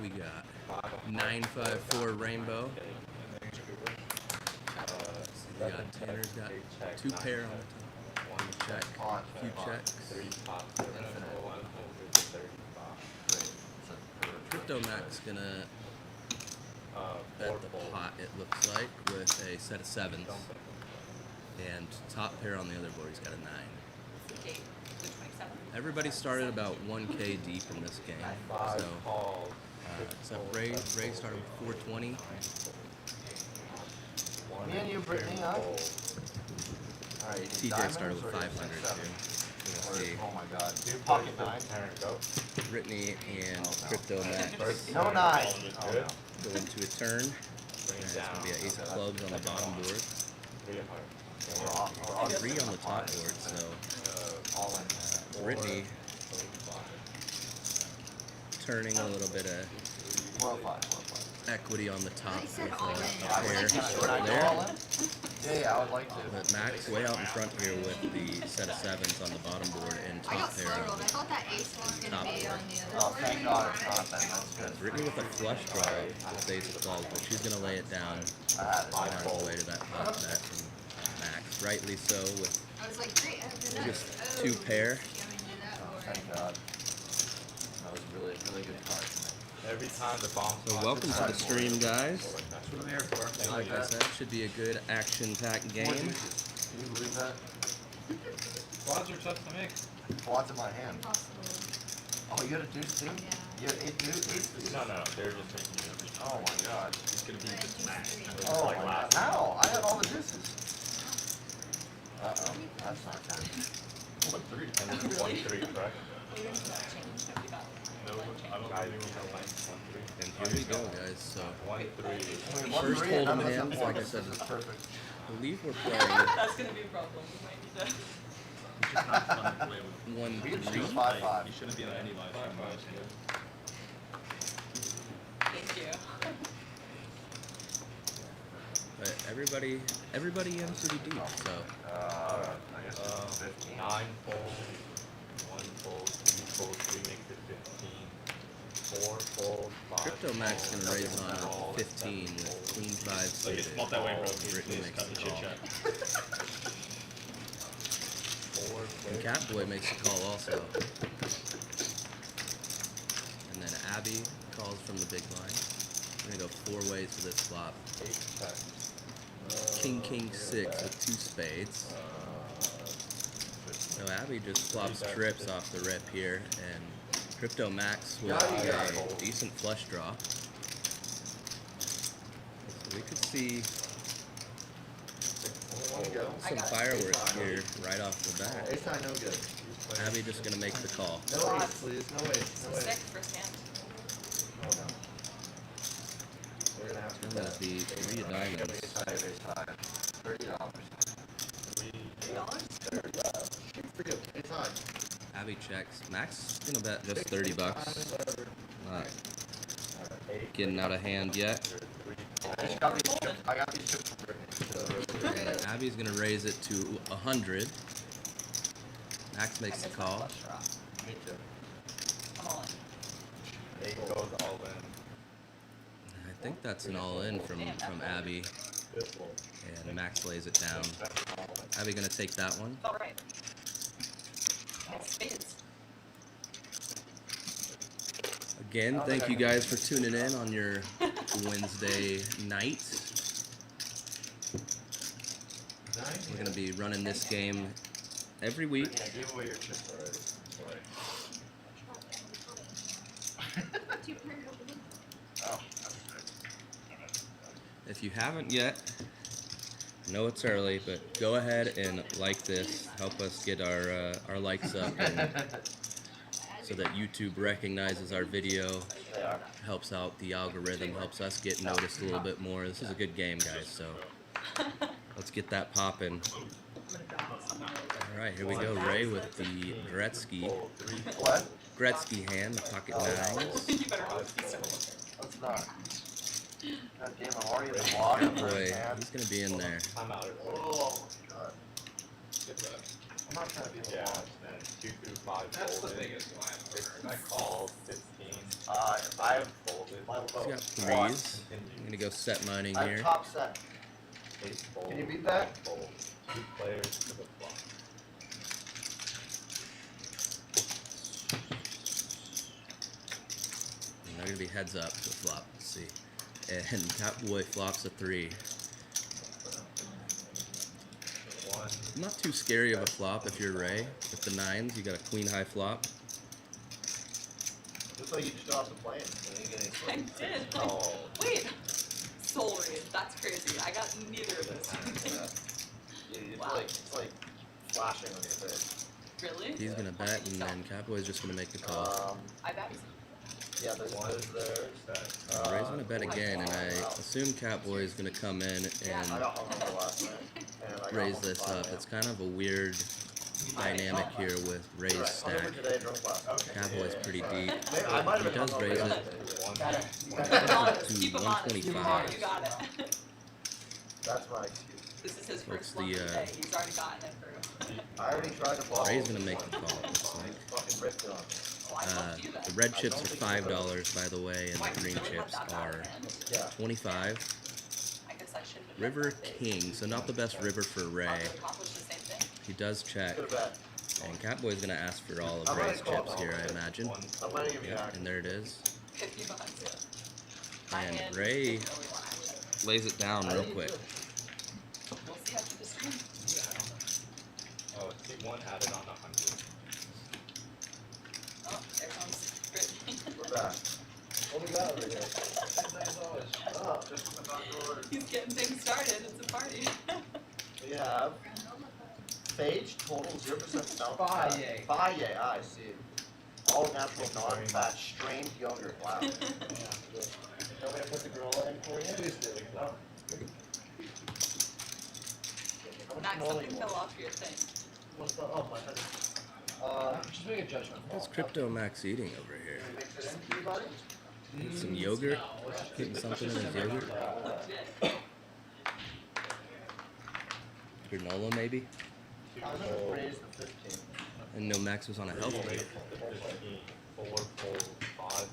we got 954 Rainbow. So we got Tanner's got 2 pair on the top. Check, a few checks. Crypto Max gonna bet the pot, it looks like, with a set of 7s. And top pair on the other board, he's got a 9. Everybody started about 1K deep in this game. So, except Ray started with 420. Me and you, Britney, huh? Alright, TJ started with 500 too. We'll see. Oh my god. Pocket 9. Britney and Crypto Max No 9. Oh, no. go into a turn. There's going to be an ace of clubs on the bottom board. 3 on the top board, so Britney turning a little bit of equity on the top with a pair there. Yeah, I would like to. But Max way out in front here with the set of 7s on the bottom board and top pair on the top board. Oh, thank God it's not then. That's good. Britney with a flush draw with ace of clubs, but she's going to lay it down on the way to that top bet from Max. Rightly so with just 2 pair. Oh, thank God. That was really good card. Every time the bomb. So welcome to the stream, guys. That's what I'm here for. Like I said, should be a good action-packed game. Can you believe that? Quads are tough to make. Quads in my hand. Oh, you had a deuce too? You had 8 deuces? No, they're just making you. Oh my God. It's gonna be just smash. Oh my God. How? I have all the deuces. Uh-oh. That's not good. 1-3. And then 1-3, correct? No, I don't think we have 1-3. And here we go, guys. So 1-3. first hold in hand, like I said, I believe we're playing That's gonna be a problem. It's just not fun to play with. 1-3. 5-5. You shouldn't be on any live stream. Thank you. But everybody in pretty deep. So I guess it's 15. 9 fold, 1 fold, 2 fold, 3 makes it 15. 4 fold, 5. Crypto Max gonna raise on a 15 with queen 5 Like suited. it's not that way, bro. Britney Please makes cut the the chit call. chat. 4 And Catboy makes a call also. And then Abby calls from the big line. We're gonna go 4 ways for this flop. 8 checks. King 6 with 2 spades. So Abby just flops trips off the rip here, and Crypto Max with a decent flush draw. So we could see some fireworks here right off the bat. It's not no good. Abby just gonna make the call. No ace, please. No ace. No ace. 6 first hand. Oh no. We're gonna have to It's gonna be 3 of diamonds. ace high. $30. Ace high. Abby checks. Max is gonna bet just 30 bucks. Not getting out of hand yet. I got these chips from Britney. And Abby's gonna raise it to 100. Max makes the call. Me too. I'm all in. 8 goes all in. I think that's an all-in from Abby. And Max lays it down. Abby gonna take that one. All right. Spades. Again, thank you guys for tuning in on your Wednesday night. We're gonna be running this game every week. Yeah, give away your chips already. Oh, If you haven't yet, I know it's early, but go ahead and like this. Help us get our likes up, and so that YouTube recognizes our video, helps out the algorithm, helps us get noticed a little bit more. This is a good game, guys, so let's get that popping. All right, here we go. Ray with the Gretzky what? hand, the pocket nines. You better hope he's Let's not. God damn, I'm already in the water. Boy, he's gonna be in there. I'm out. Oh, God. Get that. I'm not trying to be in the Yeah, water. then 2 through 5 That's the folded. biggest one. I called 15. I have Folded. got threes. I'm gonna go set mining I'm here. top set. Ace fold. Can you beat that? nine fold. 2 players to the flop. And they're gonna be heads up to the flop. Let's see. And Catboy flops a 3. One. Not too scary of a flop if you're Ray. With the 9s, you got a queen high flop. Looks like you just got off the plane. You didn't get I any did. Oh. Wait. Soul Read. That's crazy. I got neither of those. It's Wow. it's like flashing on your face. Really? He's gonna bet, and then Catboy's just gonna make the call. I bet. Yeah, there's there. Ray's gonna bet again, and I assume Catboy is gonna come in I and got hung last night. And I got raise home this at 5 up. a.m. It's kind of a weird dynamic here with Ray's Right, stack. hungover today, drunk last night. Catboy's pretty Sorry. deep. Maybe I might have He been does hungover raise it. yesterday. Keep him honest. to Keep him honest. You 125. got it. That's my excuse. This is his What's first one the, today. He's already gotten it through. I already tried to block. Ray's gonna make the call, it looks like. Fucking ripped it on me. Oh, I love you then. The red chips are $5, by the way, and the green chips are Yeah. 25. I guess I shouldn't have River done that. King, so not the best river for Ray. I'll accomplish the same thing. He does check, Could have bet. and Catboy's gonna ask for all of Ray's chips here, I imagine. I'm letting you Yeah, back. and there it is. 50 bucks. My And hand Ray is really one I would- lays it down real quick. We'll see after the stream. Oh, see, 1 added on 100. Oh, there comes Britney. We're back. What we got over here? Oh, just from the back door. He's getting things started. It's a party. We have Phage, total 0% stout. Faye. Faye, I see. All natural, non-fat, strained yogurt. Wow. Don't we have to put the granola in for you? How much Max, granola something you fell want? off your thing. What's the, oh, my head. Just make a judgment. What's Crypto Max eating over here? Mix it in for you, buddy? Getting some yogurt? Getting something in his yogurt? Legit. Granola, maybe? I'm gonna raise the 15. I didn't know Max was on a health kick. 15. 4 fold. 5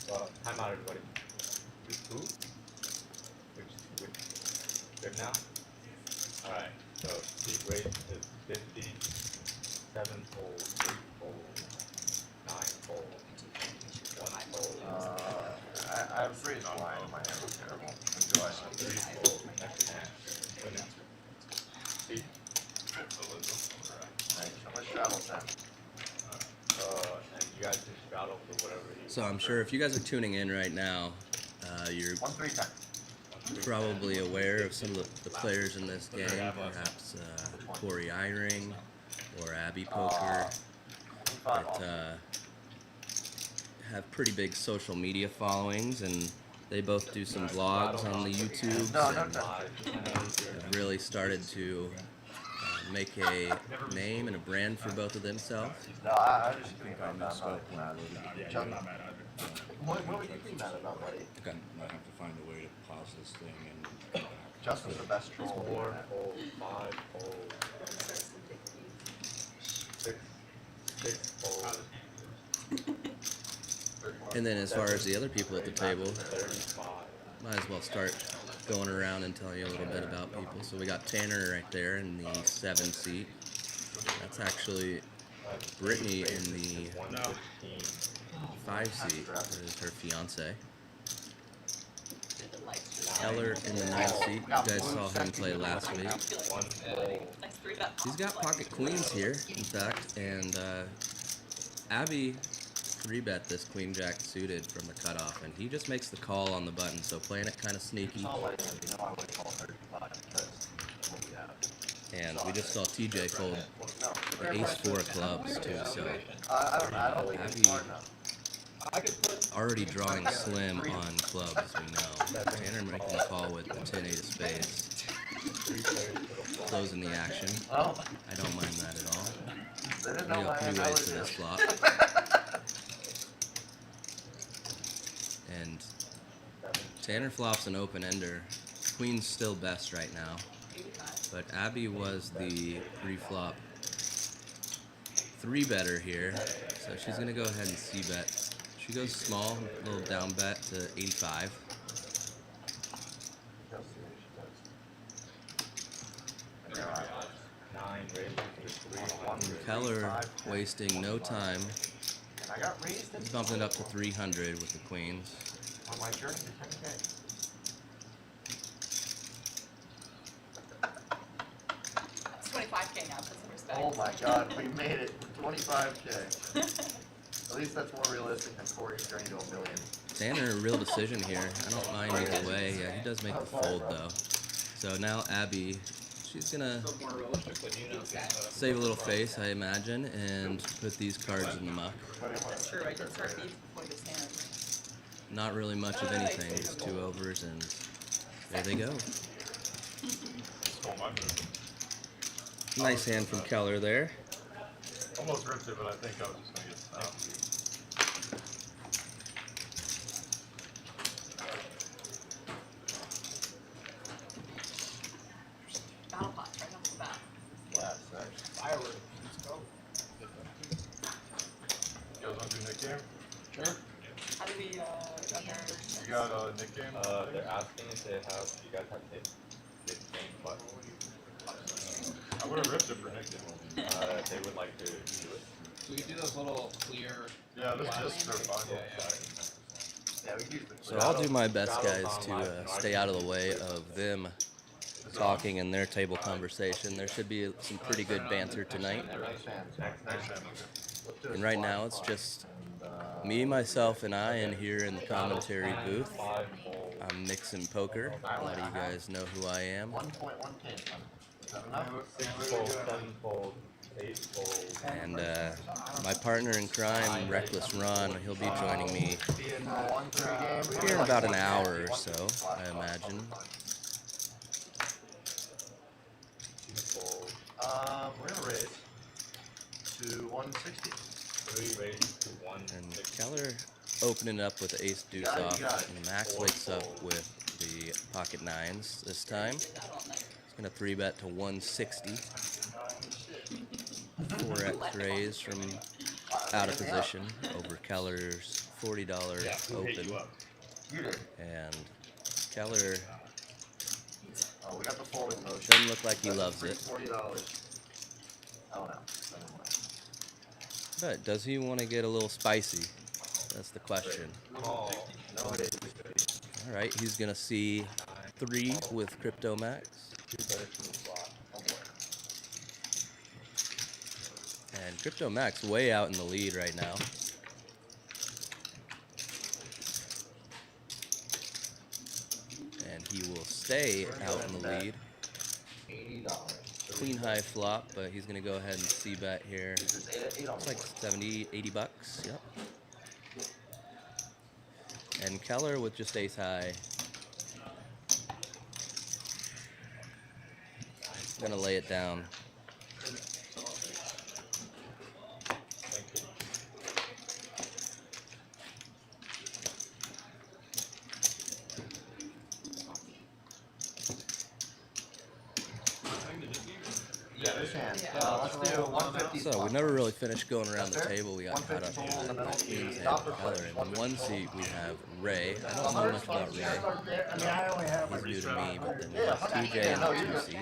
fold. Time out, everybody. Who? Which? Good now? Alright, so the rate is 50. 7 fold. 8 fold. 9 fold. 1 fold. I have three on my hand. It's terrible. Enjoy. 3 fold. Next hand. Winning. See? Nice. How much travel time? And you guys can straddle for whatever you So I'm sure if you guys are tuning in right now, you're 1-3-10. probably aware of some of the players in this game, perhaps Cory Eyring or Abby Poker, that have pretty big social media followings, and they both do some vlogs on the YouTube, and have really started to make a name and a brand for both of themselves. No, I just think I'm not mad. Chuck, what would you be mad about, buddy? Okay. I have to find a way to pause this thing and. Justin's the best troll. 4 fold. 5 fold. 6 fold. And then as far as the other people at the table, 35. might as well start going around and telling you a little bit about people. So we got Tanner right there in the 7 seat. That's actually Britney in the 115. 5 seat. That is her fiance. Did the lights Keller in the 9 seat. You guys saw him play last week. 1 fold. Nice 3-bet. He's got pocket queens here, in fact, and Abby 3-bet this queen jack suited from the cutoff, and he just makes the call on the button, so playing it kind of sneaky. And we just saw TJ fold the ace-4 of clubs too, so I don't think it's Abby hard enough. already drawing slim on clubs, as we know. Tanner making the call with the 10-8 of spades, closing the action. Oh, I don't mind that at all. they didn't We know got my 3 hand ways was to this here. flop. And Tanner flops an open-ender. Queen's still best right now, but Abby was the pre-flop 3-better here, so she's gonna go ahead and c-bet She goes small, a little down bet to 85. Nine raises to 3. And Keller wasting no time. And I got raised He's in bumping it up to 300 with the queens. on my journey to 10K. It's 25K now, put some respect. Oh my god, we made it to 25K. At least that's more realistic than Cory's journey to $1 million. Tanner, a real decision here. I don't mind either way. Yeah, he does make the fold though. So now Abby, she's gonna save a little face, I imagine, and put these cards in the muck. True, I did start these before this hand. Not really much of anything. Just 2 overs, and there they go. Stole my move. Nice hand from Keller there. Almost ripped it, but I think I was just gonna get stopped. Battle pots right off the bat. Yeah, so Fireworks. Let's go. You guys want to do Nick game? Sure. How do we, You got Nick game? They're asking if they have, you guys have Nick game, but I would have ripped it for Nick game. they would like to do it. So we can do those little clear. Yeah, this is just their final. yeah, we can use the So I'll do my best, guys, to stay out of the way of them talking in their table conversation. There should be some pretty good banter tonight. next hand. Next time. And right now it's just me, myself, and I in here in the commentary booth. I'm mixing poker. A lot of you guys know who I am. 1.1K. Is that enough? 6 fold, 7 fold, 8 fold. And my partner in crime, Reckless Ron, he'll be joining me Being a 1-3 game. here in about an hour or so, I imagine. We're gonna raise to 160. 3 raises to 1. And Keller opening up with the ace deuce off, and Max wakes up with the pocket nines this time. He's gonna 3-bet to 160. 4x raise from out of position over Keller's $40 open. You did. And Keller Oh, we got the folding motion. doesn't look like he loves it. $40. Oh no. But does he want to get a little spicy? That's the question. Call. No, it is. All right, he's gonna see 3 with Crypto Max. 2 better to the slot. Oh boy. And Crypto Max way out in the lead right now. And he will stay out in the lead. $80. Queen high flop, but he's gonna go ahead and c-bet here. This is 8 on It's the like board. 70, 80 bucks. Yep. And Keller with just ace high. Gonna lay it down. Thank you. Yeah, this hand. Let's do 150. So we never really finished going around the table. We got caught up here with the Queen's hand and Keller. And in one seat we have Ray. I don't know much about Ray. I mean, I only have He's new to me, but then we have TJ in the 2 seat.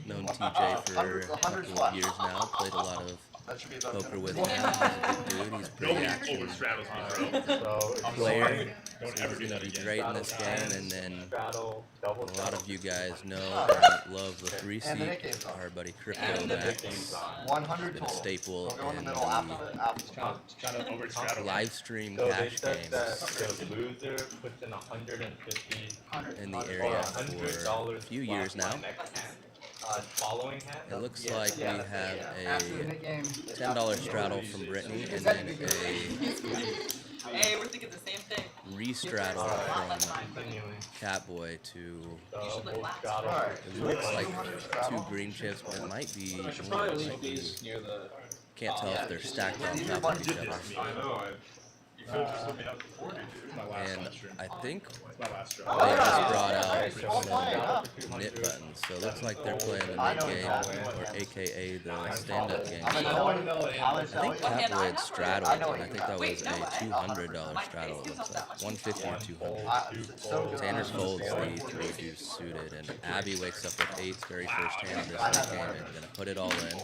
Known TJ for a couple of years now. Played a lot of That should be about poker 10. with him. He's a good dude. He's pretty active straddles me, So player. Don't So ever he's do gonna that be again. great in this game. And then straddle, double a lot of you guys know and love the 3 And the Nick seat. game's on. Our buddy Crypto Max. 100 Been a total. staple Don't go in the in middle after the Trying to over straddle. live stream So they cash said that games the loser puts in 150 in the or area $100 for a few years now. next hand. Following hand. It looks like we have After the a Nick game. $10 straddle from Britney and then a Hey, we're thinking the same thing. re-straddle Not from like mine. Continuing. Catboy to, Double last. straddle. Alright. it looks like 2 green chips, but it might be, I should it probably might leave be- these near the. can't tell if they're stacked on top of each other. I know. You could have just let me have the 40, dude. My last And live stream. I think It's my last stream. they just brought Nice. out Well played, huh? some knit buttons. So it looks like they're playing the I knit know game, exactly. or AKA the stand-up game. I'm So annoyed. I I think Catboy had straddled, I know and I think that was a $200 straddle. It looks like 150 or 200. so good. Tanner folds the 3 deuce suited, and Abby wakes up with 8's very first hand of this game and gonna put it all in.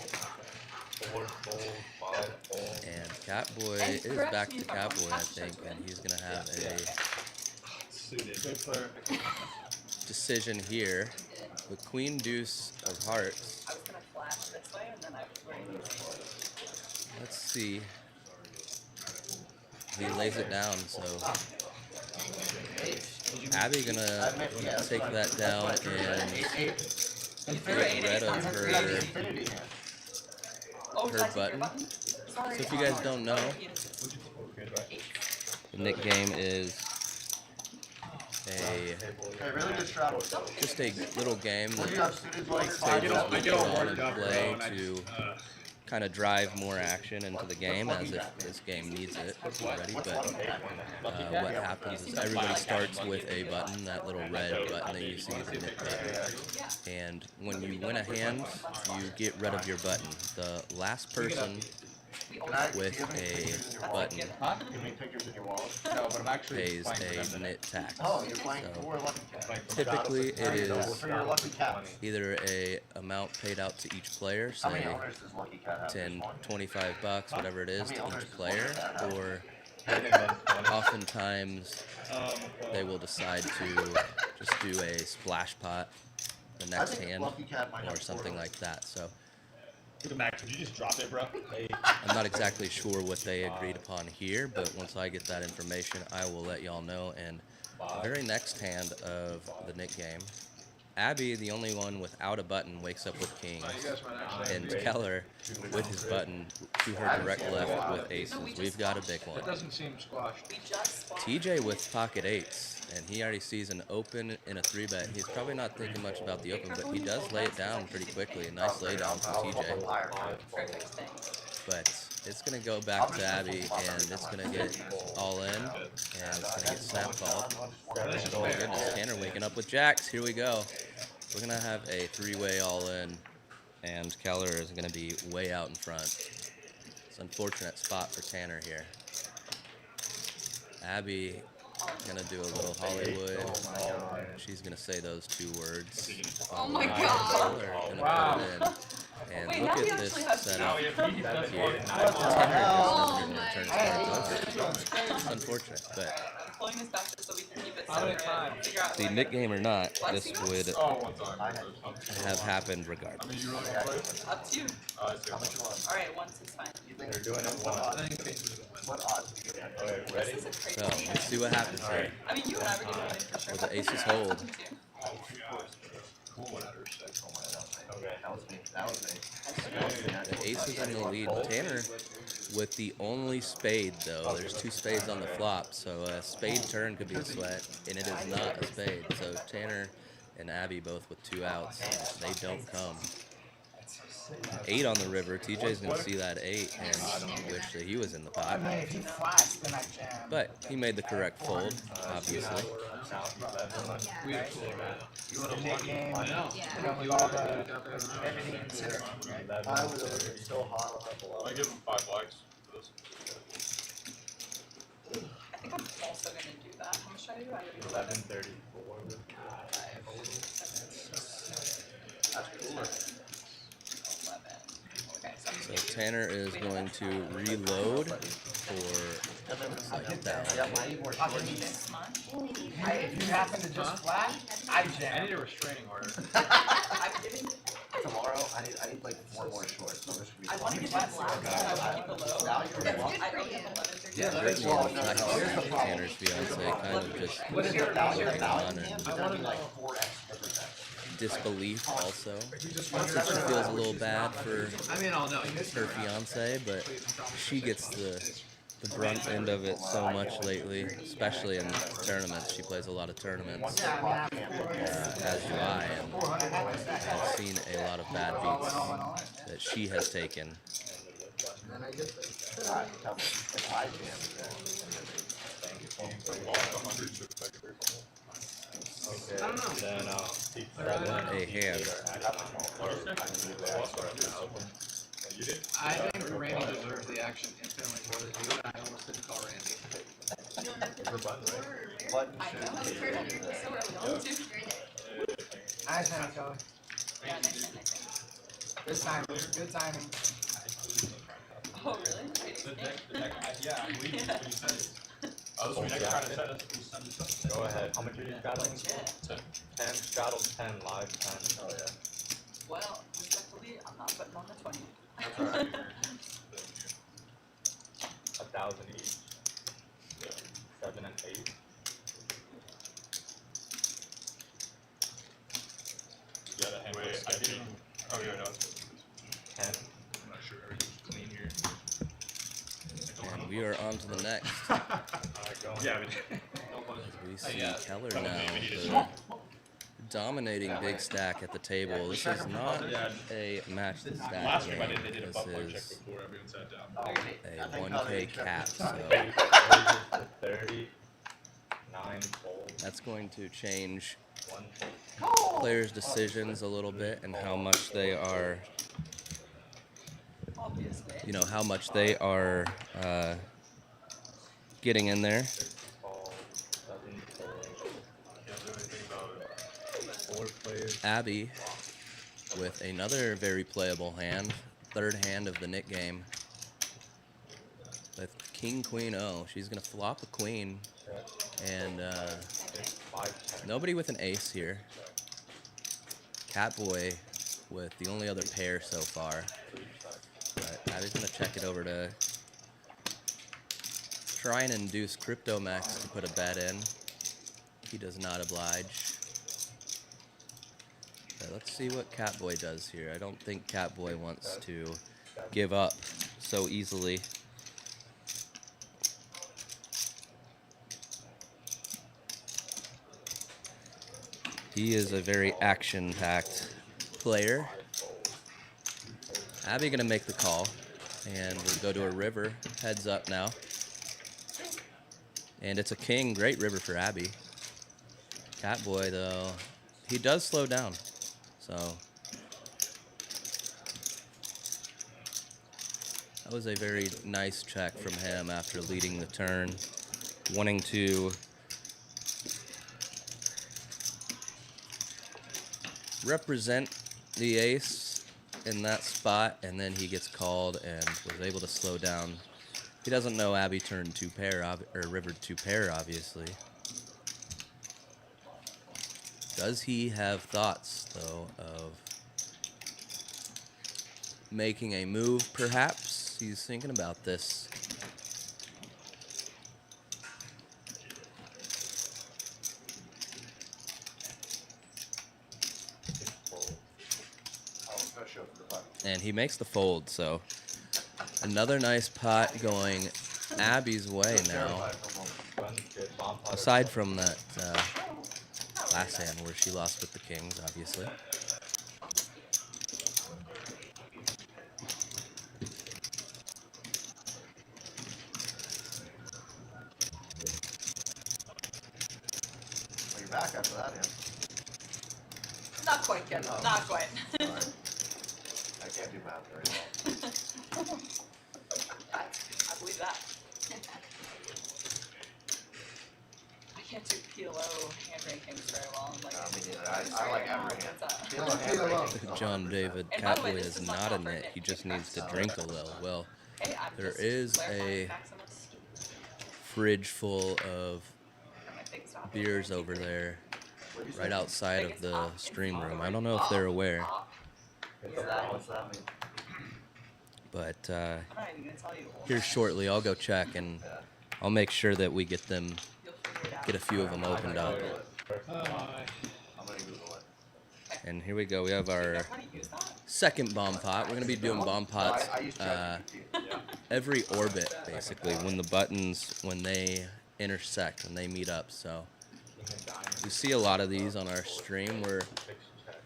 4 fold, 5 fold. And Catboy is back to Catboy, I think, and he's gonna have a Suited. decision here. The Queen Deuce of Hearts. I was gonna flash this way and then I was going to. Let's see. He lays it down, so Abby gonna take that down and get rid of her button. So if you guys don't know, the Nick game is Hey, really good straddle. just a little game When you that have suited players, tables will I put get all on worked and up, play bro, and to kind of drive more action into the game, as if this game needs it already. But what happens is everybody starts with a button, that little red button that you see is the knit button. And when you win a hand, you get rid of your button. The last person with a button Give me pictures in your wallet. No, but I'm actually pays playing for a them. knit tax. Oh, you're playing So for a lucky cat. typically it is For your lucky cat. either a amount paid out to each player, How many say owners does lucky cat have? 10, 25 bucks, whatever it is, to each player, or oftentimes they will decide to just do a splash pot the I next think hand lucky cat might or have something 4 like that. So Look at Max, did you just drop it, bro? I'm not exactly sure what they agreed upon here, but once I get that information, I will let y'all know. And the very next hand of the Nick game, Abby, the only one without a button, wakes up with kings, and Keller, with his button, to her direct left with aces. We've got a big one. It doesn't seem squashed. We just spawned. TJ with pocket 8s, and he already sees an open in a 3-bet. He's probably not thinking much about the open, but he does lay it down pretty quickly. A nice lay down from TJ. Perfect thing. But it's going to go back to Abby, and it's going to get all in, and it's going to get snap called. Oh my goodness, Tanner waking up with jacks. Here we go. We're going to have a 3-way all in, and Keller is going to be way out in front. It's an unfortunate spot for Tanner here. Abby gonna do a little Hollywood. She's gonna say those 2 words. Oh my Keller God. gonna put it in. And Wait, look now we at this actually have setup here. Tanner is Oh gonna my turn cards over. It's unfortunate, but I'm pulling this back just so we can keep it How many separate. times? Figure out the who I Nick get. game or not, this would Oh, one time. have happened regardless. You really want to play? Up to you. I see. Alright, once is fine. They're doing it one. What odds do you have? Okay, ready? This is a crazy So game. let's see what happens here. I mean, you and I were gonna win for sure. Will the aces hold? Okay. That was me. The ace is in the lead. Tanner with the only spade, though. There's 2 spades on the flop, so a spade turn could be a sweat, and it is not a spade. So Tanner and Abby both with 2 outs. They don't come. 8 on the river. TJ's gonna see that 8 and wish that he was in the pot. If he flats, then I jam. But he made the correct fold, obviously. We had cool, man. You want a mid game? We don't leave all the Everything considered, right? I was so hot. I give them 5 likes for this. I think I'm also gonna do that. How much should I do? I gotta do 11:34. That's cooler. 11. Okay, so I'm So Tanner is going to reload for like that. Yeah, mine need more I'll shorts. give you this much. If you happen to just flat, I I need jam. a restraining order. I've given. Tomorrow, I need like 4 more shorts. So this I want to get flat. that last, so I keep it low. Now you're welcome. I only have 11:30. Yeah, Britney and Tanner's fiance kind of just What is your now? looking Now on you and can, that'd be like 4x percent. disbelief also. So she feels a little bad for I mean, I'll know. her fiance, but she gets the brunt end of it so much lately, especially in tournaments. She plays a lot of tournaments, as do I, and I've seen a lot of bad beats that she has taken. Alright, tell me, if I jam it then, Okay. I don't know. Then I seat really 7 don't and know. seat A hand. 8 are added on. Or I can leave the extra open. You did? I think Randy deserves the action infinitely more than you, and I almost didn't call Randy. The button, right? button I should know, be. it's so early on too. Nice hand, Keller. Yeah, nice, nice. Good timing. Good timing. Oh, really? Yeah, I believe you when you said it. Oh, this was next trying to set us. Go ahead. How much are you straddling? Shit. 10, straddle 10, live 10. Oh, yeah. Well, respectfully, I'm not putting on the 20. That's alright. 1,000 each. 7 and 8. Yeah, the hand was sketchy. Oh, yeah, no, it's 10. I'm not sure everything's clean here. And we are on to the next. Alright, go Yeah, I ahead. mean, We see yeah. Keller Probably now, we need to- the dominating big stack at the table. This is not Yeah. a match the stack last game I game. did, they did a This butt plug check is before everyone sat down. Oh, a 1K cap, so 30. 9 fold. that's going to change 1 fold. players' decisions a little bit and how much they are, Obviously. you know, how much they are getting in there. 6 fold. 7 fold. Can't do anything about it. 4 players. Abby with another very playable hand, third hand of the Nick game. With King, Queen, O. She's going to flop a queen. And 5 10. nobody with an ace here. Catboy with the only other pair so far. But Abby's going to check it over to try and induce Crypto Max to put a bet in. He does not oblige. But let's see what Catboy does here. I don't think Catboy wants to give up so easily. He is a very action-packed player. Abby gonna make the call, and we'll go to a river. Heads up now, and it's a king. Great river for Abby. Catboy though, he does slow down, so that was a very nice check from him after leading the turn, wanting to represent the ace in that spot, and then he gets called and was able to slow down. He doesn't know Abby turned 2 pair, or river 2 pair, obviously. Does he have thoughts, though, of making a move, perhaps? He's thinking about this. And he makes the fold, so another nice pot going Abby's way now. Aside from that last hand where she lost with the kings, obviously. Well, you're back after that hand. Not quite, Ken. Not quite. Alright. I can't do math very well. I believe that. I can't do PLO hand rankings very well. I'm like, Me neither. I like every hand. What's Feel up? a hand ranking. John David And by the way, Catboy this is is my not a comfort nit. Nick. He just needs to drink a little. Well, Hey, I'm there just is clarifying a facts on this. fridge full of My big stop. beers over there right outside of the stream room. I don't know if they're aware, What's that mean? but I'm not even gonna tell you. here shortly I'll go check and I'll make sure that we get them, You'll figure it out. get a few of them opened up. I'm gonna Google it. And here we go. We have our How do you use that? second bomb pot. We're gonna be doing bomb pots I use ChatGPT. every orbit, basically, when the buttons, when they intersect, when they meet up. So you see a lot of these on our stream.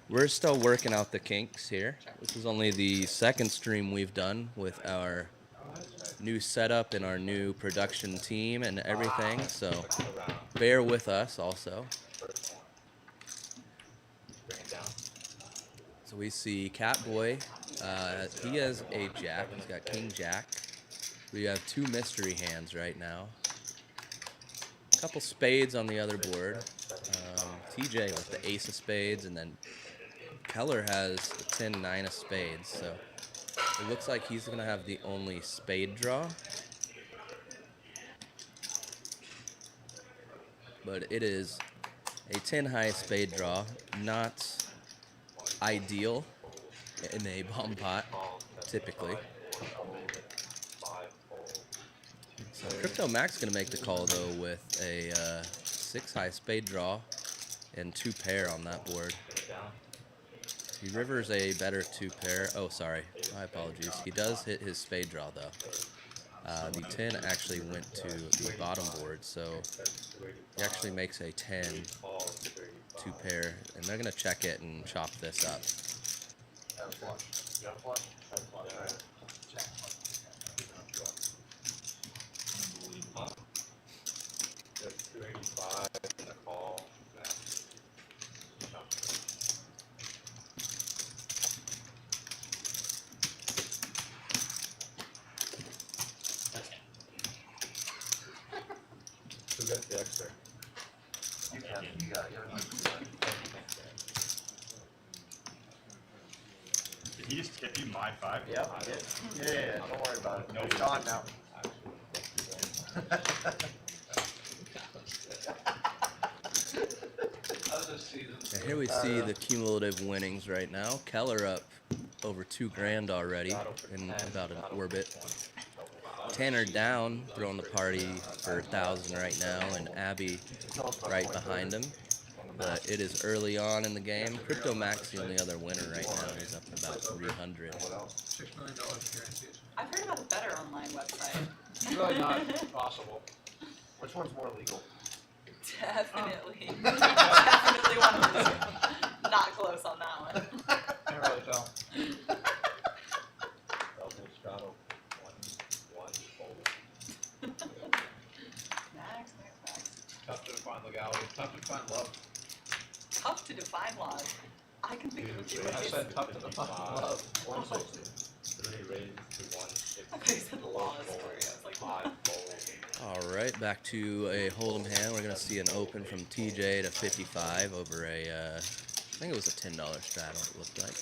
We're still working out the kinks here. This is only the second stream we've done with our new setup in our new production team and everything, so bear with us also. So we see Catboy. He has a jack. He's got king jack. We have 2 mystery hands right now. A couple spades on the other board. TJ with the ace of spades, and then Keller has the 10-9 of spades. So it looks like he's going to have the only spade draw. But it is a 10-high spade draw, not ideal in a bomb pot, typically. So Crypto Mac's going to make the call, though, with a 6-high spade draw and 2 pair on that board. He rivers a better 2 pair. Oh, sorry. My apologies. He does hit his spade draw, though. The 10 actually went to the bottom board, so he actually makes a 10 2 pair, and they're going to check it and chop this up. Who gets the extra? You can. You got it. Did he just give you my 5? Yeah, don't worry about it. No, It's on now. And here we see the cumulative winnings right now. Keller up over $2,000 already in about an orbit. Tanner down, throwing the party for 1,000 right now, and Abby right behind him. But it is early on in the game. Crypto Mac's the only other winner right now. He's up about 300. $6 million guaranteed. I've heard about a better online website. It's really not possible. Which one's more legal? Definitely. Definitely one of those. Not close on that one. Can't really tell. Max. Tough to define legality. Tough to define love. Tough to define laws. I can think of a few I ways. said tough to define love. 160. 3 raised to 160. I thought you said the laws for you. I was like, 5 fold. All right, back to a hold'em hand. We're going to see an open from TJ to 55 over a, I think it was a $10 straddle, it looked like.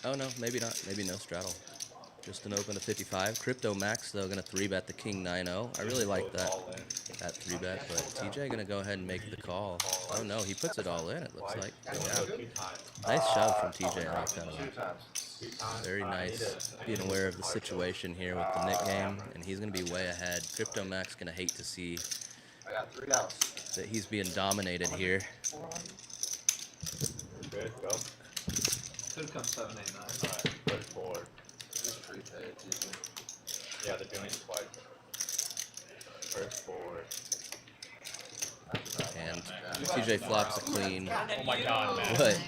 Oh, no, maybe not. Maybe no straddle. Just an open to 55. Crypto Max, though, going to 3-bet the King 9-0. I really like that 3-bet, but TJ going to go ahead and make the call. Oh, no, he puts it all in, it looks like. Yeah. Nice shove from TJ. I like that a lot. 2 times. Very nice. Being aware of the situation here with the Nick game, and he's going to be way ahead. Crypto Mac's going to hate to see I got 3 outs. that he's being dominated here. Good, go. Could come 7, 8, 9. Alright, first board. Just prepay it, easy. Yeah, they're doing it twice. First board. And TJ flops a clean, Oh my god, man. but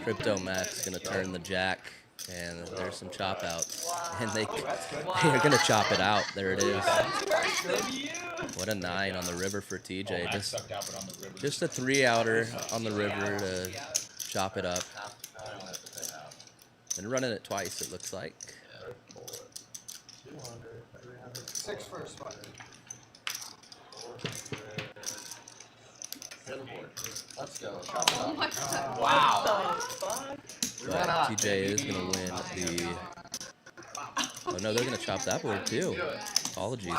Crypto Mac's going to turn the jack, and there's some chop outs. And they're going to chop it out. There it is. worse than you. What a 9 on the river for TJ. Max Just, sucked out, but on the river. just a 3-outer on the river to chop it up. And running it twice, it looks like. 6 first spot. 7 board. Let's go. Chop it Oh up. my god. Wow. The fuck? But TJ is going to win the... Oh, no, they're going to chop that board, too. Apologies.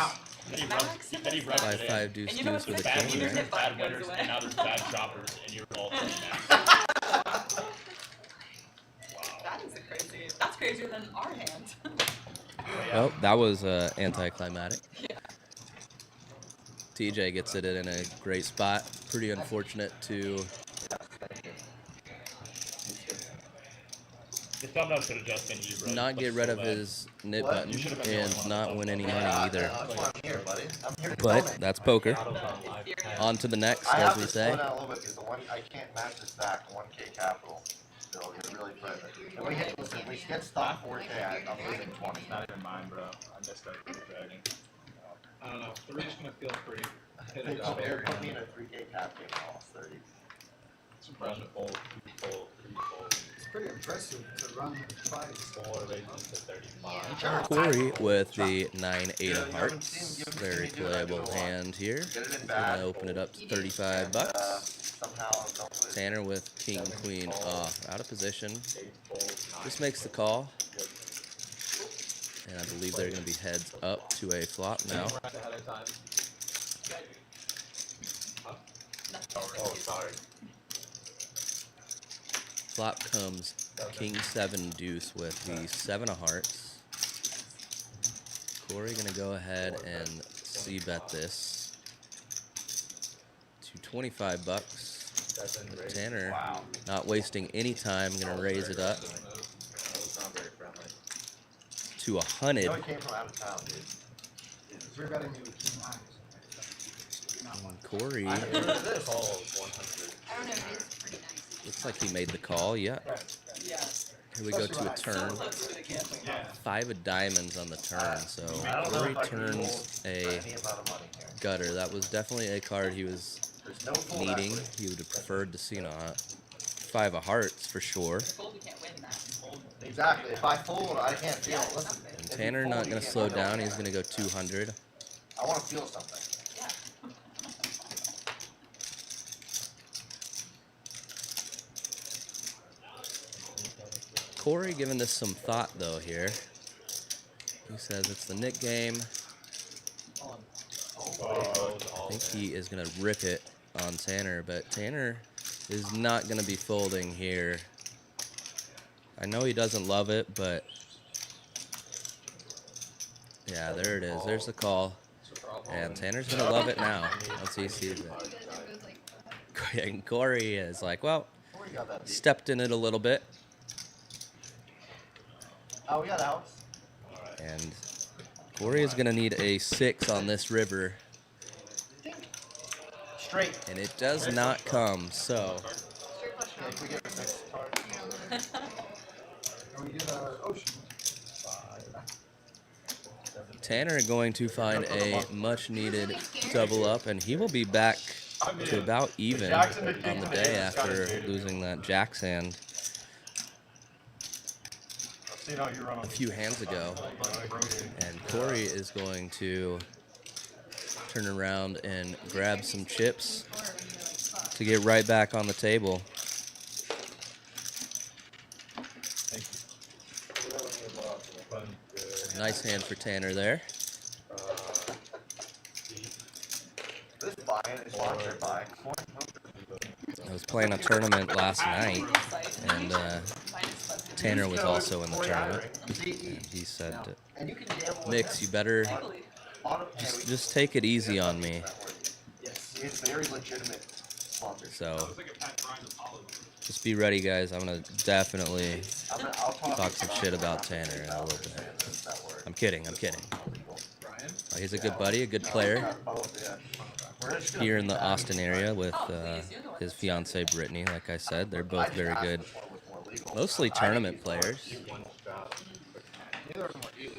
Then he rubbed it in. 5-5 deuce And you know deuce what's with a Bad funny? king, winners, right? bad winners, and now there's bad choppers, and you're all playing Max. That is crazy. That's crazier than our hand. Well, that was anticlimactic. Yeah. TJ gets it in a great spot. Pretty unfortunate to... The thumbnail should have just been you, bro. not get rid of his knit What? button You should've been and the only not one. win any money Yeah, either. that's why I'm here, buddy. I'm here to But donate. that's poker. On to the next, I have as we to slow say. down a little bit because the one I can't match this back. 1K capital. Bill. You're really private. And we hit, listen, we get stopped 4K, I'm losing 20. It's not even mine, bro. I missed that for the dragon. I don't know, 3's gonna feel pretty. Hit They it up there. put me in a 3K cap game, I lost 30. Run full, 2 full, 3 full, It's pretty impressive to run twice. 4 raises to 35. Cory with the 9-8 of hearts. Very playable hand here. Get it in He's bad. gonna open it up to 35 bucks. Somehow, don't lose. Tanner with king, queen off, out of position. 8 full, 9 Just makes the call. And I believe they're going to be heads up to a flop now. rounds ahead of time. Oh, sorry. Flop comes king 7 deuce with the 7 of hearts. Cory going to go ahead and c-bet this to 25 bucks. 7 raise. Tanner, Wow. not wasting any time, going to raise it up That was not very friendly. to You 100. know he came from out of town, dude. Three betting me with king nines. And Cory I mean, look at this. Call of 100. I don't know, it is pretty nice. looks like he made the call. Yeah. Yeah. Here we go to a So turn. close to the cancel. Yeah. 5 of diamonds on the turn. So I don't know Cory if I can turns hold a any amount of money here. gutter. That was definitely a card he was There's no full needing. equity. He would have preferred to see not. 5 of hearts for sure. Fold, you can't win that. Exactly. If I fold, I can't feel it. Listen, And if you Tanner fold, not you going to can't slow feel down. it. He's going to go 200. I want to feel something. Yeah. Cory giving this some thought though here. He says it's the Nick game. I think he is going to rip it on Tanner, but Tanner is not going to be folding here. I know he doesn't love it, but yeah, there it is. There's the call. And Tanner's going to love it now once he sees it. And Cory is like, well, Where you got that beat? stepped in it a little bit. Oh, we got outs. And Cory is going to need a 6 on this river. Straight. And it does not come, so Yeah, if we get a six. And we get our ocean. Tanner going to find a much needed double up, and he will be back to about even on the day after losing that Jack's hand You know, you run on a few hands ago. And Cory is going to turn around and grab some chips to get right back on the table. Nice hand for Tanner there. this buy-in is sponsored by. I was playing a tournament last night, and Tanner was also in the tournament. And he said, And you can gamble with Mix, this. you better On just take it easy on me. Yes, it's very legitimate sponsorship. So It's like a Pat Grimes Apollo. just be ready, guys. I'm going to definitely I'll talk some shit about Tanner in a little bit. I'm kidding. He's a good buddy, a good player here in the Austin area with his fiancee Britney. Like I said, they're both very good, mostly tournament players. Neither of them are illegal.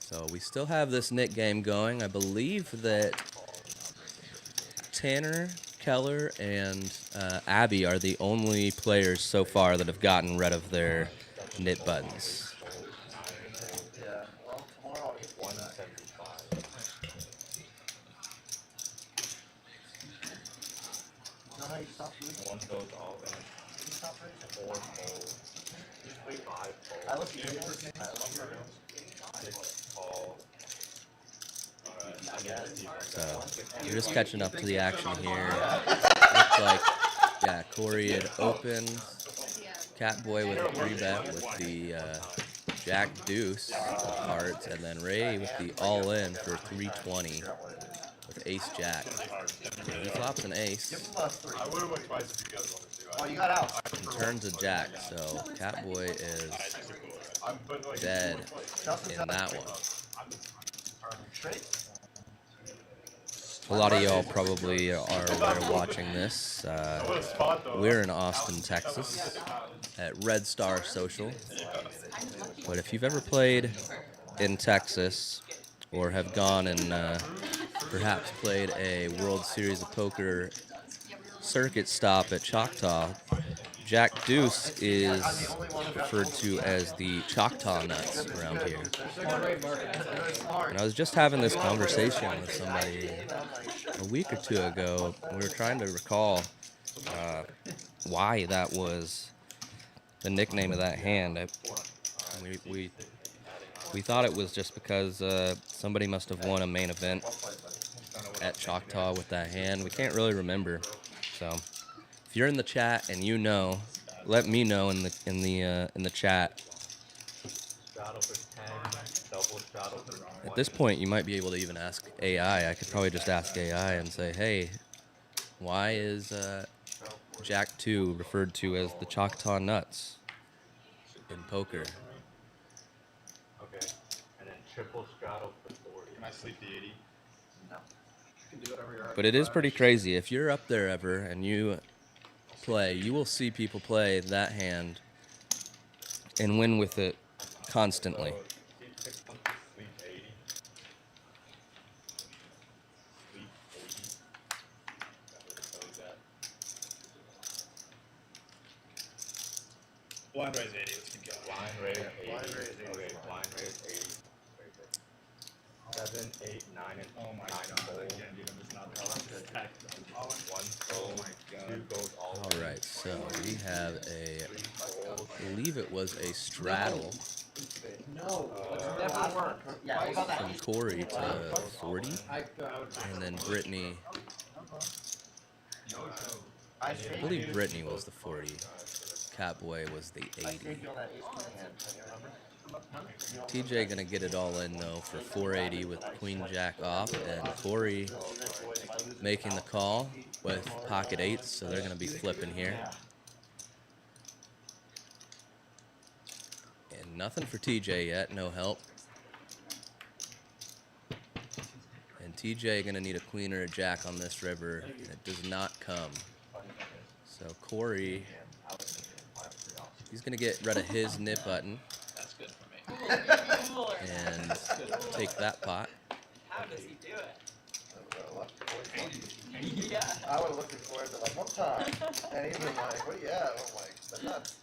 So we still have this Nick game going. I believe that Tanner, Keller, and Abby are the only players so far that have gotten rid of their knit buttons. Yeah, well, tomorrow I'll get one. 175. You know how you stop losing? One goes all in. You stop losing? 4 folds. 5 I folds. love you. I love you. 6 call. Alright, So we're just catching up to the action here. Looks like, yeah, Cory had opened. Catboy with a 3-bet with the Jack Deuce hearts, and then Ray with the all-in for 320 with Ace Jack. He flops an ace. Give him plus 3. I would have went twice if you guys wanted to. Oh, you got out. He turns a jack, so Catboy is I'm putting like dead Justin's in out. that one. Straight. A lot of y'all probably are aware watching this. We're in Austin, Texas, at Red Star Social. But if you've ever played in Texas, or have gone and perhaps played a World Series of Poker circuit stop at Choctaw, Jack Deuce is referred to as the Choctaw nuts around here. And I was just having this conversation with somebody a week or two ago. We were trying to recall why that was the nickname of that hand. We thought it was just because somebody must have won a main event at Choctaw with that hand. We can't really remember. So if you're in the chat and you know, let me know in the chat. Straddle for 10, double straddle for 20. At this point, you might be able to even ask AI. I could probably just ask AI and say, hey, why is Jack 2 referred to as the Choctaw nuts in poker? Okay. And then triple straddle for 40. Can I sleep the 80? No. You can do whatever you're But it is pretty crazy. If you're up there ever and you play, you will see people play that hand and win with it constantly. He picked one to sleep 80. Sleep 80. That would that. Blind raise 80. Let's keep going. Blind raise 80. Blind raise 80. Okay, blind raise 80. 7, 8, 9, and Oh my 9 god. fold. Again, dude, I'm just not One fold. Two goes all the All way. right, so we have a, Three fold. I believe it was a straddle No. Never work. Yeah, how about that? from Cory to 40, and then Britney. I I believe Britney was the 40. Catboy was the 80. feel that ace queen hand. Can you remember? TJ gonna get it all in though for 480 with Queen Jack off, and Cory making the call with pocket eights, so they're gonna be flipping here. And nothing for TJ yet, no help. And TJ gonna need a queen or a jack on this river, and it does not come. So Cory, he's gonna get rid of his nip button That's good for me. and take that pot. How does he do it? Yeah. I would have looked for it like one time, and he was like, "What do you have?" I'm like, "That's nuts."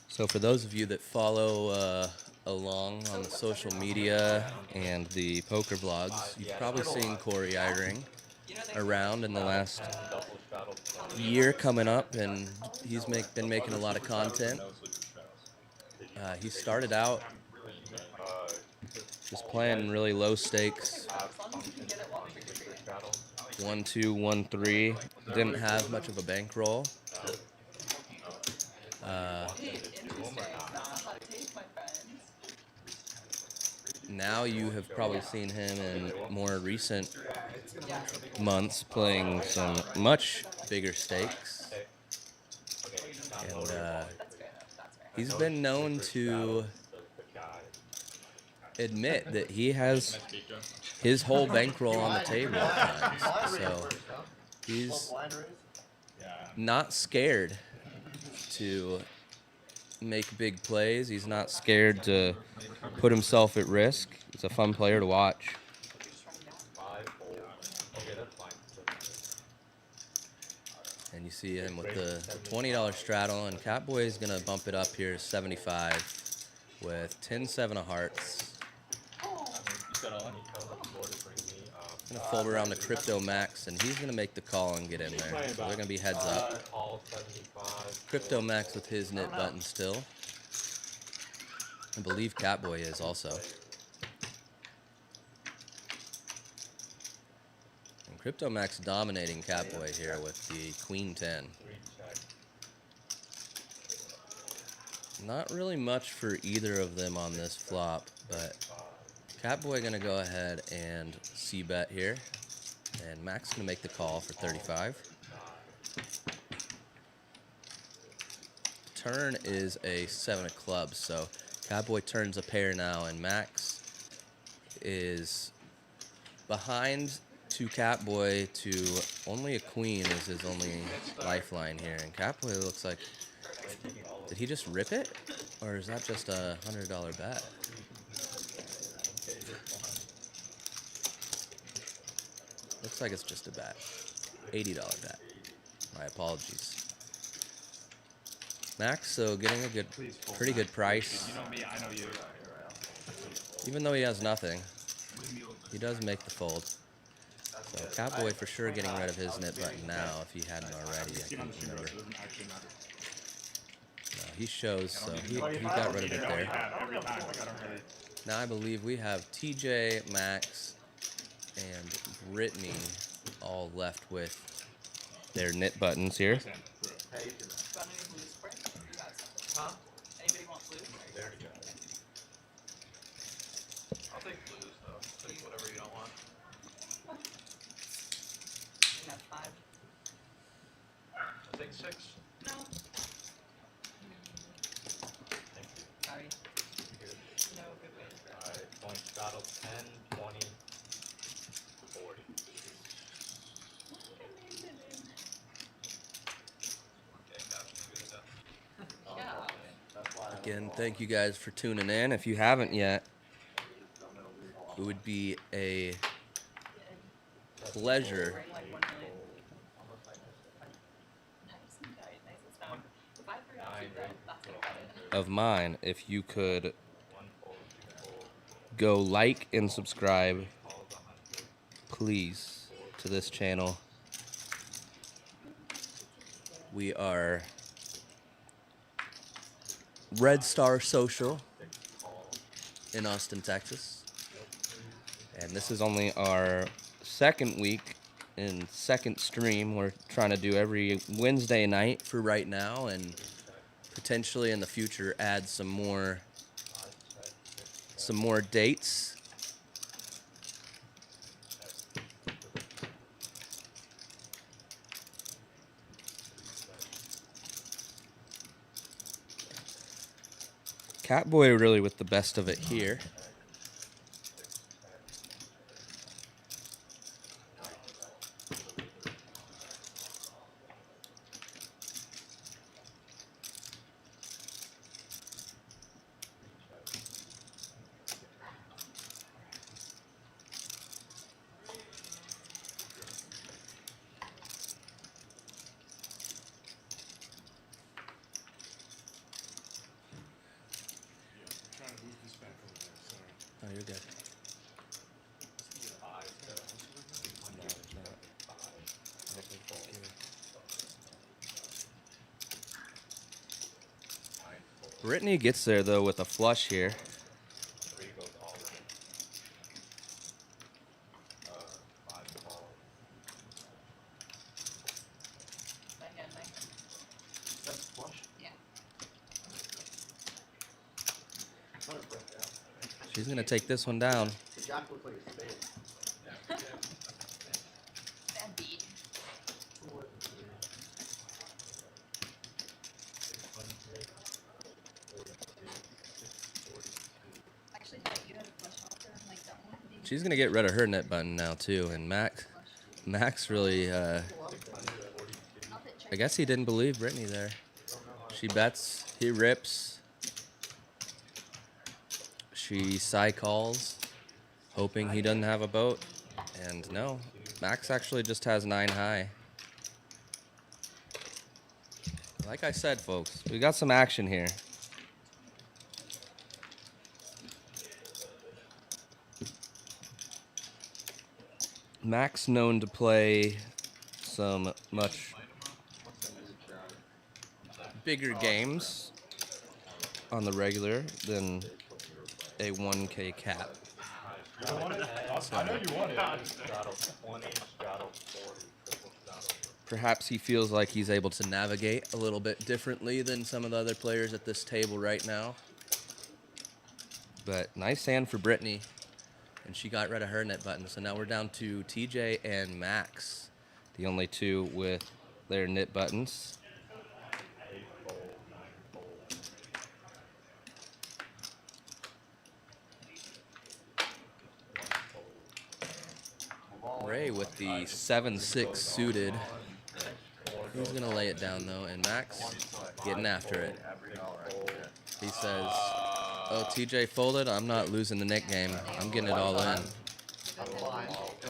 So for those of you that follow along on the social media and the poker vlogs, you've probably seen Cory Eyring You know they around in the last Double straddle for year coming up, and he's been making a lot of content. He started out just playing really low stakes, as long as you can get it while you're super straddle. 1-2, 1-3. Didn't have much of a bankroll. interesting. That's a hot take, my friends. Now you have probably seen him in more recent months playing some much bigger stakes. And That's fair. That's fair. he's been known to admit that he has his whole bankroll on the table at times. So he's Blind raise. not scared to make big plays. He's not scared to put himself at risk. He's a fun player to watch. 5 fold. Okay, that's fine. And you see him with the $20 straddle, and Catboy is going to bump it up here to 75 with 10-7 of hearts. Going to fold around to Crypto Max, and he's going to make the call and get in there. So they're going to be heads up. All 75. Crypto Max with his knit button still. I believe Catboy is also. And Crypto Max dominating Catboy here with the Queen 10. 3 check. Not really much for either of them on this flop, but Catboy gonna go ahead and c-bet here, and Max gonna make the call for 35. turn is a 7 of clubs, so Catboy turns a pair now, and Max is behind to Catboy to only a queen is his only lifeline here. And Catboy looks like, did he just rip it? Or is that just a $100 bet? Looks like it's just a bet. $80 bet. My apologies. Max, so getting a good, pretty good price. You know me, I know you. Even though he has nothing, he does make the fold. So Catboy for sure getting rid of his knit button now if he hadn't already. I can't remember. No, he shows, so he got rid of it there. Now I believe we have TJ, Max, and Britney all left with their knit buttons here. Want any blue spray? You got some. Huh? Anybody want blue? There you go. I'll take blues though. Take whatever you don't want. You have 5. I'll take 6. No. Sorry. No, good way. Alright, points battle 10, 20, 40. Okay, gotcha. Yeah. Again, thank you guys for tuning in. If you haven't yet, it would be a pleasure Right, like 1 million. Nice and tight, nice and sound. If I forgot to do that, that's what I did. of mine if you could 1 fold, 2 fold, go like and subscribe, please, to this channel. We are Red Star Social in Austin, Texas. And this is only our second week and second stream. We're trying to do every Wednesday night for right now, and potentially in the future add some more dates. Catboy really with the best of it here. Oh, you're good. Britney gets there though with a flush here. 3 goes all in. 5 falls. My hand, my hand. That's flush. Yeah. Let it break down. She's gonna take this one down. The jack looks like a spade. Bad beat. Actually, you had a flush altar like that one. She's gonna get rid of her net button now too, and Max really, I guess he didn't believe Britney there. She bets, he rips. She side calls, hoping he doesn't have a boat, and no, Max actually just has 9 high. Like I said, folks, we got some action here. Max known to play some much bigger games on the regular than a 1K cap. I know you want it. Straddle 20, straddle 40, triple straddle. Perhaps he feels like he's able to navigate a little bit differently than some of the other players at this table right now. But nice hand for Britney. And she got rid of her net button. So now we're down to TJ and Max, the only two with their knit buttons. 8 fold, 9 fold. Ray with the 7-6 suited. He's going to lay it down, though, and Max getting after it. He says, oh, TJ folded. I'm not losing the Nick game. I'm getting it all in.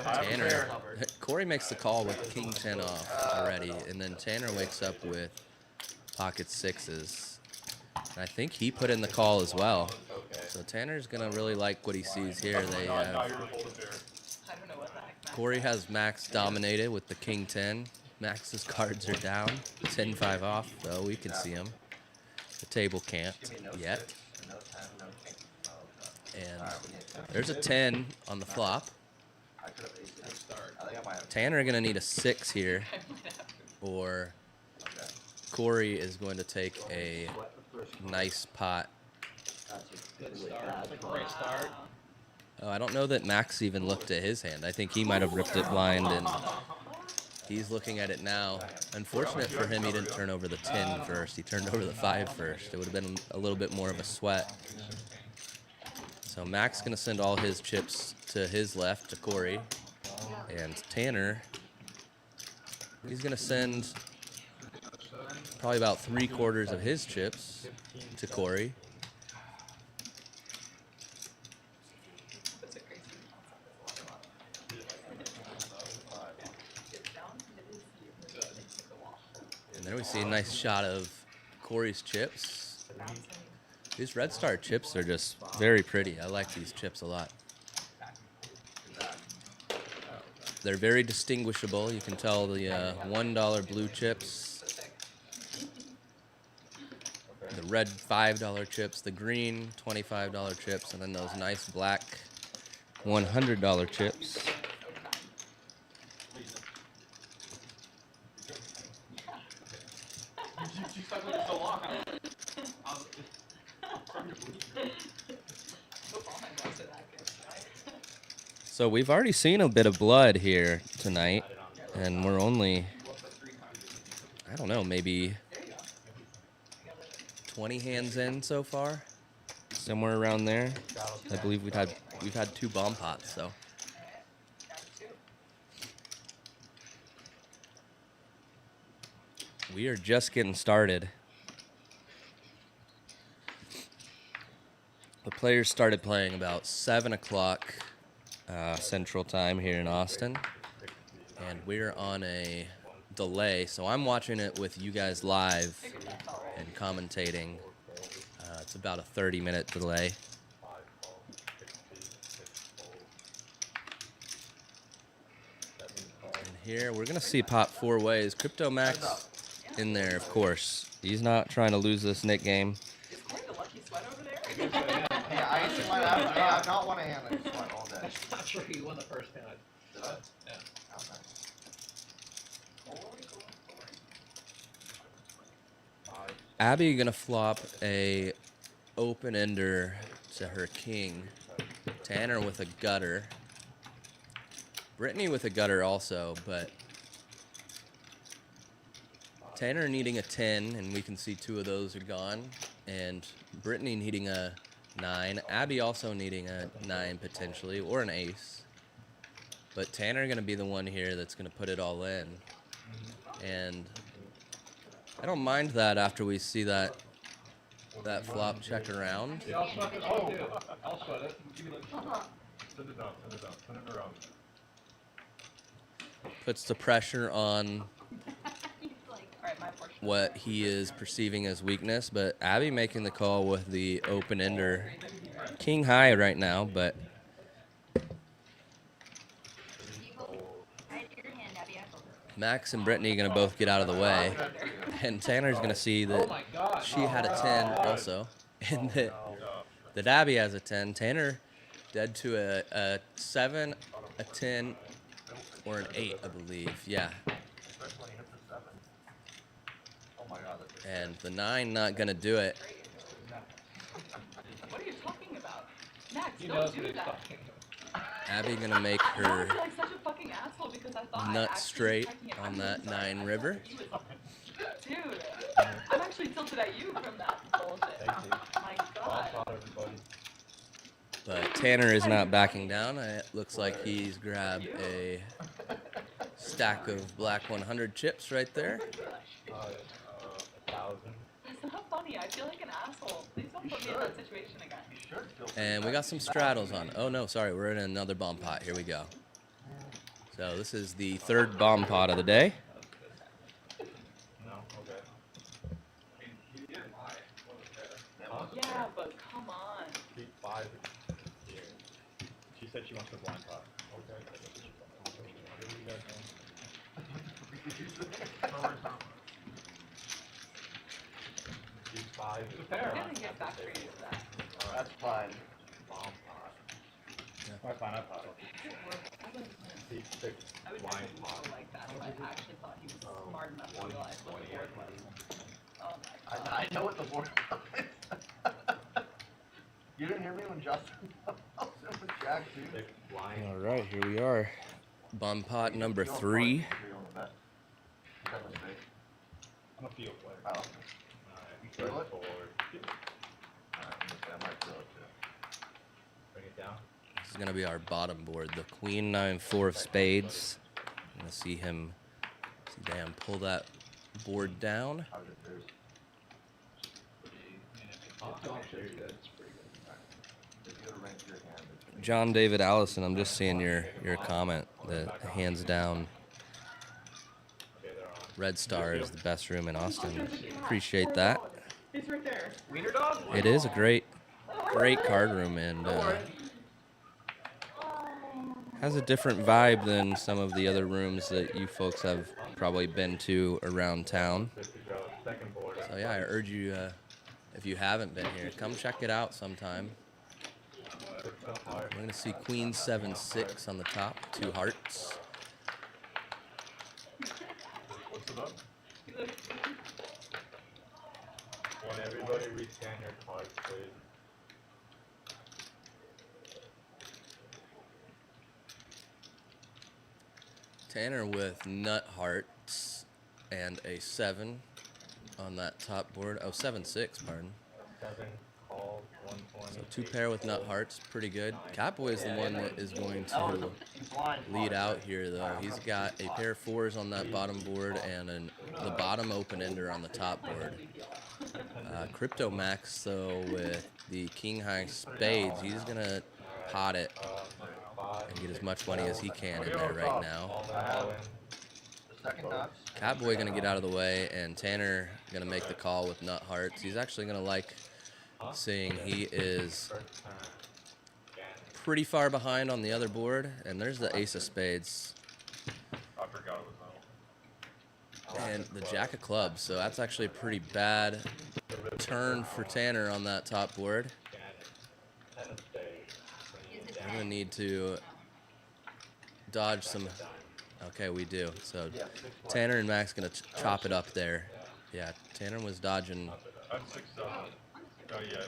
Tanner. Cory makes the call with King 10 off already, and then Tanner wakes up with pocket sixes. And I think he put in the call as well. So Tanner's going to really like what he sees here. They Cory has Max dominated with the King 10. Max's cards are down. 10-5 off, though. We can see him. The table can't yet. And there's a 10 on the flop. Tanner going to need a 6 here, or Cory is going to take a nice pot. Great start. Oh, I don't know that Max even looked at his hand. I think he might have ripped it blind, and he's looking at it now. Unfortunate for him, he didn't turn over the 10 first. He turned over the 5 first. It would have been a little bit more of a sweat. So Max going to send all his chips to his left, to Cory. And Tanner, he's going to send probably about 3/4 of his chips to Cory. And there we see a nice shot of Cory's chips. These Red Star chips are just very pretty. I like these chips a lot. They're very distinguishable. You can tell the $1 blue chips, the red $5 chips, the green $25 chips, and then those nice black $100 chips. So we've already seen a bit of blood here tonight, and we're only, I don't know, maybe 20 hands in so far, somewhere around there. I believe we've had 2 bomb pots, so. We are just getting started. The players started playing about 7 o'clock Central Time here in Austin, and we're on a delay, so I'm watching it with you guys live and commentating. It's about a 30-minute delay. And here we're gonna see pot 4 ways. Crypto Max in there, of course. He's not trying to lose this Nick game. Is Cory the lucky sweat over there? Yeah, I don't want to hand it sweat all day. That's not true. You won the first hand. Did I? Yeah. Abby gonna flop a open ender to her king. Tanner with a gutter. Britney with a gutter also, but Tanner needing a 10, and we can see 2 of those are gone. And Britney needing a 9. Abby also needing a 9 potentially, or an ace. But Tanner gonna be the one here that's gonna put it all in. And I don't mind that after we see that flop check around. Yeah, I'll sweat it. Oh, I'll sweat it. Give me like, send it down, send it around. Puts the pressure on Alright, my portion. what he is perceiving as weakness, but Abby making the call with the open ender. King high right now, but Max and Britney gonna both get out of the way. And Tanner's gonna see that she had a 10 also, and that Abby has a 10. Tanner dead to a 7, a 10, or an 8, I believe. Yeah. And the 9 not gonna do it. What are you talking about? Max, He don't knows do what he's that. talking about. Abby gonna make I her feel like such a fucking asshole because I thought I nut actually straight checking it. on I'm that so sorry. 9 I river. thought he was- Dude, I'm actually tilted at you from that bullshit. Thank you. My Well god. shot, everybody. But Tanner is not backing down. It looks like he's grabbed a stack of black 100 chips right there. 1,000. That's not funny. I feel like an asshole. Please don't put me in that situation again. You should feel And we got some straddles on. Oh no, sorry, we're in another bomb pot. Here we go. So this is the third bomb pot of the day. No? Okay. Yeah, but come on. Keep 5 here. She said she wants the blind pot. Okay. What are you guys doing? Keep 5. I'm gonna get back for you to that. That's fine. Bomb pot. Why find out pot? Keep 6 I would blind never pot. go like that if I actually thought he was smart enough to realize what the board was. Oh my god. I know what the board was. You didn't hear me when Justin was with Jack too? 6 blind. All right, here we are. Bomb pot number 3. You're on the bet. Is that a mistake? I'm a field player. Oh. Alright, Feel third it? forward. Alright, I might feel it too. Bring it down. This is gonna be our bottom board. The queen 9-4 of spades. I'm gonna see him, Dan pull that board down. How did theirs? If you rank your hand, it's John David Allison, I'm just seeing your comment that hands down Okay, they're on. Red Star is the best room in Austin. Appreciate that. He's right there. Wiener dog? It is a great card room and has a different vibe than some of the other rooms that you folks have probably been to around town. Good to go. Second board. So yeah, I urge you, if you haven't been here, come check it out sometime. 6 on heart. We're gonna see Queen 7-6 on the top, 2 hearts. What's it up? When everybody rescan your cards, please. Tanner with nut hearts and a 7 on that top board. Oh, 7-6, pardon. 7 call 120. So 2 pair with nut hearts, pretty good. Catboy is the one that is going to lead out here, though. He's got a pair of 4s on that bottom board and the bottom open-ender on the top board. Crypto Max, though, with the king high spades, he's going to pot it and get as much money as he can in there right now. the second nuts. Catboy going to get out of the way, and Tanner going to make the call with nut hearts. He's actually going to like seeing he is pretty far behind on the other board, and there's the ace of spades I forgot it was on. and the jack of clubs, so that's actually a pretty bad turn for Tanner on that top board. I'm going to need to dodge some. Okay, we do. So Tanner and Max going to chop it up there. Yeah, Tanner was dodging I'm 6-7. Oh yeah.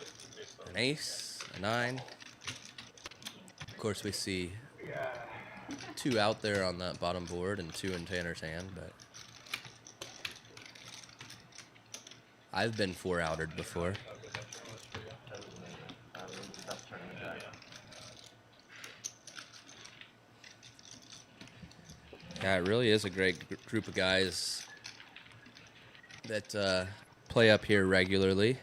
an ace, a 9. Of course, we see 2 out there on that bottom board and 2 in Tanner's hand, but I've been 4-outed before. Yeah, it really is a great group of guys that play up here regularly.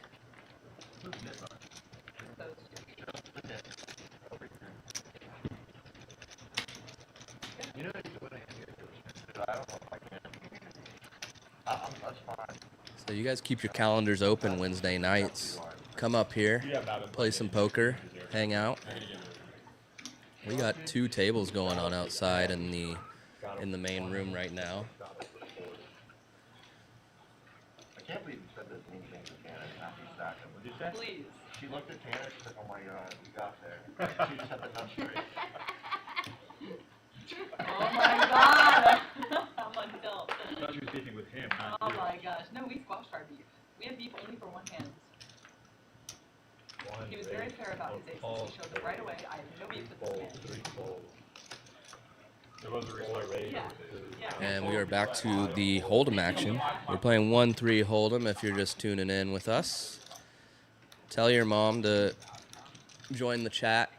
So you guys keep your calendars open Wednesday nights. Come up here, play some poker, hang out. We got 2 tables going on outside in the main room right now. I can't believe you said this mean thing to Tanner after you stacked him. What'd you say? Please. She looked at Tanner, she's like, oh my god, we got there. She just had the nuts straight. Oh my god. I'm unfilled. I thought you were speaking with him, not Oh you. my gosh. No, we squashed our beef. We had beef only for one hand. He was very fair about his aces. He showed it right away. I had no beef with this man. 3 fold. It was a reset. Yeah. Yeah. And we are back to the Hold'em action. We're playing 1-3 Hold'em if you're just tuning in with us. Tell your mom to join the chat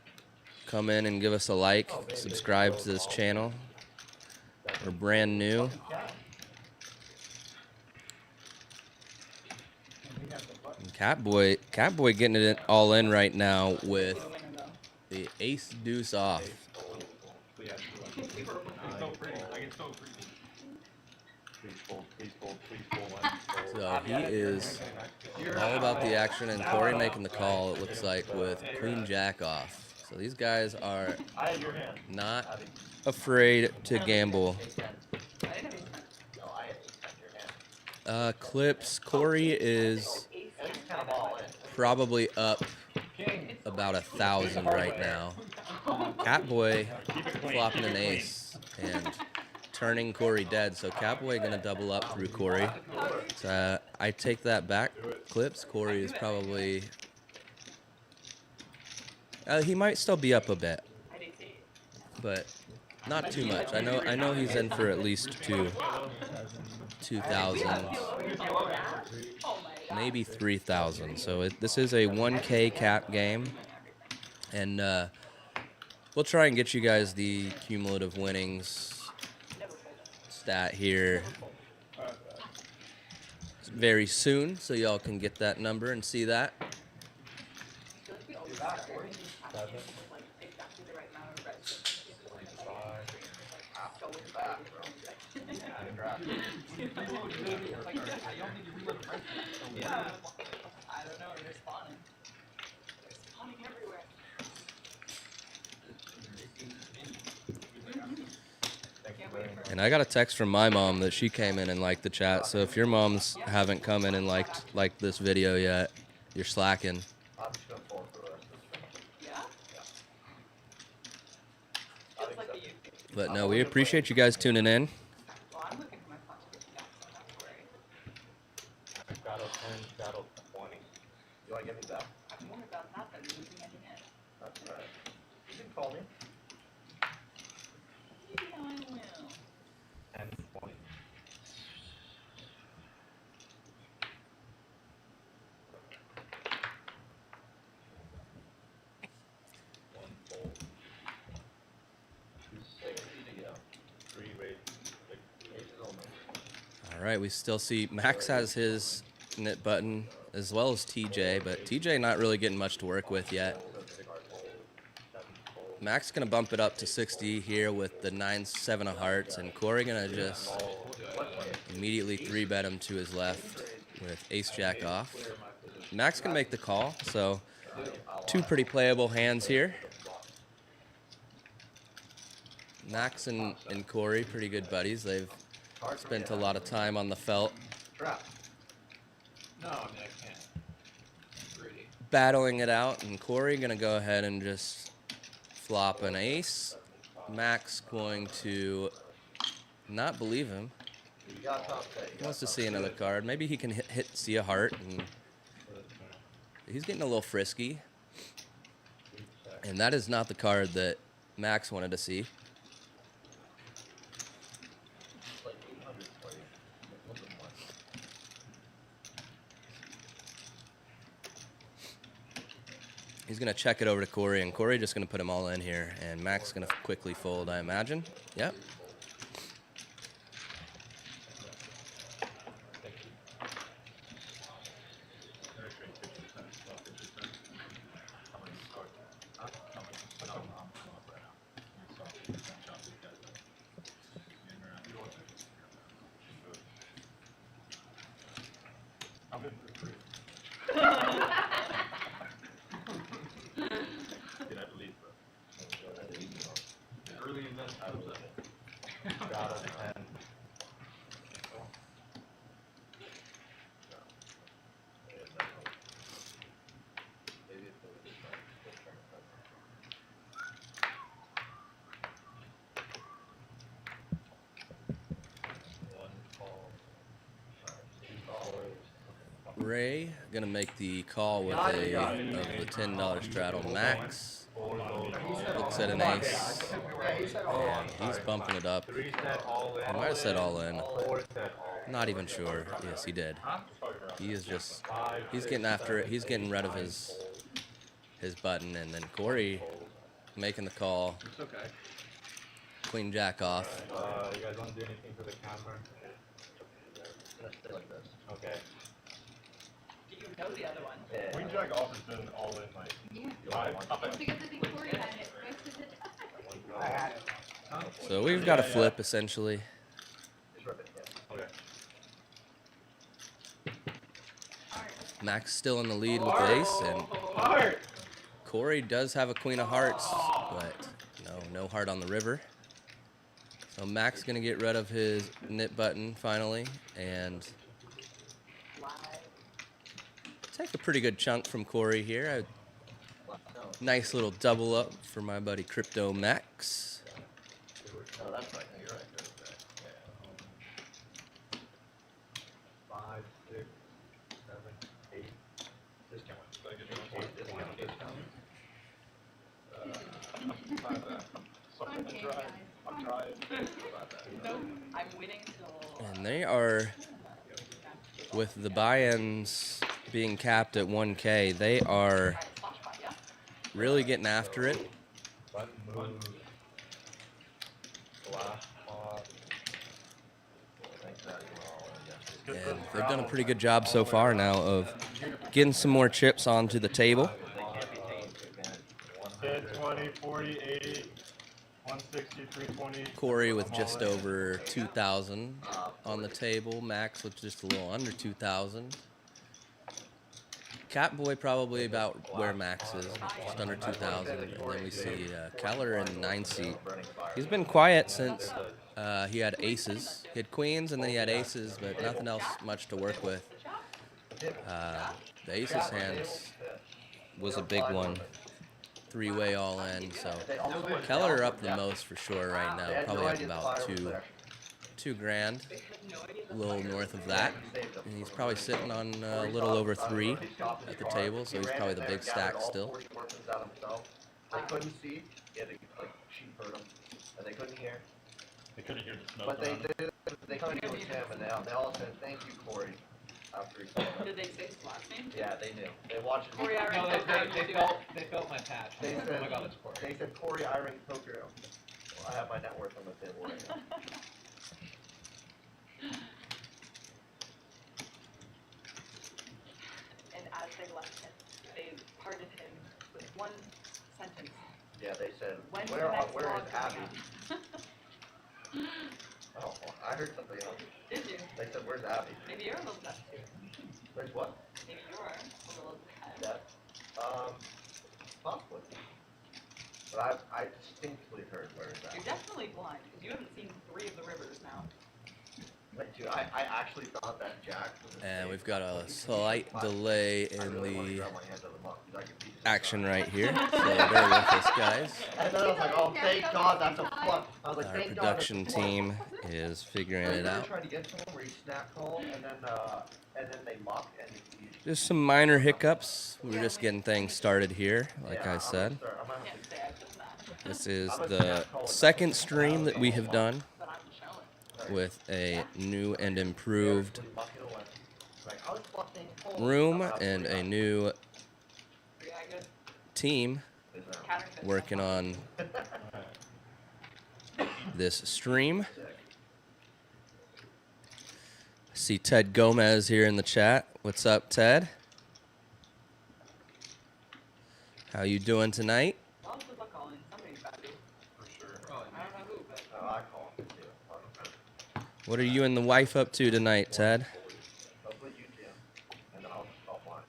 come in and give us a like, subscribe to this channel. We're brand new. And Catboy getting it all in right now with the ace deuce off. So he is all about the action, and Cory making the call, it looks like, with queen jack off. So these guys are not afraid to gamble. Clips, Cory is probably up about 1,000 right now. Catboy flopping an ace and turning Cory dead. So Catboy gonna double up through Cory. So I take that back. Clips, Cory is probably he might still be up a bit, but not too much. I know he's in for at least 2,000, maybe 3,000. So this is a 1K cap game, and we'll try and get you guys the cumulative winnings stat here very soon, so y'all can get that number and see that. And I got a text from my mom that she came in and liked the chat. So if your moms haven't come in and liked this video yet, you're slacking. But no, we appreciate you guys tuning in. Battle 10, battle 20. You want to get me back? I'm more about that than losing at the end. That's all right. You can call me. Maybe I will. 10, 20. One fold. 2 6. Three raise. All right, we still see Max has his knit button as well as TJ, but TJ not really getting much to work with yet. Max gonna bump it up to 60 here with the 9-7 of hearts, and Cory gonna just immediately 3-bet him to his left with ace jack off. Max can make the call, so 2 pretty playable hands here. Max and Cory, pretty good buddies. They've spent a lot of time on the felt No, I mean, I can't. Greedy. battling it out, and Cory gonna go ahead and just flop an ace. Max going to not believe him. He wants to see another card. Maybe he can see a heart, and he's getting a little frisky. And that is not the card that Max wanted to see. He's going to check it over to Cory, and Cory just going to put him all in here, and Max is going to quickly fold, I imagine. Yep. Early investment. Battle 10. Ray gonna make the call with the $10 straddle. Max looks at an ace, and he's bumping it up. Three set all in. He might have said all in. Four set all Not even sure. Yes, he did. He is just, he's getting after it. He's getting rid of his button, and then Cory making the call. It's okay. Queen jack off. You guys want to do anything for the camera? Let's stay like this. Okay. Do you know the other one? Yeah. Queen Jack off has been all in like Yeah. 5 times. Because I think Cory had it most of the time. I had it. So we've got a flip essentially. Just rip it, yeah. Okay. Max still in the lead with the ace, and Heart! Cory does have a queen of hearts, but no heart on the river. So Max gonna get rid of his knit button finally, and take a pretty good chunk from Cory here. A nice little double up for my buddy Crypto Max. Oh, that's right. You're right. 5, 6, 7, 8. Discount. So I get you one. Discount, discount. Something to try. I'm trying. Nope. I'm waiting till. And they are, with the buy-ins being capped at 1K, they are really getting after it. Button move. Flash pop. And they've done a pretty good job so far now of getting some more chips onto the table. 10, 20, 40, 80, 160, 320. Cory with just over 2,000 on the table. Max with just a little under 2,000. Catboy probably about where Max is, just under 2,000. And then we see Keller in the 9th seat. He's been quiet since he had aces. He had queens and then he had aces, but nothing else much to work with. The aces hands was a big one. 3-way all in, so Keller up the most for sure right now, probably up about two grand, a little north of that, and he's probably sitting on a little over 3 at the table, so he's probably the big stack still. They couldn't see, yeah, she heard them, and they couldn't hear. They couldn't hear the smoke. But around. they couldn't hear with him, and they all said, "Thank you, Cory." After he said that. Did they say his last name? Yeah, they knew. They watched it. Cory, Eyring, No, they felt my patch. They Oh said, my god, it's Cory. They said Cory, Eyring, Tokyo. Well, I have my net worth on the table right now. And as they left him, they parted him with one sentence. Yeah, they said, When's where the next is vlog Abby? coming out? Oh, I heard something else. Did you? They said, where's Abby? Maybe you're a little deaf too. Where's what? Maybe you are a little deaf. That, possibly. But I distinctly heard where is You're Abby. definitely blind because you haven't seen 3 of the rivers now. Like, dude, I actually thought that Jack was a And snake. we've got a slight delay I in really wanted to the grab my hands out of the muck, 'cause I could beat this action guy. right here, so bear with us, guys. And then I was like, oh, thank God, that's a fuck. I was like, Our thank God, production that's a fuck. team is figuring it We were out. trying to get to him where he snap called, and then they muck, and he. Just some minor hiccups. We're just getting things started here, like Yeah, I I'm said. gonna start- I'm gonna have Can't say I've done that. This is the second stream that we have done But I'm showing. with a new and improved to muck it away. Like, I was fucking cold. room and a new Yeah, good. team Counterfeit. working on this stream. See Ted Gomez here in the chat. What's up, Ted? How you doing tonight? Lots of buck calling. Somebody's got to. For sure. I don't know who, but. Oh, I call him too. What are you and the wife up to tonight, Ted? Hopefully you do. And then I'll whine.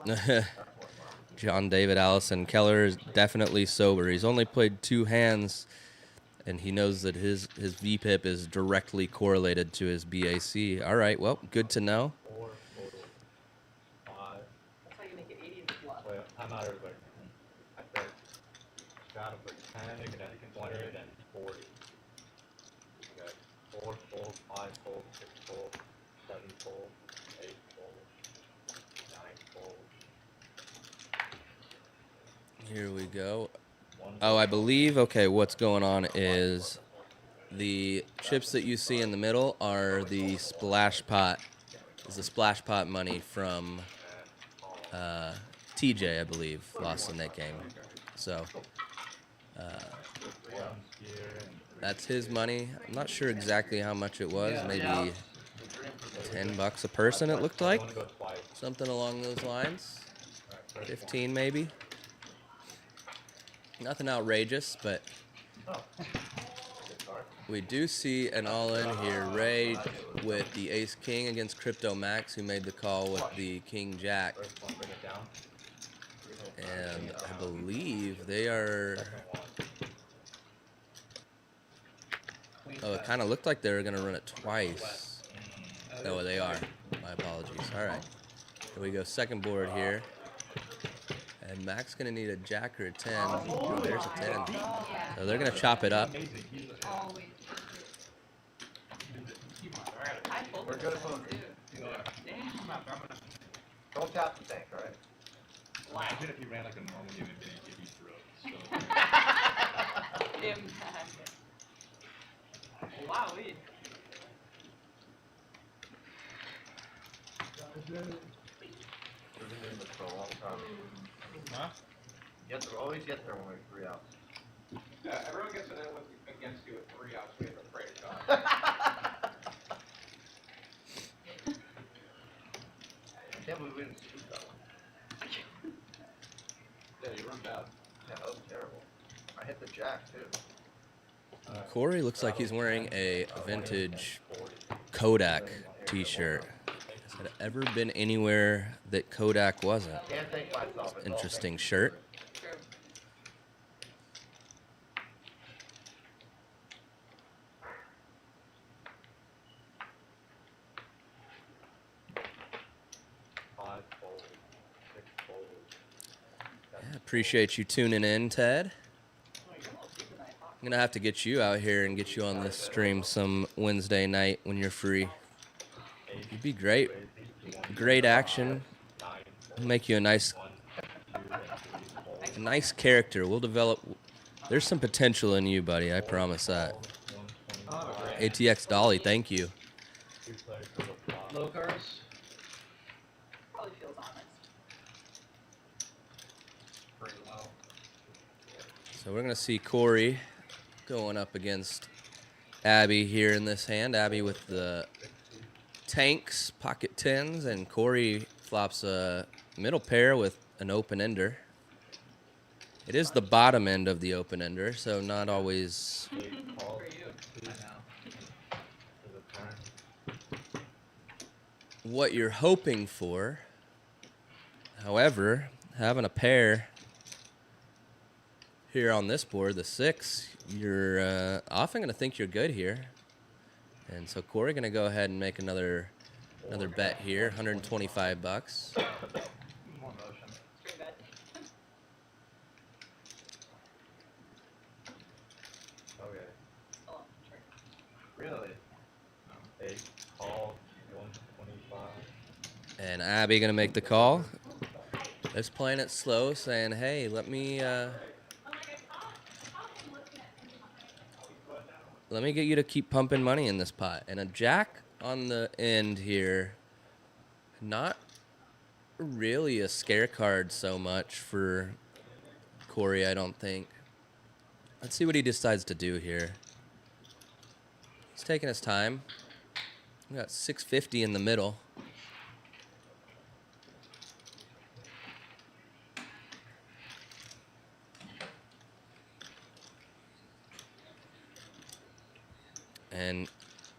Like, That's what John David Allison Keller is definitely sober. He's only played 2 hands, and he knows that his VPIP is directly correlated to his BAC. All right, well, good to know. 4 total. 5. that's how you make it 80 in the bluff. Wait, I'm out of like. I said, got to put 10, 20, and 40. You got 4 fold, 5 fold, 6 fold, 7 fold, 8 fold, 9 fold. Here we go. 1 Oh, I believe, okay, what's going on is the chips that you see in the middle are the splash pot. Is the splash pot money from TJ, I believe, lost in that game. So that's his money. I'm not sure exactly how much it was. Maybe $10 a person, it looked like. Something along those lines. 15 maybe. Nothing outrageous, but we do see an all-in here. Ray with the ace-king against Crypto Max, who made the call with the king-jack. And I believe they are... Oh, it kind of looked like they were going to run it twice. Oh, they are. My apologies. All right. Here we go. Second board here. And Mac's going to need a jack or a 10. Oh, there's a 10. So they're going to chop it up. Always. We're good at phone. Don't tap the tank, all right? Imagine if you ran like a normal game and didn't give you throws. Impact. Wow, we. We've been doing this for a long time. Huh? Always get there when we're 3 outs. Yeah, everyone gets it in with, against you with 3 outs. We have a great shot. I can't believe we didn't scoop that one. Yeah, you run bad. Yeah, that was terrible. I hit the jack, too. Cory looks like he's wearing a vintage Kodak t-shirt. Has it ever been anywhere that Kodak wasn't? Can't thank myself. Interesting shirt. True. Yeah, appreciate you tuning in, Ted. I'm gonna have to get you out here and get you on this stream some Wednesday night when you're free. You'd be great. Great action. Make you a nice character. We'll develop. There's some potential in you, buddy. I promise that. ATX Dolly, thank you. Low cards. Probably feels honest. Pretty low. So we're gonna see Cory going up against Abby here in this hand. Abby with the tanks, pocket tens, and Cory flops a middle pair with an open ender. It is the bottom end of the open ender, so not always. For you. What you're hoping for. However, having a pair here on this board, the 6, you're often going to think you're good here. And so Cory going to go ahead and make another bet here, $125. More motion. Straight bet. Okay. Oh, sure. Really? Eight, call, 125. And Abby going to make the call. Just playing it slow, saying, hey, let me get you to keep pumping money in this pot. And a jack on the end here, not really a scare card so much for Cory, I don't think. Let's see what he decides to do here. He's taking his time. We got 650 in the middle. And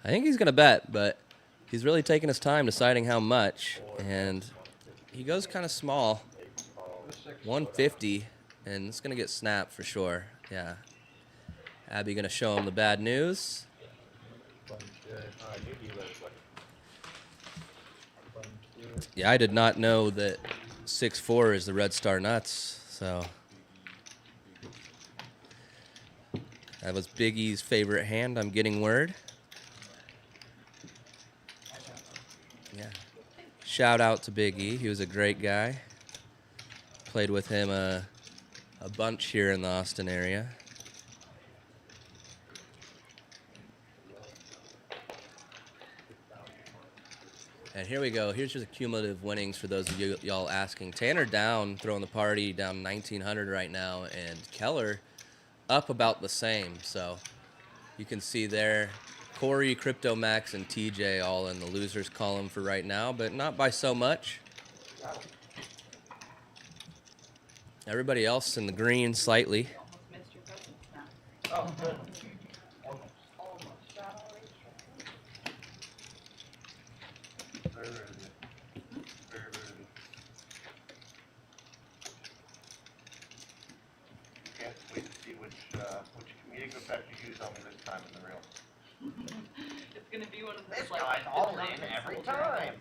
I think he's going to bet, but he's really taking his time deciding how much. And he goes kind of small, 150, and it's going to get snapped for sure. Yeah. Abby going to show him the bad news. Yeah, I did not know that 6-4 is the Red Star Nuts, so that was Big E's favorite hand, I'm getting word. Yeah. Shout out to Big E. He was a great guy. Played with him a bunch here in the Austin area. And here we go. Here's just the cumulative winnings for those of y'all asking. Tanner down, throwing the party, down 1,900 right now, and Keller up about the same. So you can see there, Cory, Crypto Max, and TJ all in the losers column for right now, but not by so much. Everybody else in the green slightly. Almost missed your presence now. Oh, good. Very, very good. Very, very good. Can't wait to see which comedic effect you use on me this time in the reel. It's gonna be one of those This like guy's the all giant in every soldier time. ones.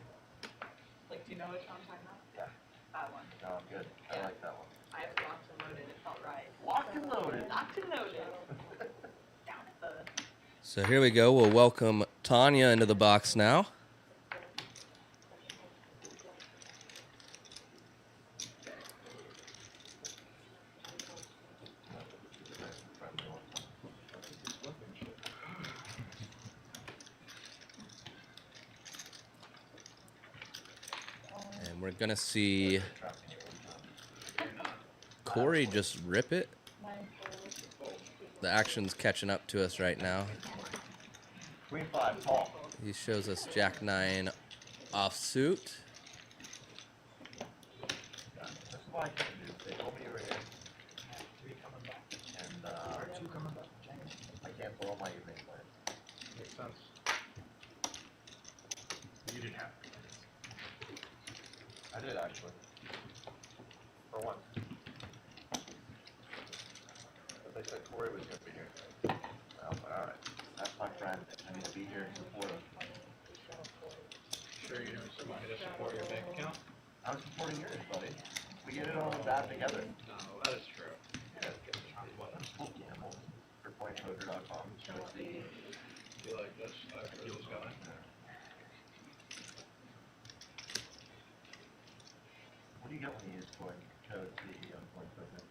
Like, do you know which one I'm talking about? Yeah. That one. Oh, good. I like that one. I have locked and loaded. It felt right. Locked and loaded. Locked and loaded. Down at the. So here we go. We'll welcome Tanya into the box now. And we're going to see Cory just rip it. The action's catching up to us right now. Queen 5, tall. He shows us Jack 9 offsuit. That's what I can do. They told me you were here. And, Two coming back. I can't blow my evening plans. Makes sense. You didn't have to. I did actually. For once. But they said Cory was gonna be here. Well, alright. That's my friend. I need to be here and support him. Sure, you know somebody to support your bank account? I'm supporting yours, buddy. We get it all bad together. No, that is true. Yeah. Gamble for pointpoker.com. Be like this, for this guy. What do you get when you use code CE on pointpoker?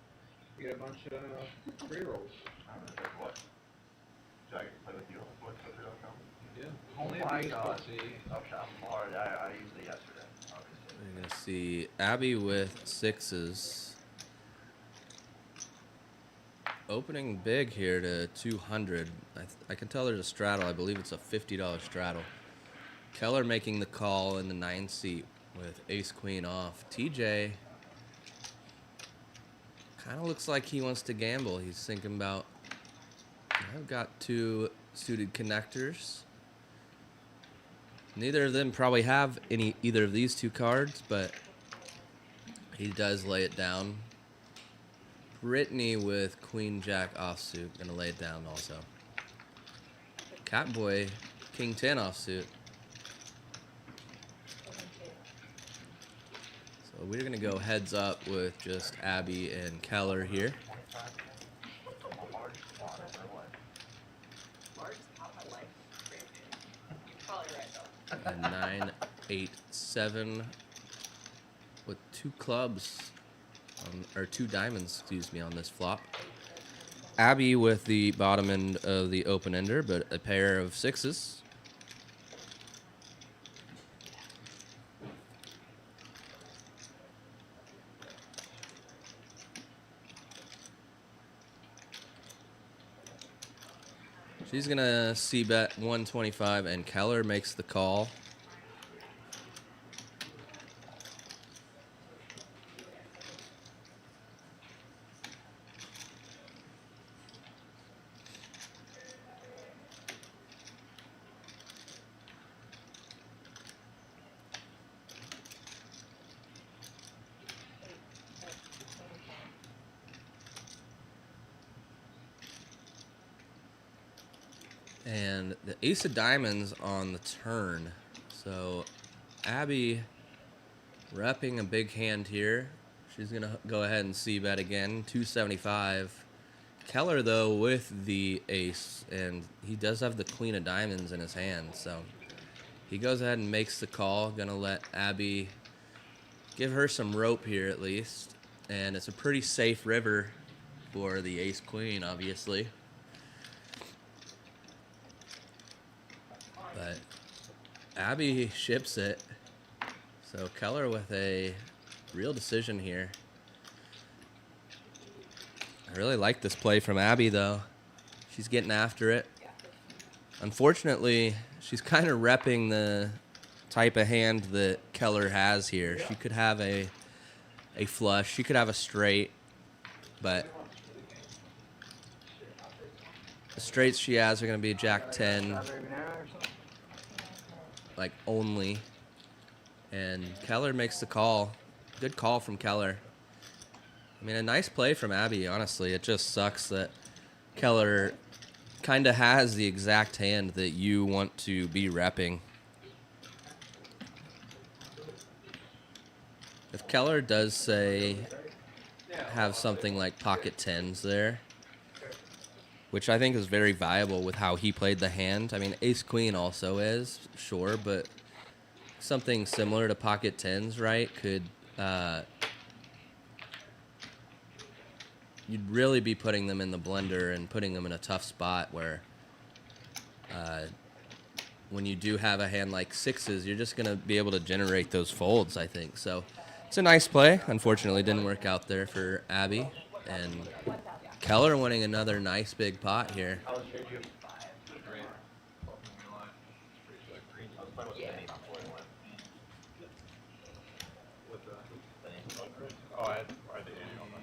You get a bunch of free rolls. I don't know, like what? So I can play with you on pointpoker.com? Yeah. Oh Only my if you use God. CE. Okay, I'm hard. I used it yesterday, obviously. We're going to see Abby with sixes. Opening big here to 200. I can tell there's a straddle. I believe it's a $50 straddle. Keller making the call in the 9 seat with ace queen off. TJ kind of looks like he wants to gamble. He's thinking about, I've got 2 suited connectors. Neither of them probably have either of these 2 cards, but he does lay it down. Britney with Queen Jack offsuit, gonna lay it down also. Catboy, King 10 offsuit. So we're gonna go heads up with just Abby and Keller here. Largest pot of my life. Crazy. Probably right though. And 9, 8, 7 with 2 clubs. Or 2 diamonds, excuse me, on this flop. Abby with the bottom end of the open ender, but a pair of sixes. She's gonna c-bet 125, and Keller makes the call. And the ace of diamonds on the turn. So Abby repping a big hand here. She's going to go ahead and c-bet again, 275. Keller, though, with the ace, and he does have the queen of diamonds in his hand. So he goes ahead and makes the call. Going to let Abby give her some rope here at least. And it's a pretty safe river for the ace-queen, obviously. But Abby ships it. So Keller with a real decision here. I really like this play from Abby, though. She's getting after it. Unfortunately, she's kind of repping the type of hand that Keller has here. She could have a flush. She could have a straight, but the straights she has are going to be Jack 10, like only. And Keller makes the call. Good call from Keller. I mean, a nice play from Abby, honestly. It just sucks that Keller kind of has the exact hand that you want to be repping. If Keller does say have something like pocket tens there, which I think is very viable with how he played the hand. I mean, ace queen also is, sure, but something similar to pocket tens, right, could you'd really be putting them in the blender and putting them in a tough spot where when you do have a hand like sixes, you're just going to be able to generate those folds, I think. So it's a nice play. Unfortunately, didn't work out there for Abby. And Keller winning another nice big pot here. Oh, I had the ante on that.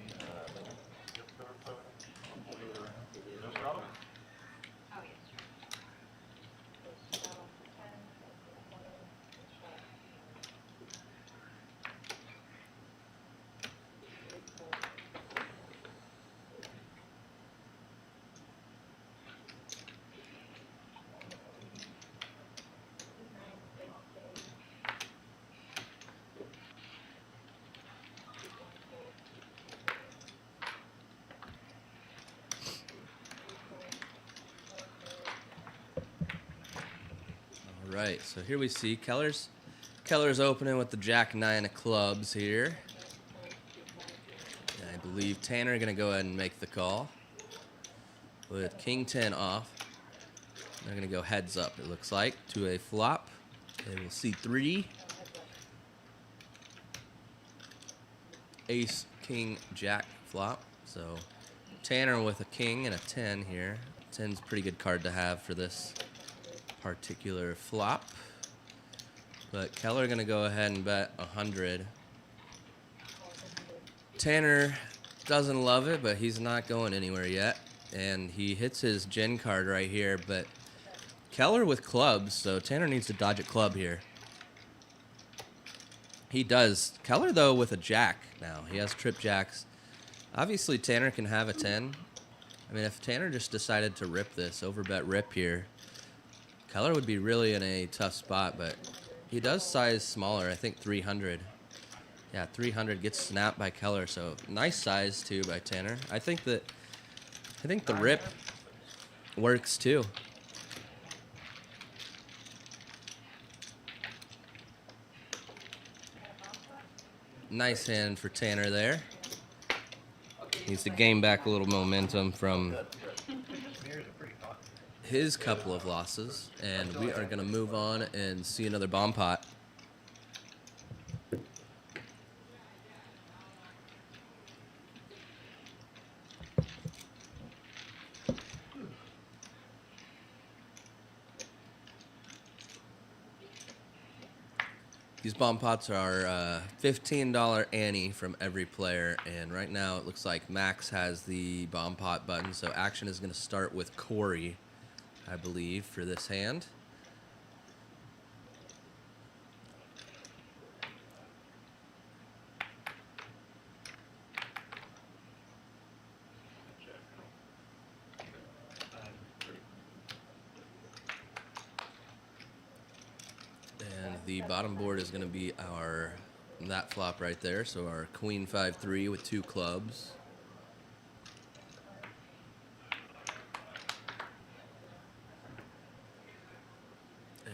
All right, so here we see Keller's opening with the Jack 9 of clubs here. And I believe Tanner going to go ahead and make the call with King 10 off. They're going to go heads up, it looks like, to a flop. And we'll see 3. Ace, King, Jack flop. So Tanner with a King and a 10 here. 10's a pretty good card to have for this particular flop. But Keller going to go ahead and bet 100. Tanner doesn't love it, but he's not going anywhere yet. And he hits his Gen card right here, but Keller with clubs, so Tanner needs to dodge a club here. He does. Keller, though, with a jack now. He has trip jacks. Obviously, Tanner can have a 10. I mean, if Tanner just decided to rip this, overbet rip here, Keller would be really in a tough spot, but he does size smaller. I think 300. Yeah, 300 gets snapped by Keller, so nice size, too, by Tanner. I think the rip works, too. Nice hand for Tanner there. Needs to gain back a little momentum from his couple of losses. And we are going to move on and see another bomb pot. These bomb pots are $15 ante from every player, and right now it looks like Max has the bomb pot button, so action is going to start with Cory, I believe, for this hand. The bottom board is going to be that flop right there, so our Queen 5-3 with 2 clubs.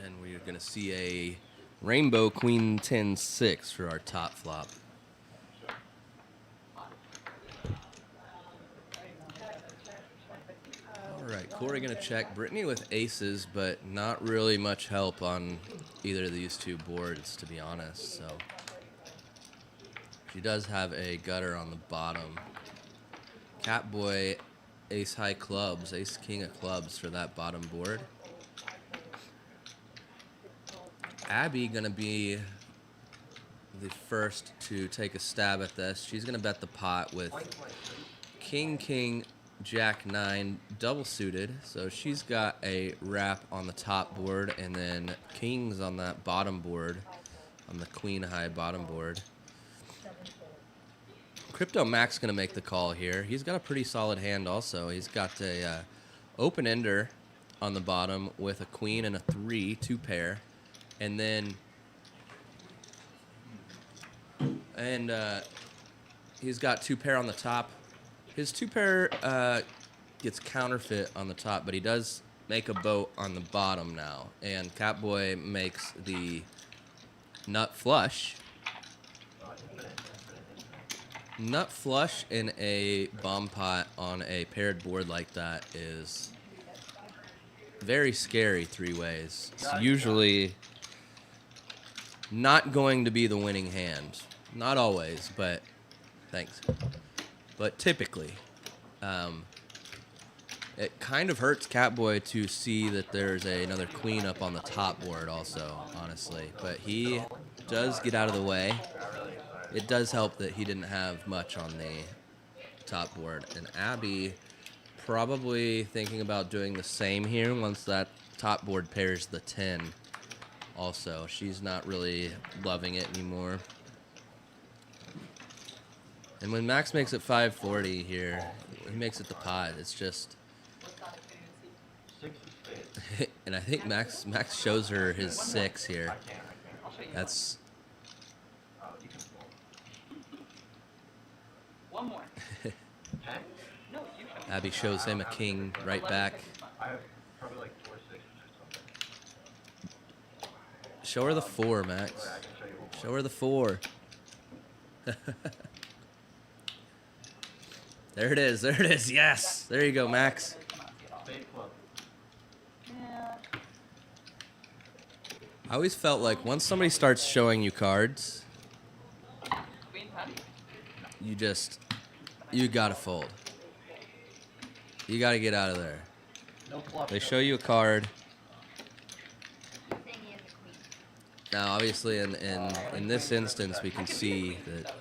And we're going to see a Rainbow Queen 10-6 for our top flop. All Alright, Cory gonna check. Britney with aces, but not really much help on either of these two boards, to be honest, so. She does have a gutter on the bottom. Catboy, ace high clubs, ace king of clubs for that bottom board. Abby gonna be the first to take a stab at this. She's gonna bet the pot with king, jack 9, double suited. So she's got a wrap on the top board and then kings on that bottom board, on the queen high bottom board. Crypto Mac's gonna make the call here. He's got a pretty solid hand also. He's got a open ender on the bottom with a queen and a 3, 2 pair. And then he's got 2 pair on the top. His 2 pair gets counterfeit on the top, but he does make a boat on the bottom now. And Catboy makes the nut flush. Nut flush in a bomb pot on a paired board like that is very scary 3 ways. It's usually not going to be the winning hand. Not always, but thanks. But typically, it kind of hurts Catboy to see that there's another queen up on the top board also, honestly. But he does get out of the way. It does help that he didn't have much on the top board. And Abby probably thinking about doing the same here once that top board pairs the 10 also. She's not really loving it anymore. And when Max makes it 540 here, he makes it the pot. It's just... and I think Max shows her his 6 here. That's... One more. No, you show. Abby shows him a king right back. I have probably like 4 6s or something. Show her the 4, Max. I can show you one. Show her the 4. There it is. There it is. Yes. There you go, Max. Spade club. Yeah. I always felt like once somebody starts showing you cards, Queen 10. you gotta fold. You gotta get out of there. No flush. They show you a card. Saying he has a queen. Now, obviously, in this instance, we can see that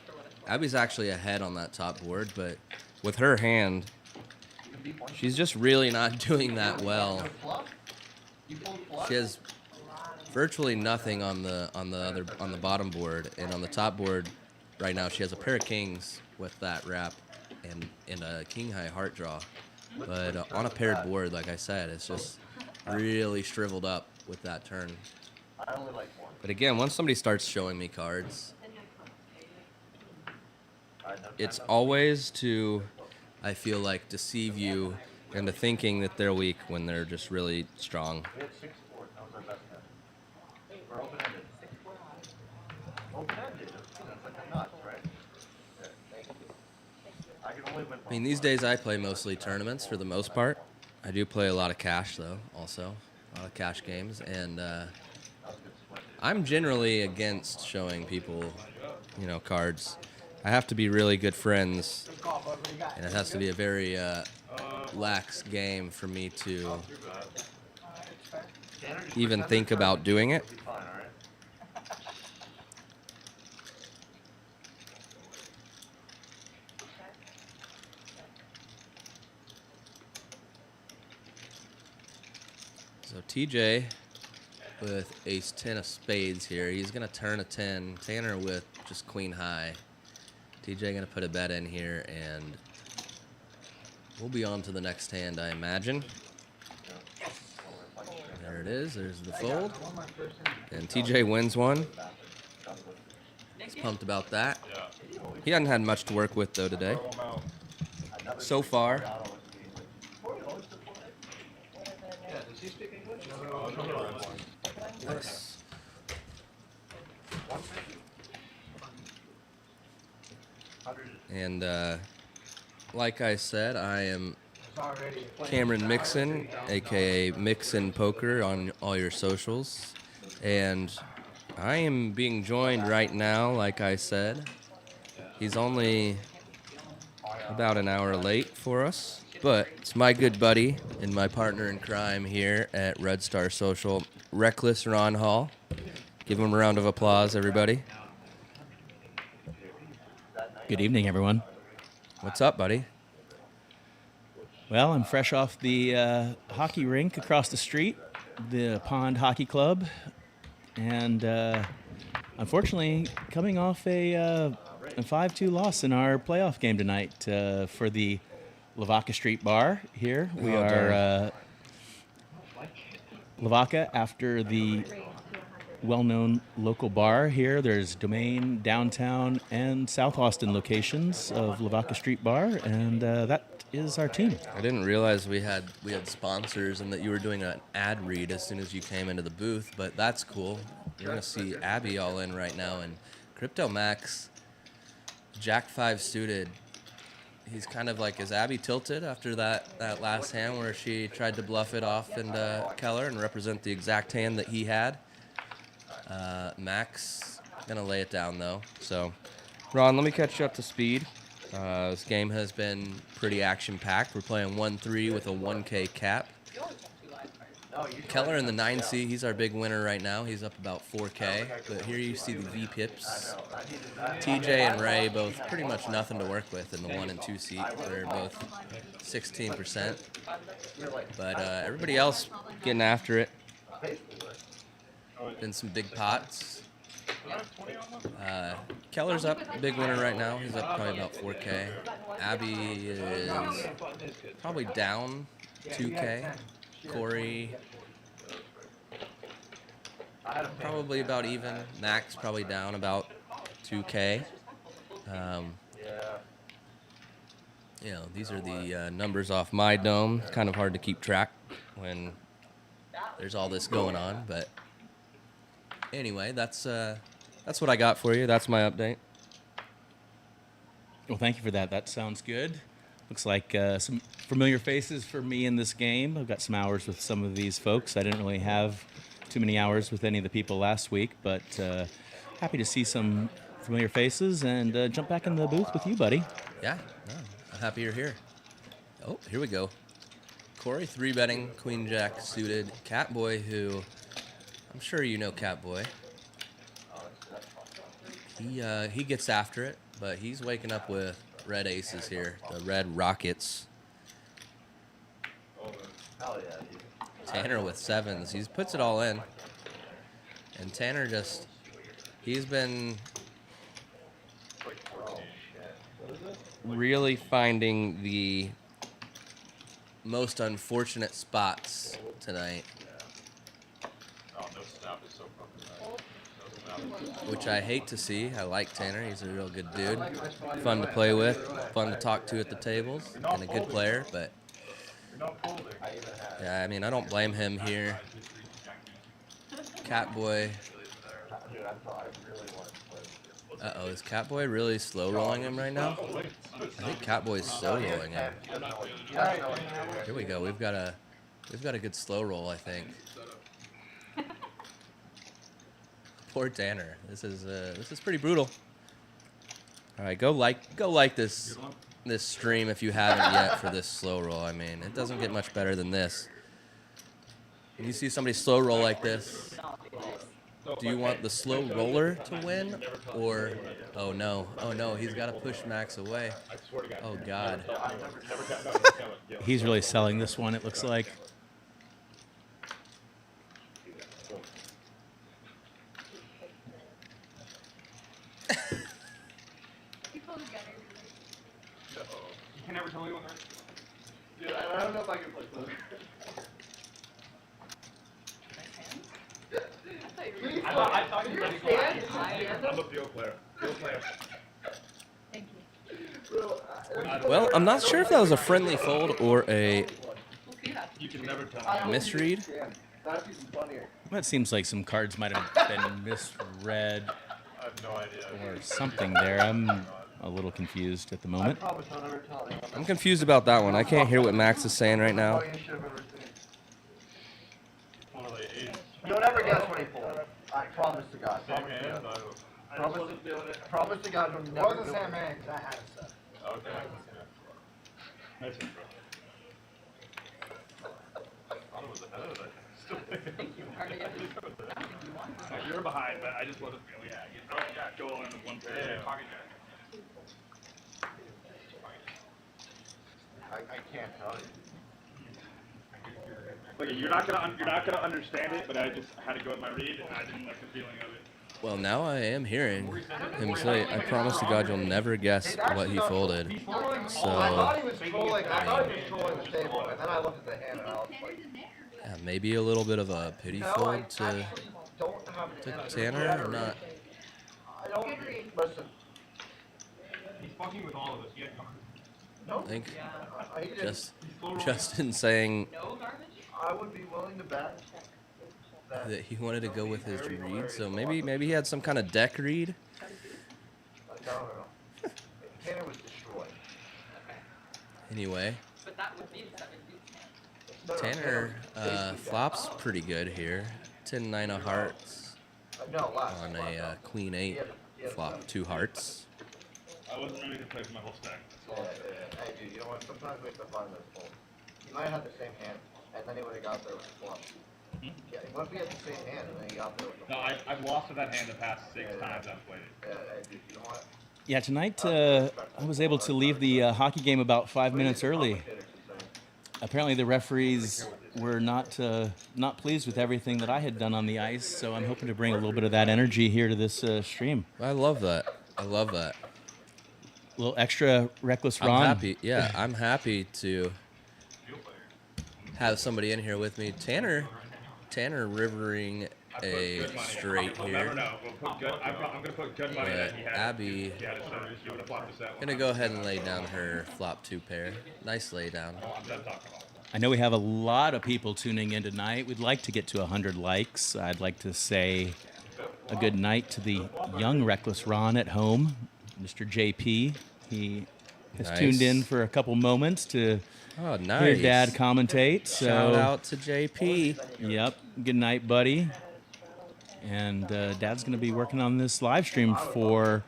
Abby's actually ahead on that top board, but with her hand, she's just really not doing that well. You pulled flush? She has virtually nothing on the bottom board, and on the top board right now she has a pair of kings with that wrap and a king high heart draw. But on a paired board, like I said, it's just really shriveled up with that turn. I only like 1. But again, once somebody starts showing me cards, it's always to, I feel like, deceive you into thinking that they're weak when they're just really strong. We had 6 4. That was our best hand. We're open-ended. Open-ended. That's like a nut, right? Yeah, thank you. I can only win. I mean, these days I play mostly tournaments for the most part. I do play a lot of cash, though, also. A lot of cash games. And I'm generally against showing people, cards. I have to be really good friends, and it has to be a very lax game for me to even think about doing it. Fine, all right? So TJ with ace 10 of spades here. He's going to turn a 10. Tanner with just queen high. TJ going to put a bet in here, and we'll be on to the next hand, I imagine. There it is. There's the fold. And TJ wins one. He's pumped about that. He hasn't had much to work with, though, today. So far. Yeah, does he speak English? Nice. And like I said, I am Cameron Mixon, aka Mixon Poker, on all your socials. And I am being joined right now, like I said. He's only about an hour late for us, but it's my good buddy and my partner in crime here at Red Star Social, Reckless Ron Hall. Give him a round of applause, everybody. Good evening, everyone. What's up, buddy? Well, I'm fresh off the hockey rink across the street, the Pond Hockey Club, and unfortunately coming off a 5-2 loss in our playoff game tonight for the Lavaca Street Bar here. We are Lavaca, after the well-known local bar here. There's Domain, Downtown, and South Austin locations of Lavaca Street Bar, and that is our team. I didn't realize we had sponsors and that you were doing an ad read as soon as you came into the booth, but that's cool. You're going to see Abby all in right now, and Crypto Max, Jack 5 suited. He's kind of like, is Abby tilted after that last hand where she tried to bluff it off into Keller and represent the exact hand that he had? Max gonna lay it down though. So, Ron, let me catch you up to speed. This game has been pretty action-packed. We're playing 1-3 with a 1K cap. Keller in the 9C, he's our big winner right now. He's up about 4K. But here you see the V-Pips. TJ and Ray both pretty much nothing to work with in the 1 and 2 seat. They're both 16%. But everybody else getting after it. Been some big pots. Keller's up, big winner right now. He's up probably about 4K. Abby is probably down 2K. Cory, probably about even. Max probably down about 2K. You know, these are the numbers off my dome. Kind of hard to keep track when there's all this going on, but anyway, that's what I got for you. That's my update. Well, thank you for that. That sounds good. Looks like some familiar faces for me in this game. I've got some hours with some of these folks. I didn't really have too many hours with any of the people last week, but happy to see some familiar faces and jump back in the booth with you, buddy. Yeah, no, I'm happy you're here. Oh, here we go. Cory 3-betting, Queen Jack suited. Catboy, who I'm sure you know Catboy. He gets after it, but he's waking up with red aces here, the red rockets. Tanner with 7s. He puts it all in. And Tanner he's been really finding the most unfortunate spots tonight. Which I hate to see. I like Tanner. He's a real good dude. Fun to play with, fun to talk to at the tables, and a good player, but yeah, I mean, I don't blame him here. Catboy. Uh-oh, is Catboy really slow rolling him right now? I think Catboy's slow rolling him. Here we go. We've got a good slow roll, I think. Poor Tanner. This is pretty brutal. All right, go like this stream if you haven't yet for this slow roll. I mean, it doesn't get much better than this. When you see somebody slow roll like this, do you want the slow roller to win, or oh no, he's got to push Max away. Oh God. He's really selling this one, it looks like. You can never tell me what hurts. Dude, I don't know if I can play poker. I thought you were ready for it. I'm a field player. Thank you. Well, I'm not sure if that was a friendly fold or a You can never tell me. misread. Well, it seems like some cards might have been misread I have no idea. or something there. I'm a little confused at the I moment. promise I'll never tell anyone. I'm confused about that one. I can't hear what Max is saying right now. You should have ever seen. One of the eight. You'll never guess what he pulled. I promise to God. Same Promise to hand, God. so. Promise to God you'll never do it. man, because I had a set. Okay. Nice intro. I thought it was ahead of it. Still thinking. You're behind, but I just wasn't feeling. Yeah, you throw jack, go in with one pair. Yeah. Pocket jack. I can't tell you. Look, you're not gonna understand it, but I just had to go with my read, and I didn't like the feeling of it. Well, now I am hearing him say, I promise to God you'll never guess what he folded. I So, thought he was trolling. I thought he was trolling the table, and then I looked at the hand and I was like, yeah, maybe a little bit of a pity no, I fold to actually don't have an answer. Tanner or not. I don't listen. He's fucking with all of us. Yeah. No, I think he didn't. Justin saying No garbage? I would be willing to bet that he wanted to go with his read, so maybe he had some kind of deck read. No. Tanner was destroyed. Anyway, But that would be the 7 deuce hand. Tanner flops pretty good here. 10-9 of hearts No, last. on a queen 8 flop 2 hearts. I wasn't ready to play for my whole stack. Hey, dude, you know what? Sometimes we have to find those folds. He might have had the same hand, and then he would have got there with the flop. Yeah, what if he had the same hand, and then he got there with the No, flop? I've lost to that hand the past 6 times I've played it. Hey, dude, you know what? Yeah, tonight I was able to leave the hockey game about 5 minutes early. Apparently, the referees were not pleased with everything that I had done on the ice, so I'm hoping to bring a little bit of that energy here to this stream. I love that. I love that. A little extra reckless I'm Ron. happy. Yeah, I'm happy to have somebody in here with me. Tanner rivering a straight We'll here. never know. We'll put good, I'm gonna put good money that he had. Abby He had a service. You would have flopped this out. gonna go ahead and lay down her flop 2 pair. Nice lay down. I'm done talking about it. I know we have a lot of people tuning in tonight. We'd like to get to 100 likes. I'd like to say a good night to the young reckless Ron at home, Mr. JP. He has Nice. tuned in for a couple moments to Oh, hear nice. Dad commentate. So, Shout out to JP. Yep. Good night, buddy. And Dad's going to be working on this live stream for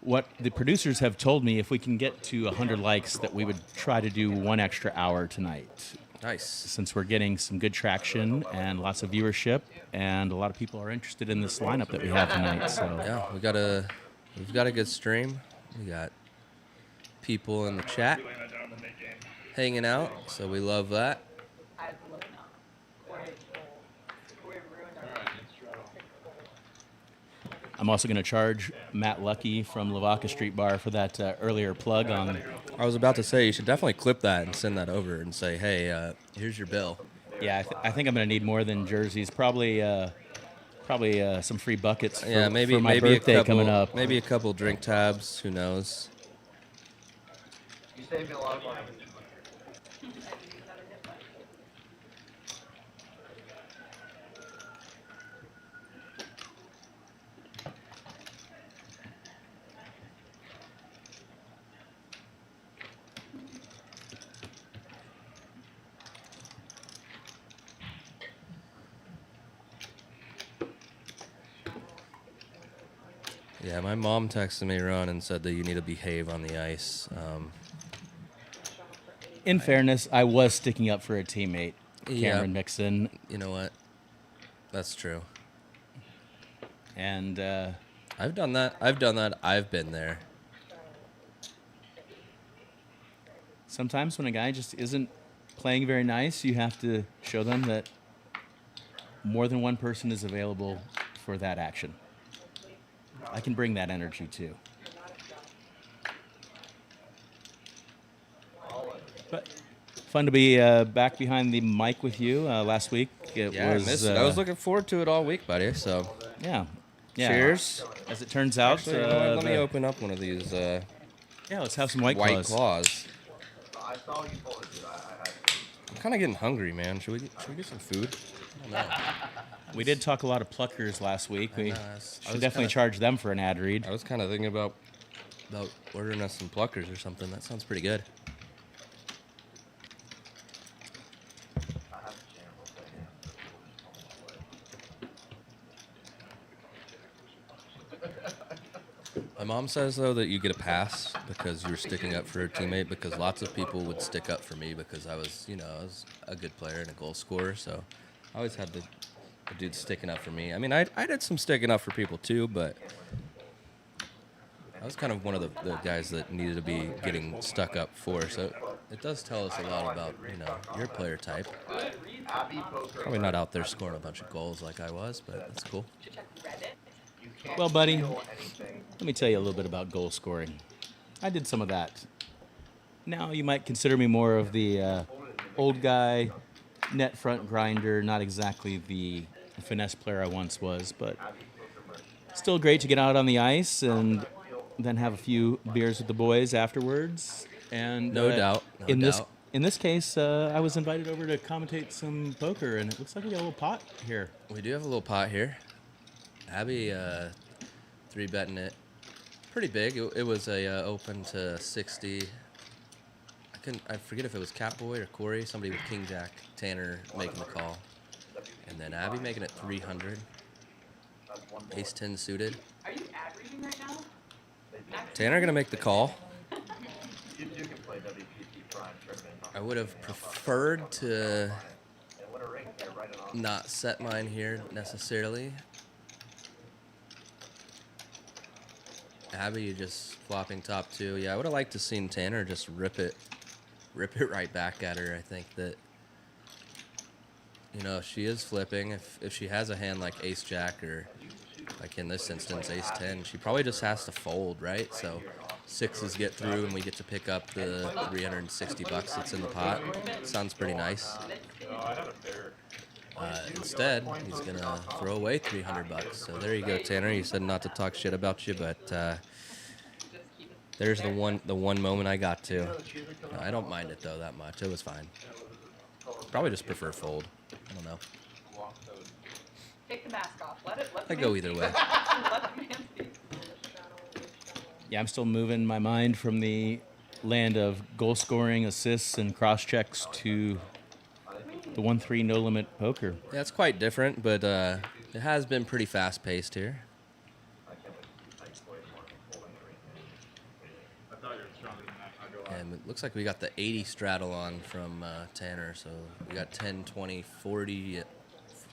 what the producers have told me. If we can get to 100 likes, that we would try to do 1 extra hour tonight. Nice. Since we're getting some good traction and lots of viewership, and a lot of people are interested in this lineup that we have tonight. So Yeah, we've got a good stream. We got people in the chat Laying that down in the mid game. hanging out, so we love that. I've looked now. We've ruined our I'm also going to charge Matt Lucky from Lavaca Street Bar for that earlier plug on. I was about to say you should definitely clip that and send that over and say, hey, here's your bill. Yeah, I think I'm going to need more than jerseys. Probably some free buckets for, Yeah, maybe for my maybe birthday a couple, coming up. Maybe a couple drink tabs. Who knows? You saved me a lot of money. Yeah, my mom texted me, Ron, and said that you need to behave on the ice. In fairness, I was sticking up for a teammate, Yeah. Cameron Mixon, You know what? That's true. and I've done that. I've been there. sometimes when a guy just isn't playing very nice, you have to show them that more than one person is available for that action. I can bring that energy too. But fun to be back behind the mic with you. Last week it Yeah, was. I missed it. I was looking forward to it all week, buddy. So, Yeah. cheers. As it turns out, Actually, you know what? Let me open up one of these yeah, let's have some white White claws. Claws. I saw you pull it, dude. I had I'm kind of getting hungry, man. Should we get some food? I don't know. We did talk a lot of pluckers last week. We I was should definitely kinda- charge them for an ad read. I was kind of thinking about about ordering us some pluckers or something. That sounds pretty good. My mom says, though, that you get a pass because you're sticking up for her teammate, because lots of people would stick up for me because I was, I was a good player and a goal scorer, so I always had the dude sticking up for me. I mean, I did some sticking up for people, too, but I was kind of one of the guys that needed to be getting stuck up for, so it does tell us a lot about, your player type. Probably not out there scoring a bunch of goals like I was, but that's cool. Well, buddy, let me tell you a little bit about goal scoring. I did some of that. Now you might consider me more of the old guy, net front grinder, not exactly the finesse player I once was, but still great to get out on the ice and then have a few beers with the boys afterwards. And No doubt. In this case, I was invited over to commentate some poker, and it looks like we got a little pot here. We do have a little pot here. Abby 3-betting it pretty big. It was a open to 60. I forget if it was Catboy or Cory, somebody with King Jack. Tanner making the call, and then Abby making it 300. Ace 10 suited. Are you ad reading right now? Tanner gonna make the call. I would have preferred to not set mine here necessarily. Abby just flopping top 2. Yeah, I would have liked to seen Tanner just rip it right back at her. I think that, if she is flipping, if she has a hand like Ace Jack or like in this instance Ace 10, she probably just has to fold, right? So 6s get through and we get to pick up the $360 that's in the pot. Sounds pretty nice. Instead, he's gonna throw away $300. So there you go, Tanner. You said not to talk shit about you, but there's the one moment I got to. No, I don't mind it though that much. It was fine. Probably just prefer fold. I don't know. Take the mask off. Let I go either way. Let the man speak. Yeah, I'm still moving my mind from the land of goal scoring, assists, and cross checks to the 1-3 no limit poker. Yeah, it's quite different, but it has been pretty fast paced here. And it looks like we got the 80 straddle on from Tanner, so we got 10, 20, 40,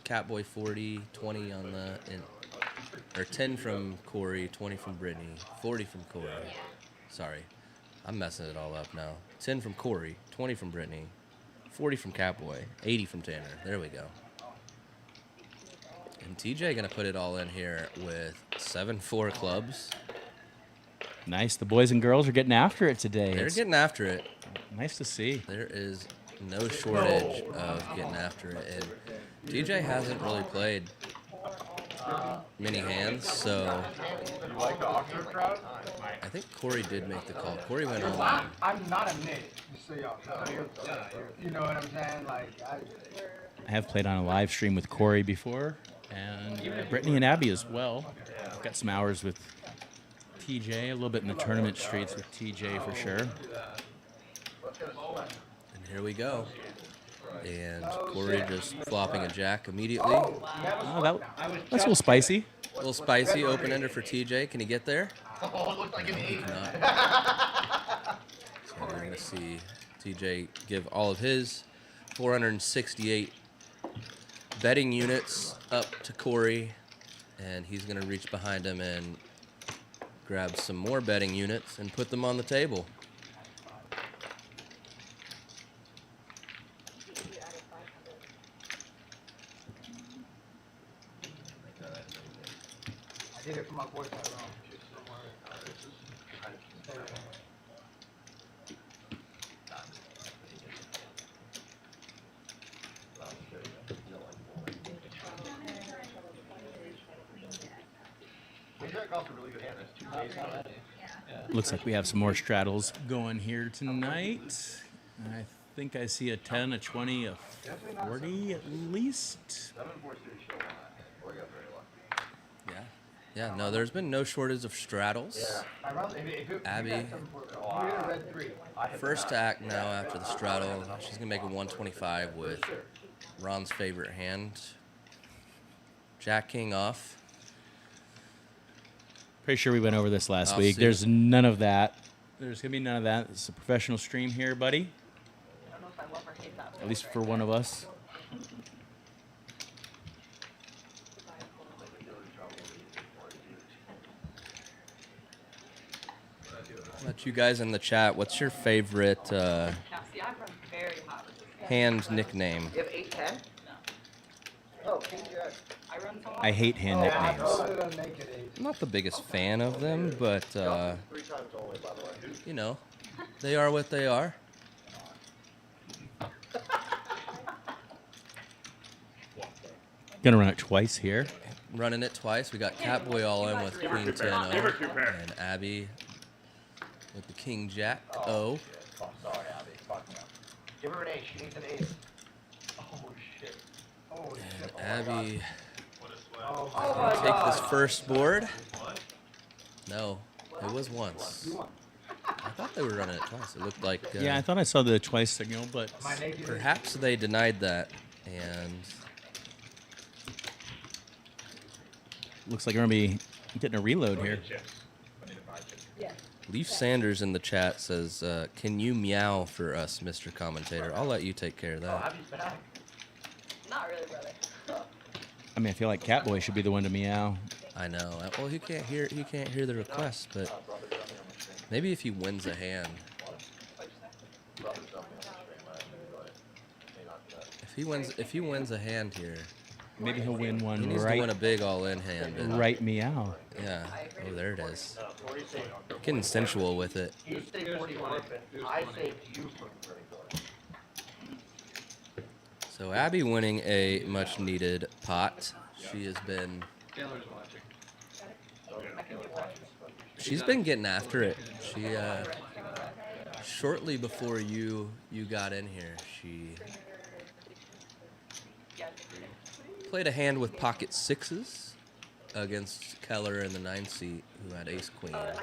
Catboy 40, 20 on or 10 from Cory, 20 from Britney, 40 from Cory. Sorry, I'm messing it all up now. 10 from Cory, 20 from Britney, 40 from Catboy, 80 from Tanner. There we go. And TJ gonna put it all in here with 7-4 clubs. Nice. The boys and girls are getting after it today. They're getting after it. Nice to see. There is no shortage of getting after it. And TJ hasn't really played many hands, so You like the Oxford crowd? I think Cory did make the call. Cory went all in. I'm not a nit, just so y'all know. You know what I'm saying? Like, I have played on a live stream with Cory before, and Britney and Abby as well. I've got some hours with TJ, a little bit in the tournament streets with TJ for sure. And here we go. And Cory just flopping a jack immediately. Oh, that's a little spicy. A little spicy. Open ender for TJ. Can he get there? No, he cannot. So we're going to see TJ give all of his 468 betting units up to Cory. And he's going to reach behind him and grab some more betting units and put them on the table. I did it for my boy Tyrone. Looks like we have some more straddles going here tonight. I think I see a 10, a 20, a 40 at least. Yeah. Yeah, no, there's been no shortage of straddles. Abby, first act now after the straddle. She's going to make a 125 with Ron's favorite hand. Jack King off. Pretty sure we went over this last week. Offsuit. There's none of that. There's going to be none of that. It's a professional stream here, buddy. I don't know if I love or hate that. At least for one of us. Let you guys in the chat. What's your favorite Now, see, I run very hot. hand nickname? You have 8-10? No. Oh, King Jack. I run so I hate hand nicknames. I'm not the biggest fan of them, but 3 times only, by the way. you know, they are what they are. Gonna run it twice here. Running it twice. We got Catboy all in with Queen 10-0 Favorite two pair. and Abby with the King Jack O. Oh, sorry, Abby. Fuck no. Give her an ace. She needs an ace. Oh, shit. Holy shit. And Abby Oh, my take God. this first board. No, it was once. I thought they were running it twice. It looked like Yeah, I thought I saw the twice signal, but perhaps they denied that, and looks like we're gonna be getting a reload here. Leaf Sanders in the chat says, "Can you meow for us, Mr. Commentator?" I'll let you take care of that. Abby's back. Not really, brother. I mean, I feel like Catboy should be the one to meow. I know. Well, he can't hear the request, but maybe if he wins a hand, if he wins a hand here, Maybe he'll win he one needs to win a right, big all-in hand. and- right meow. Yeah. Oh, there it is. Getting sensual with it. You stay 41. I saved you from 34. So Abby winning a much-needed pot. She has been. Keller's watching. She's been getting after it. She shortly before you got in here, she played a hand with pocket sixes against Keller in the 9 seat, who had ace queen, and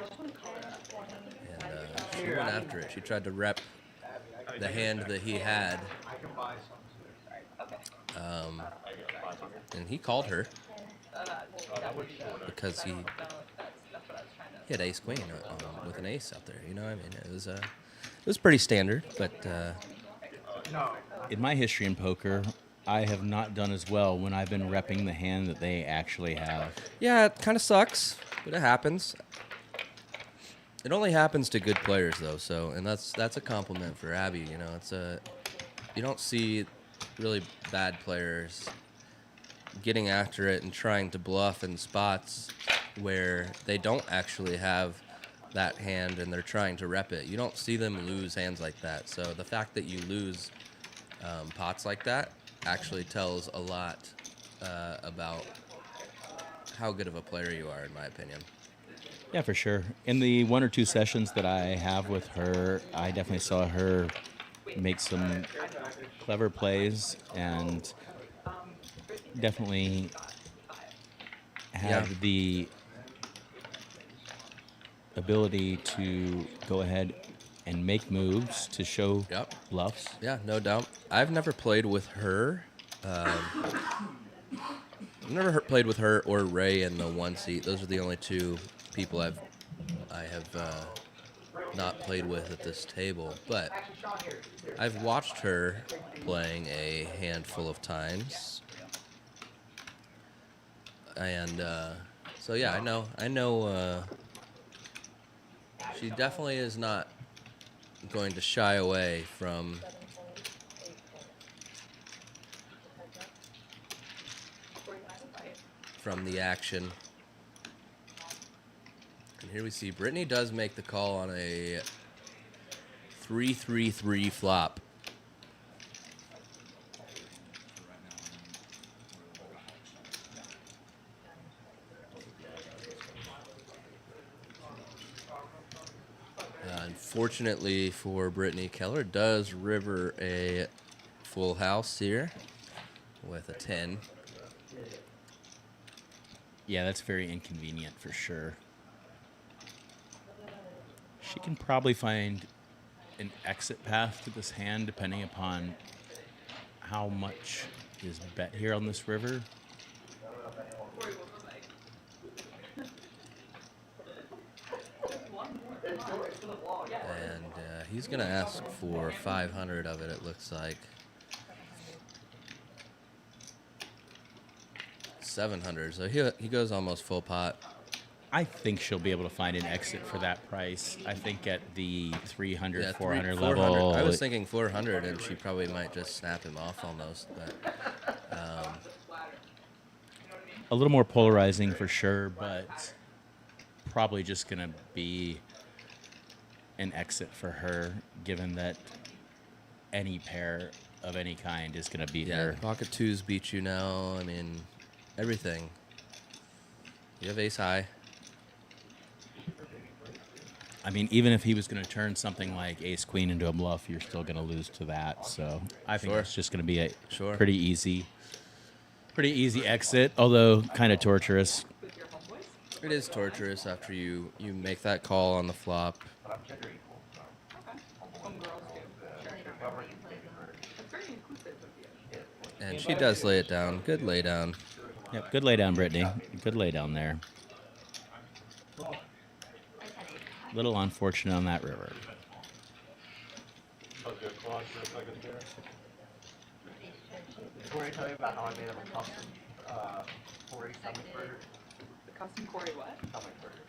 she went after it. She tried to rep the hand that he had, and he called her because he had ace queen with an ace out there. You know what I mean? It was pretty standard, but In my history in poker, I have not done as well when I've been repping the hand that they actually have. yeah, it kind of sucks, but it happens. It only happens to good players though, so and that's a compliment for Abby. You know, you don't see really bad players getting after it and trying to bluff in spots where they don't actually have that hand and they're trying to rep it. You don't see them lose hands like that. So the fact that you lose pots like that actually tells a lot about how good of a player you are, in my opinion. Yeah, for sure. In the 1 or 2 sessions that I have with her, I definitely saw her make some clever plays and definitely have the ability to go ahead and make moves to show Yep. bluffs. Yeah, no doubt. I've never played with her. I've never played with her or Ray in the 1 seat. Those are the only 2 people I have not played with at this table. But I've watched her playing a handful of times, and so yeah, I know. She definitely is not going to shy away from the action. And here we see Britney does make the call on a 3-3-3 flop. Unfortunately for Britney, Keller does river a full house here with a 10. Yeah, that's very inconvenient for sure. She can probably find an exit path to this hand depending upon how much is bet here on this river. And he's going to ask for 500 of it, it looks like. 700, so he goes almost full pot. I think she'll be able to find an exit for that price. I think at the 300, Yeah, 400 400. level. I was thinking 400, and she probably might just snap him off almost. But a little more polarizing for sure, but probably just going to be an exit for her, given that any pair of any kind is going to beat her. Pocket twos beat you now. I mean, everything. You have ace high. I mean, even if he was going to turn something like ace queen into a bluff, you're still going to lose to that. So I think it's just going to be a pretty easy exit, although kind of torturous. It is torturous after you make that call on the flop. And she does lay it down. Good lay down. Yep, good lay down, Britney. Good lay down there. Little unfortunate on that river. Cory, tell you about how I made him a custom Cory stomach burger. The custom Cory what? Stomach burger.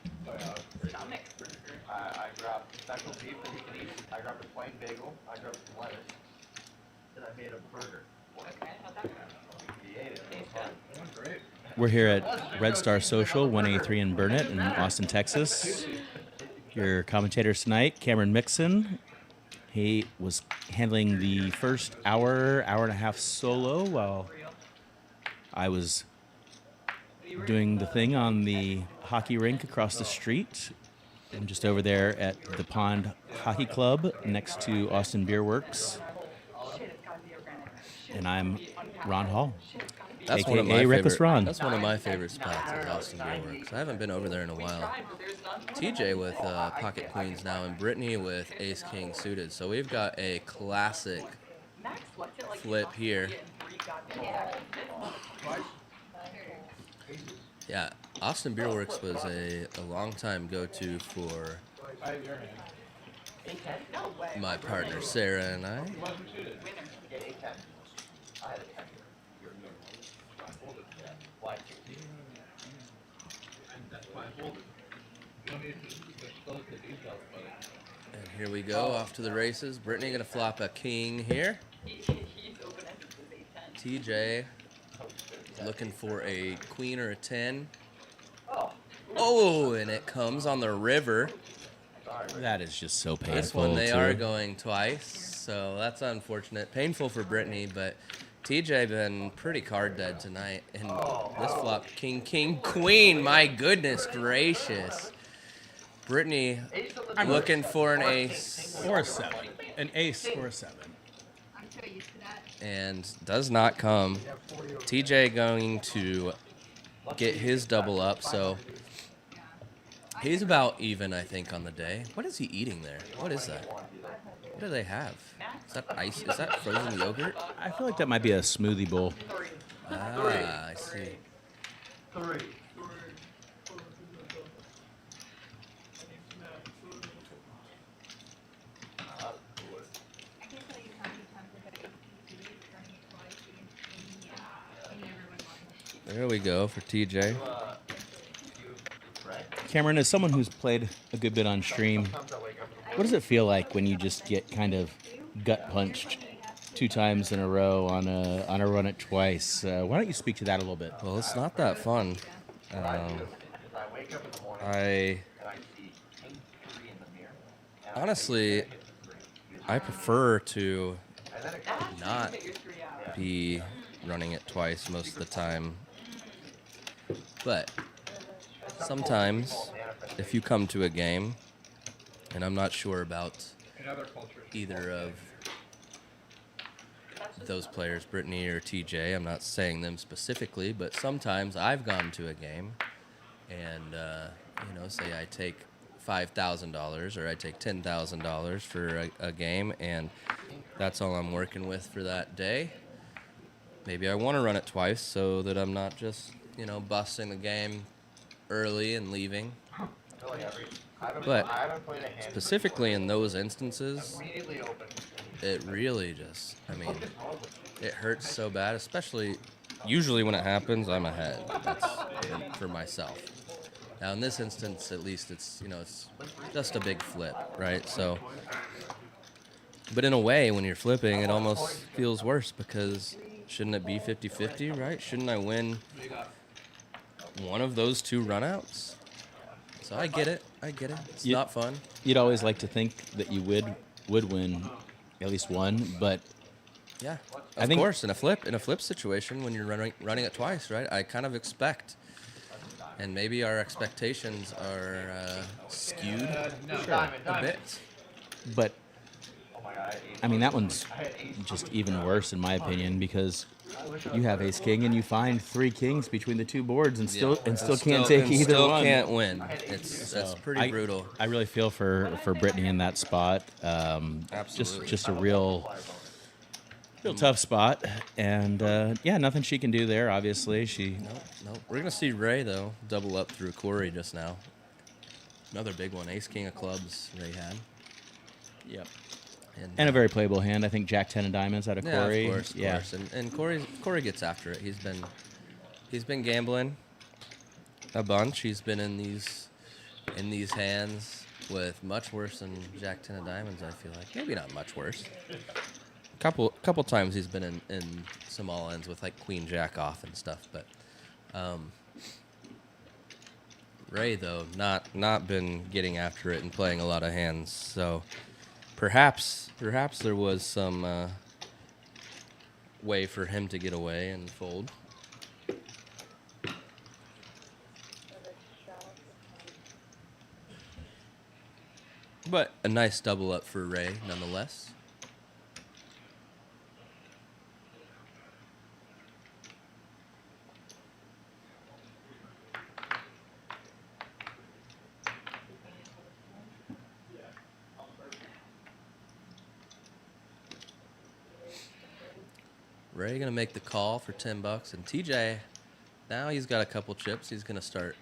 Stomach burger. I grabbed special beef that he can eat. I grabbed a plain bagel. I grabbed some lettuce. Then I made a burger. Okay, how'd that go? He ate it. It was fun. Great. We're here at Red Star Social, 183 in Burnett in Austin, Texas. Your commentators tonight, Cameron Mixon. He was handling the first hour and a half solo while I was doing the thing on the hockey rink across the street. I'm just over there at the Pond Hockey Club next to Austin Beer Works. And I'm Ron Hall. That's AKA one of my Reckless favorite. Ron. That's one of my favorite spots at Austin Beer Works. I haven't been over there in a while. TJ with pocket queens now, and Britney with ace king suited. So we've got a classic flip here. Yeah, Austin Beer Works was a long time go-to for my partner Sarah and I. And here we go, off to the races. Britney gonna flop a king here. TJ looking for a queen or a 10. Oh, and it comes on the river. That is just so painful. This one they are going twice, so that's unfortunate. Painful for Britney, but TJ been pretty card dead tonight. And this flop, king, king, queen. My goodness gracious. Britney looking for an ace. Or a 7. An ace or a 7. I'm so used to that. And does not come. TJ going to get his double up, so he's about even, I think, on the day. What is he eating there? What is that? What do they have? Is that ice? Is that frozen yogurt? I feel like that might be a smoothie bowl. Ah, I see. Three. I can't tell you how many times I've had APC turning it twice and never went mine. There we go for TJ. Cameron, as someone who's played a good bit on stream, what does it feel like when you just get kind of gut punched 2 times in a row on a run at twice? Why don't you speak to that a little bit? Well, it's not that fun. Honestly, I prefer to not be running it twice most of the time. But sometimes, if you come to a game, and I'm not sure about either of those players, Britney or TJ, I'm not saying them specifically, but sometimes I've gone to a game and say I take $5,000 or I take $10,000 for a game, and that's all I'm working with for that day. Maybe I want to run it twice so that I'm not just busting the game early and leaving. But I haven't played a hand specifically in those instances, immediately open. it really it hurts so bad, usually when it happens, I'm ahead. That's for myself. Now in this instance, at least it's just a big flip, right? So, but in a way, when you're flipping, it almost feels worse because shouldn't it be 50-50, right? Shouldn't I win one of those two runouts? So I get it. It's not fun. You'd always like to think that you would win at least one, but Yeah, I of think- course. In a flip situation, when you're running it twice, right? I kind of expect, and maybe our expectations are skewed a bit. but I mean that one's just even worse in my opinion because you have ace king and you find 3 kings between the 2 boards and still can't take either still one. Can't win. That's pretty brutal. I really feel for Britney in that spot. Absolutely. Just a real tough spot, and nothing she can do there. Obviously, Nope. We're gonna see Ray though double up through Cory just now. Another big one, ace king of clubs. Ray had. Yep. And a very playable hand. I think Jack 10 of diamonds out of Cory. Of course. And Cory gets after it. He's been gambling a bunch. He's been in these hands with much worse than Jack 10 of diamonds. I feel like maybe not much worse. Couple times he's been in some all ends with like Queen Jack off and stuff. But Ray though not been getting after it and playing a lot of hands. So. Perhaps there was some way for him to get away and fold. But a nice double up for Ray, nonetheless. Ray gonna make the call for $10, and TJ, now he's got a couple chips. He's gonna start.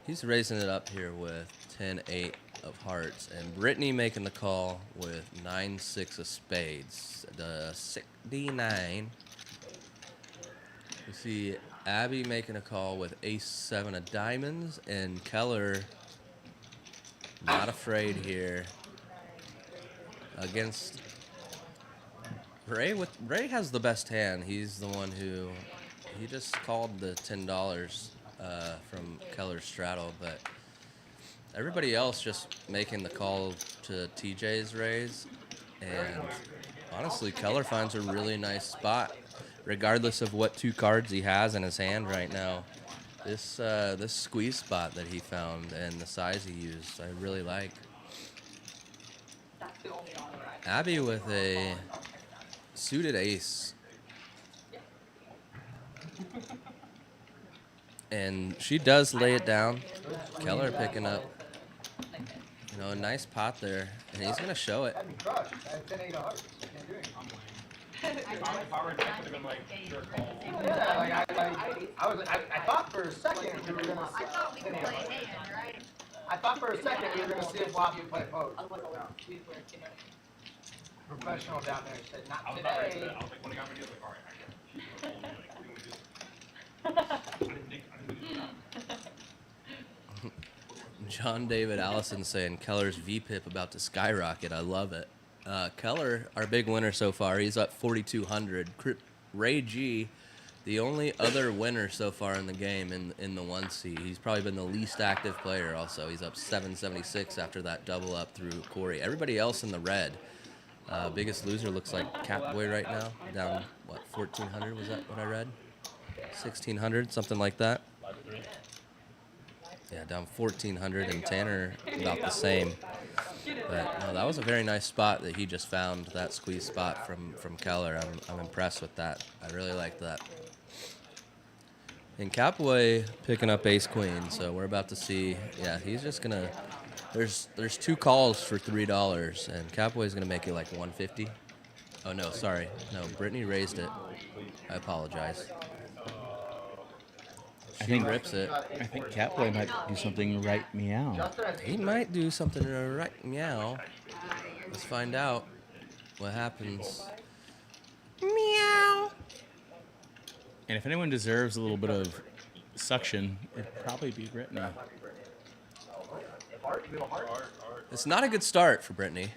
He's raising it up here with 10-8 of hearts, and Britney making the call with 9-6 of spades. The 69. We see Abby making a call with ace-7 of diamonds, and Keller not afraid here against. Ray has the best hand. He's the one who he just called the $10 from Keller's straddle, but everybody else just making the call to TJ's raise. And honestly, Keller finds a really nice spot, regardless of what 2 cards he has in his hand right now. This squeeze spot that he found and the size he used, I really like. That's the only on right. Abby with a suited ace. And she does lay it down. Keller picking up, a nice pot there. And he's going to show it. That'd be crushed. I had 10-8 of hearts. Can't do anything. If I were Jack, would have been like, sure, call. Yeah, I thought for a second we were gonna. I thought we could play a hand, right? I thought for a second we were gonna see if Bobby play both. Professional down there said I not was about ready for today. that. I was like, when he got me, I was like, all right, I didn't think we did that. John David Allison saying Keller's VPIP about to skyrocket. I love it. Keller, our big winner so far, he's up 4,200. Ray G, the only other winner so far in the game in the 1C. He's probably been the least active player also. He's up 776 after that double up through Cory. Everybody else in the red. Biggest loser looks like Catboy right now. Down, 1,400? Was that what I read? 1,600, something like that. Yeah, down 1,400, and Tanner about the same. But no, that was a very nice spot that he just found, that squeeze spot from Keller. I'm impressed with that. I really like that. And Catboy picking up ace queen, so we're about to see. Yeah, he's just gonna. There's 2 calls for $3, and Catboy's gonna make it like 150. Oh no, sorry, no, Britney raised it. I apologize. She rips it. I think Catboy might do something right meow. He might do something right meow. Let's find out what happens. Meow. And if anyone deserves a little bit of suction, it'd probably be Britney. It's not a good start for Britney.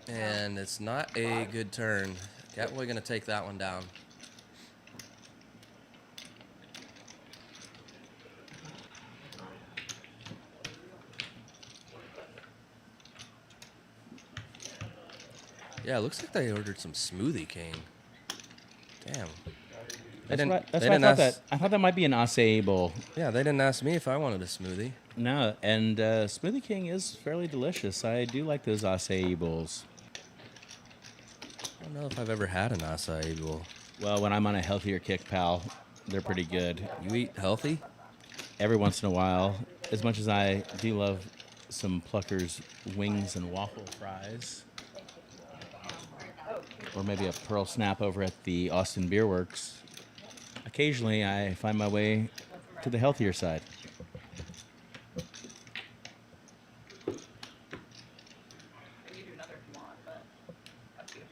And it's not a good turn. Catboy gonna take that one down. Yeah, it looks like they ordered some Smoothie King. Damn. I thought that might be an acai bowl. Yeah, they didn't ask me if I wanted a smoothie. No, and Smoothie King is fairly delicious. I do like those acai bowls. I don't know if I've ever had an acai bowl. Well, when I'm on a healthier kick, pal, they're pretty good. You eat healthy? Every once in a while, as much as I do love some Plucker's wings and waffle fries, or maybe a Pearl Snap over at the Austin Beer Works, occasionally I find my way to the healthier side. You do another if you want, but up to you.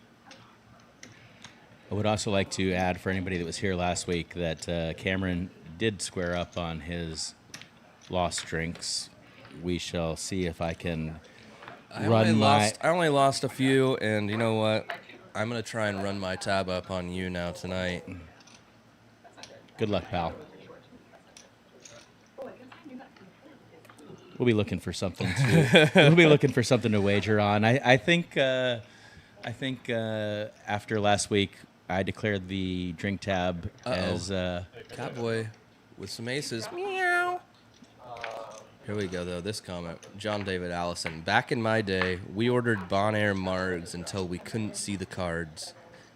I would also like to add for anybody that was here last week that Cameron did square up on his lost drinks. We shall see if I can I only lost a few, and you know what? I'm going to try and run my tab up on you now tonight. Good luck, pal. We'll be looking for something to wager on. I think after last week I declared the drink tab as Catboy with some aces. Meow. Here we go, though. This comment. John David Allison. Back in my day, we ordered Bon Air Margs until we couldn't see the cards.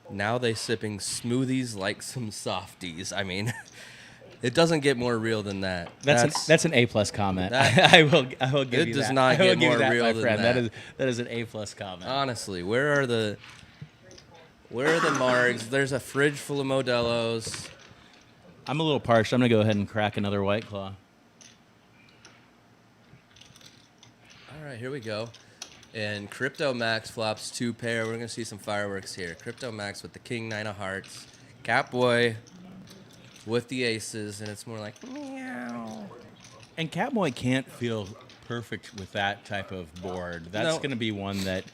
Now they sipping smoothies like some softies. I mean, it doesn't get more real than that. That's an A+ comment. I will give you that. It does not get more real than that. That is an A+ comment. Honestly, where are the Margs? There's a fridge full of Modelo's. I'm a little parched. I'm gonna go ahead and crack another White Claw. All right, here we go. And Crypto Max flops 2 pair. We're going to see some fireworks here. Crypto Max with the King 9 of Hearts. Catboy with the aces, and it's more like, meow. And Catboy can't feel perfect with that type of board. That's going to be one that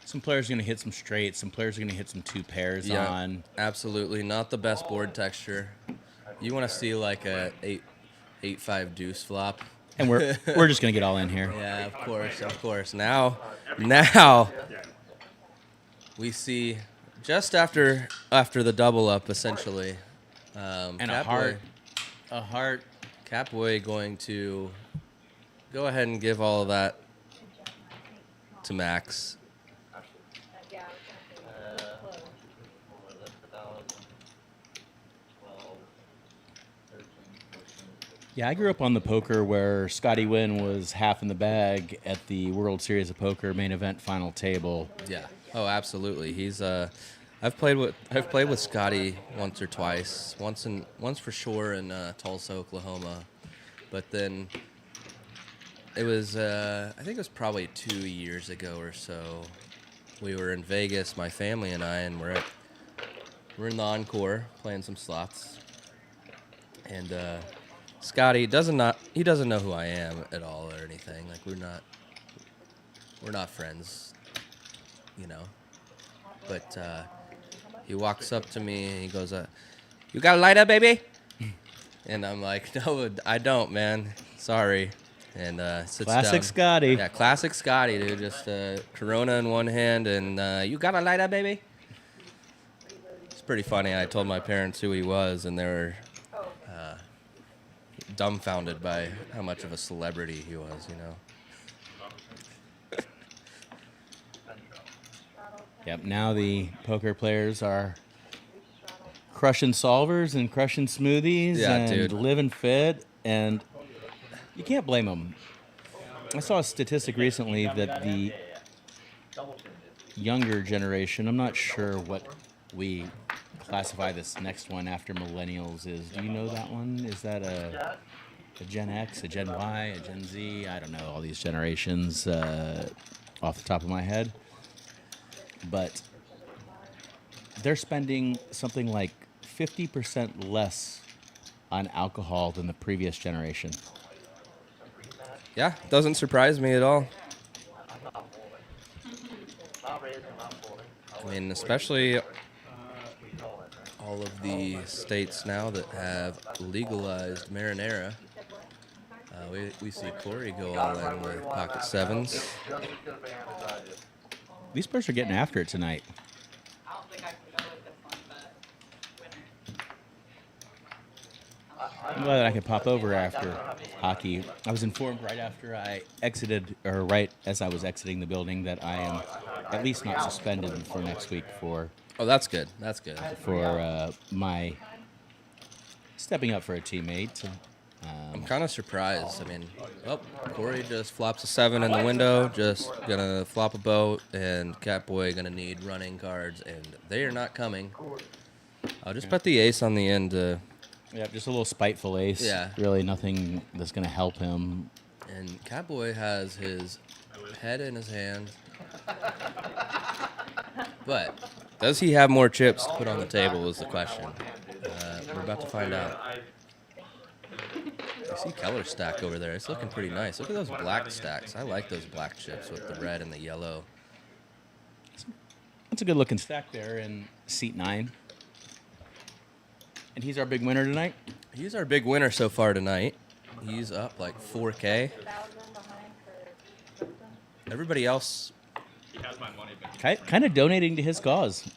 some players are going to hit some straights, some players are going to hit some 2 pairs on. Absolutely. Not the best board texture. You want to see like a 8-5 deuce flop. And we're just gonna get all in here. Yeah, of course. Now, we see just after the double up, essentially. And Catboy, a heart. Catboy going to go ahead and give all of that to Max. Yeah, I grew up on the poker where Scotty Wynn was half in the bag at the World Series of Poker main event final table. Yeah. Oh, absolutely. He's I've played with Scotty once or twice. Once for sure in Tulsa, Oklahoma. But then it was I think it was probably 2 years ago or so. We were in Vegas, my family and I, and we're in the Encore playing some slots. And Scotty doesn't know who I am at all or anything. Like we're not friends, you know. But he walks up to me and he goes, "You got a lighter, baby?" And I'm like, "No, I don't, man. Sorry." And sits classic down. Scotty. Yeah, classic Scotty, dude. Just Corona in one hand and "You got a lighter, baby?" It's pretty funny. I told my parents who he was, and they were dumbfounded by how much of a celebrity he was, you know. Yep, now the poker players are crushing solvers and crushing smoothies Yeah, and dude. living fit, and you can't blame them. I saw a statistic recently that the younger generation, I'm not sure what we classify this next one after millennials is. Do you know that one? Is that a Gen X, a Gen Y, a Gen Z? I don't know all these generations off the top of my head. But they're spending something like 50% less on alcohol than the previous generation. Yeah, doesn't surprise me at all. I mean, especially all of the states now that have legalized marinara. We see Cory go all in with pocket sevens. These birds are getting after it tonight. I don't think I can go with this one, but winner. I'm glad that I could pop over after hockey. I was informed right after I exited, or right as I was exiting the building, that I am at least not suspended for next week for Oh, that's good. That's good. my stepping up for a teammate. I'm kind of surprised. I mean, Cory just flops a 7 in the window, just gonna flop a boat, and Catboy gonna need running cards, and they are not coming. I'll just bet the ace on the end. Yeah, just a little spiteful ace. Yeah. Really nothing that's going to help him. And Catboy has his head in his hand. But does he have more chips to put on the table is the question. We're about to find out. I see Keller stack over there. It's looking pretty nice. Look at those black stacks. I like those black chips with the red and the yellow. That's a good looking stack there in seat 9. And he's our big winner tonight. He's our big winner so far tonight. He's up like 4K. Everybody else, He has my money back. Kind of donating to his cause.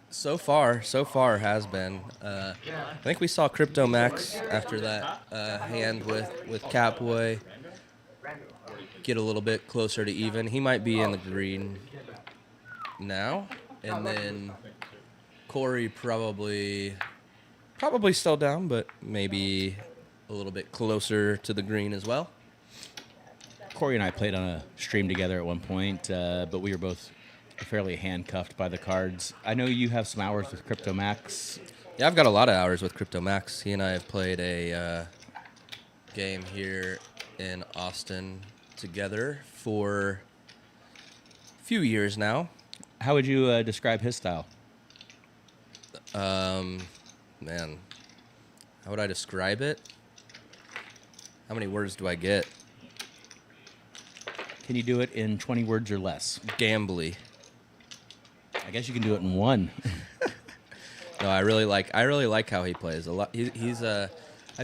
so far has been. I think we saw Crypto Max after that hand with Catboy get a little bit closer to even. He might be in the green now, and then Cory probably still down, but maybe a little bit closer to the green as well. Cory and I played on a stream together at one point, but we were both fairly handcuffed by the cards. I know you have some hours with Crypto Max. Yeah, I've got a lot of hours with Crypto Max. He and I have played a game here in Austin together for a few years now. How would you describe his style? Man, how would I describe it? How many words do I get? Can you do it in 20 words or less? Gambly. I guess you can do it in 1. No, I really like how he plays a lot. He's I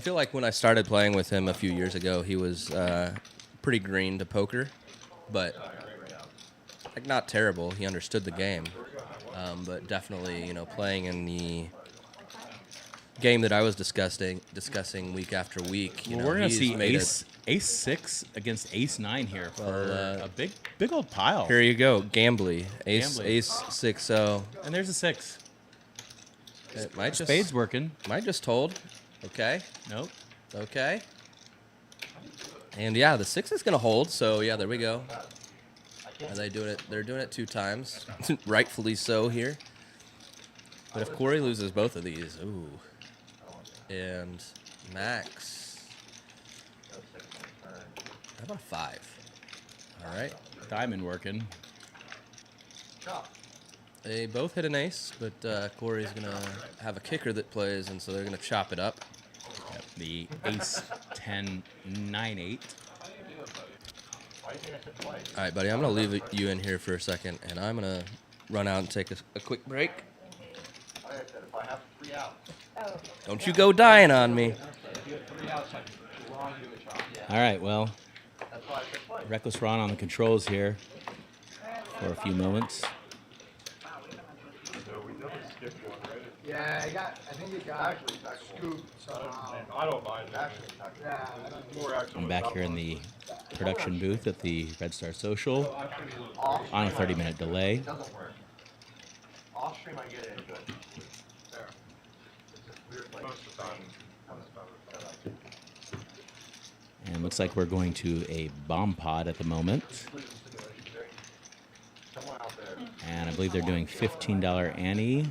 feel like when I started playing with him a few years ago, he was pretty green to poker, but like not terrible. He understood the game, but definitely playing in the game that I was discussing week after week. Well, we're gonna he's see made ace 6 against ace 9 here for a big old pile. Here you go, Gambly. Ace Gambly. Ace 6-0. And there's a 6. It might just Spade's working. might just hold. Okay. Nope. Okay. And yeah, the 6 is gonna hold. So yeah, there we go. Are they doing it? They're doing it 2 times, rightfully so here. But if Cory loses both of these, ooh. And Max, how about a 5? All right. Diamond working. They both hit an ace, but Cory's gonna have a kicker that plays, and so they're gonna chop it up. Yep, the ace 10 9-8. All right, buddy, I'm going to leave you in here for a second, and I'm going to run out and take a quick break. Don't you go dying on me. All right, well, Reckless Ron on the controls here for a few moments. Yeah, I think it got scooped somehow. I don't mind that. Yeah, I'm back here in the production booth at the Red Star Social on a 30-minute delay. it doesn't work. Off stream, I get it, but there. We were playing Most of the time. And looks like we're going to a bomb pod at the moment. Someone out there. And I believe they're doing $15 ante.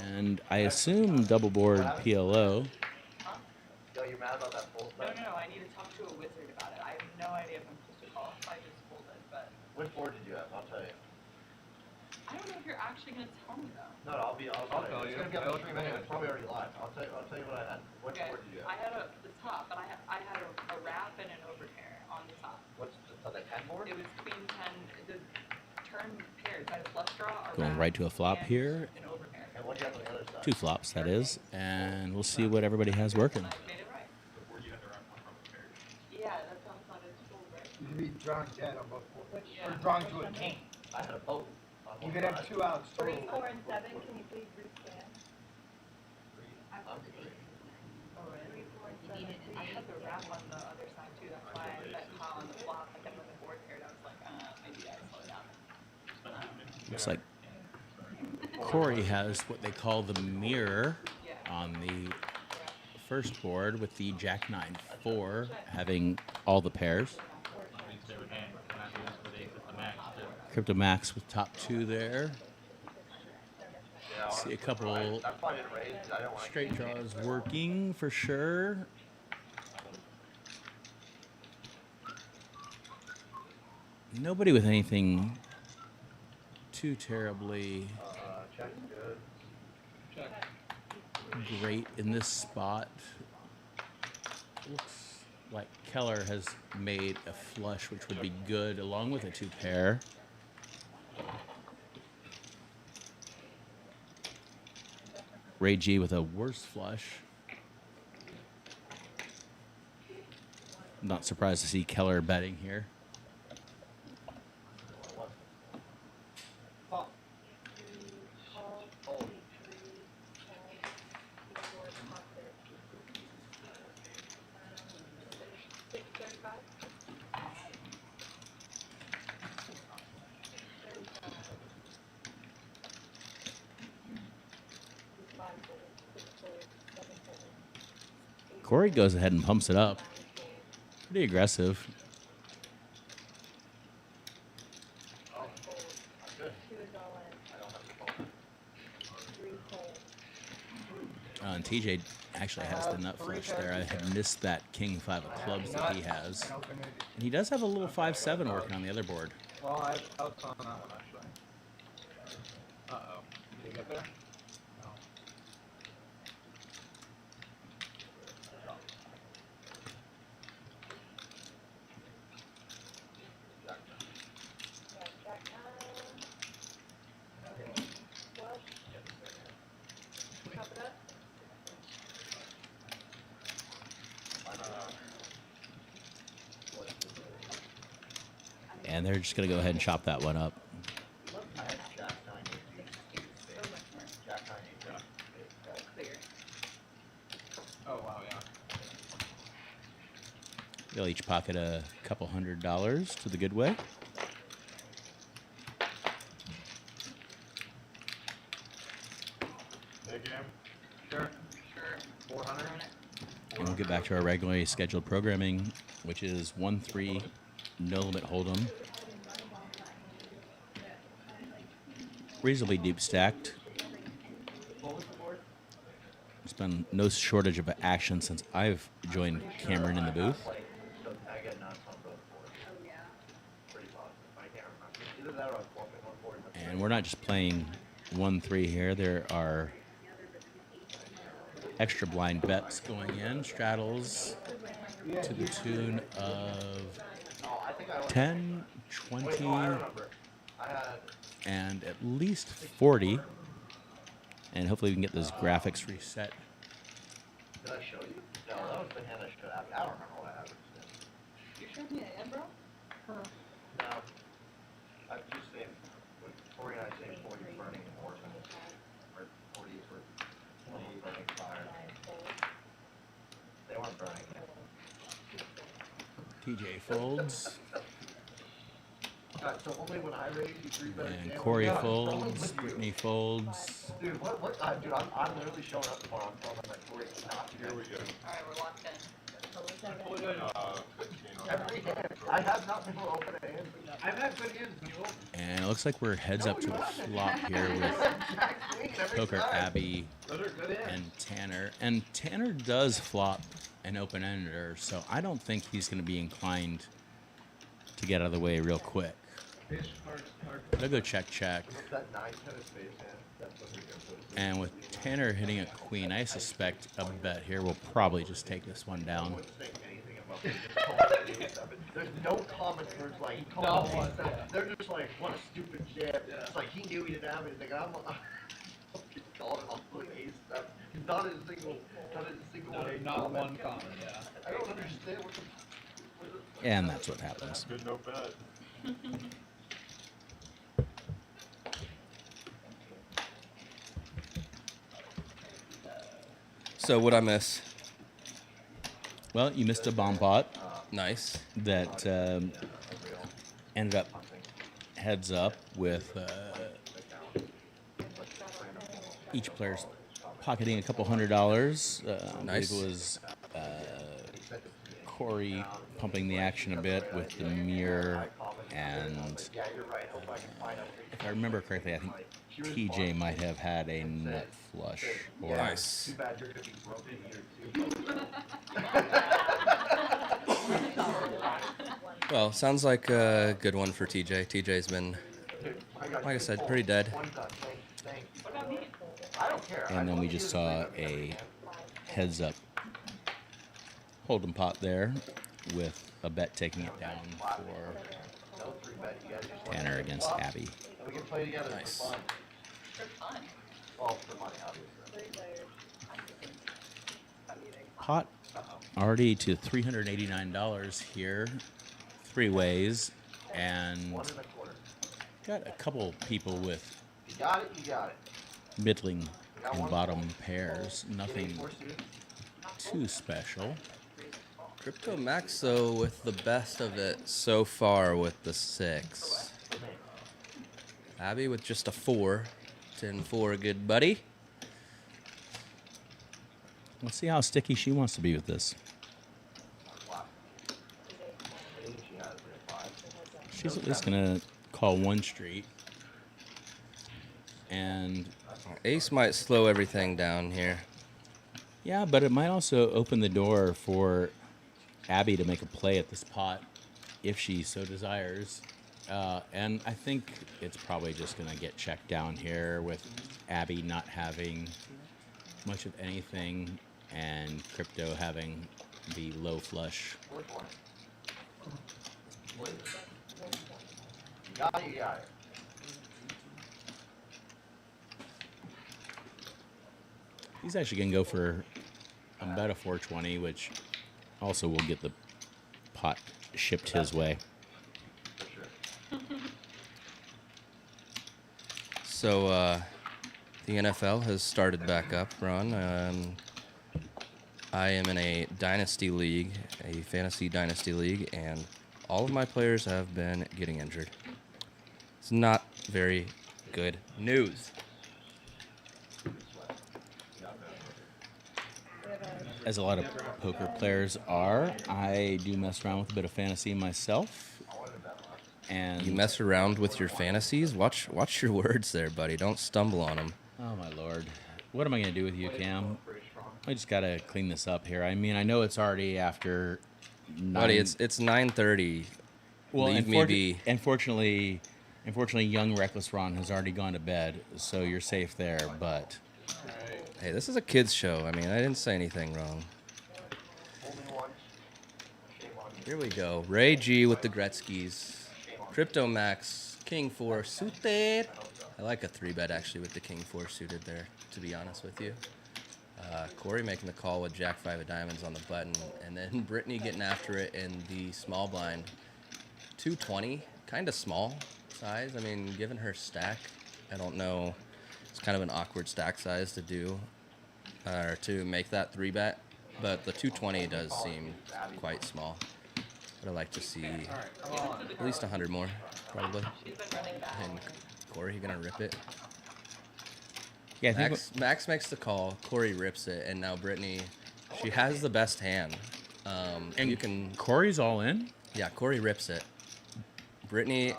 And I assume double board PLO. Yo, you mad about that full No, stuff? I need to talk to a wizard about it. I have no idea if I'm supposed to call if I just pulled it, but Which board did you have? I'll tell you. I don't know if you're actually gonna tell me though. No, I'll tell you. It's gonna be on the stream anyway. It's probably already live. I'll tell you what I had. Which Okay. board did you I have? had the top, but I had a wrap and an overpair on the top. What's the 10 board? It was queen 10, the turn pairs. I had a flush draw, a Going wrap, right to a flop and here. an overpair. And what do you have on the other side? 2 flops, that is. And we'll see what everybody has working. I made it right. Before you had to wrap one from the pairs. Yeah, that sounds like it's cool, right? You could be drawing dead on both boards. Yeah. Or drawing to a king. I had a boat. You could have 2 outs total. 3, 4, and 7, can you please rescan? I'm three. Oh, really? I had the wrap on the other side too. That's why I bet Kyle on the flop. And then when the board paired, I was like, maybe I slow down. Looks like Cory has what they call the mirror on the first board with the Jack 9-4 having all the pairs. Crypto Max with top 2 there. See a couple That's why I didn't raise, 'cause I didn't want to. straight draws working for sure. Nobody with anything too terribly Check's good. great in this spot. Looks like Keller has made a flush, which would be good, along with a 2 pair. Ray G with a worse flush. Not surprised to see Keller betting here. Cory goes ahead and pumps it up. Pretty aggressive. And TJ actually has the nut flush there. I had missed that king 5 of clubs that he has. And he does have a little 5-7 working on the other board. Well, I was on that one actually. Uh-oh. Did you get there? No. And they're just going to go ahead and chop that one up. I had Jack 9, 8, Jack 9, 8, Clear. Oh, wow, yeah. They'll each pocket a couple $100 to the good way. Big game. Sure. 400. And we'll get back to our regularly scheduled programming, which is 1-3, no limit hold'em. Reasonably deep stacked. There's been no shortage of action since I've joined Cameron in the booth. So I get nuts on both boards. Pretty positive. I can't remember. Either that or I was swapping one board. And we're not just playing 1-3 here. There are extra blind bets going in. Straddles to the tune of 10, 20, and at least 40. And hopefully we can get those graphics reset. Did I show you? No, that was the hand I showed. I don't remember what I had. You showed me an bro? No. I've just seen, when Cory and I say 40 burning more than or 40 for 20 burning fire. They weren't burning yet. TJ folds. So only when I raise, you three bet. And Cory folds, Britney folds. Dude, dude, I'm literally showing up tomorrow. I'm telling my 40 not to Here we go. Alright, we're locked in. 15 every hand. I have not been able to open a hand. I've had good hands when you open. And it looks like we're heads up to a flop here with Poker Abby Those are good hands. and Tanner. And Tanner does flop an open-ender, so I don't think he's going to be inclined to get out of the way real quick. Fish, hard. They'll go check. That 9-10 of space hand. That's what we go for. And with Tanner hitting a queen, I suspect a bet here will probably just take this one down. There's no comments where it's like, he called No me, one, so yeah. they're just like, what a stupid shit. It's like, he knew he didn't have anything. I'm just calling off with ace stuff. Not a single one. Not one comment, yeah. I don't understand what the. And that's what happens. Good no bet. So what'd I miss? Well, you missed a bomb pot Nice. that ended up heads up with each player's pocketing a couple $100. I Nice. believe it was Cory pumping the action a bit with the mirror, and if I remember correctly, I think TJ might have had a nut flush. Or Nice. Too bad you're gonna be broken here too. Well, sounds like a good one for TJ. TJ's been, like I said, pretty dead. I don't care. And then we just saw a heads up hold'em pot there with a bet taking it down for Tanner against Abby. We can play together Nice. for fun. For fun. Well, for money, obviously. Pot already to $389 here, three ways, and 1 1/4. got a couple people with You got it, you got it. middling and bottom pairs. Nothing Four suited. too special. Crypto Max, though, with the best of it so far with the 6. Abby with just a 4. 10-4, good buddy. Let's see how sticky she wants to be with this. She's at least gonna call one street, and Ace might slow everything down here. yeah, but it might also open the door for Abby to make a play at this pot if she so desires. And I think it's probably just gonna get checked down here with Abby not having much of anything and Crypto having the low flush. You got it, you got it. He's actually gonna go for a bet of 420, which also will get the pot shipped his way. So, the NFL has started back up, Ron. I am in a dynasty league, a fantasy dynasty league, and all of my players have been getting injured. It's not very good news. As a lot of poker players are, I do mess around with a bit of fantasy myself. And You mess around with your fantasies? Watch your words there, buddy. Don't stumble on them. oh my lord, what am I gonna do with you, Cam? I just gotta clean this up here. I mean, I know it's already after 9. Buddy, it's 9:30. well, leave me be. Unfortunately, young reckless Ron has already gone to bed, so you're safe there. But Hey, this is a kids show. I mean, I didn't say anything wrong. Here we go. Ray G with the Gretzky's. Crypto Max, King 4 suited. I like a 3-bet actually with the King 4 suited there, to be honest with you. Cory making the call with Jack 5 of diamonds on the button, and then Britney getting after it in the small blind. 220, kind of small size. I mean, given her stack, I don't know. It's kind of an awkward stack size to do, or to make that 3-bet, but the 220 does seem quite small. But I'd like to see Alright, come on. at least 100 more, probably. She's been running back. And Cory, gonna rip it. Yeah, I think Max makes the call. Cory rips it, and now Britney, she has the best hand. And you can. Cory's all in. Yeah, Cory rips it. Britney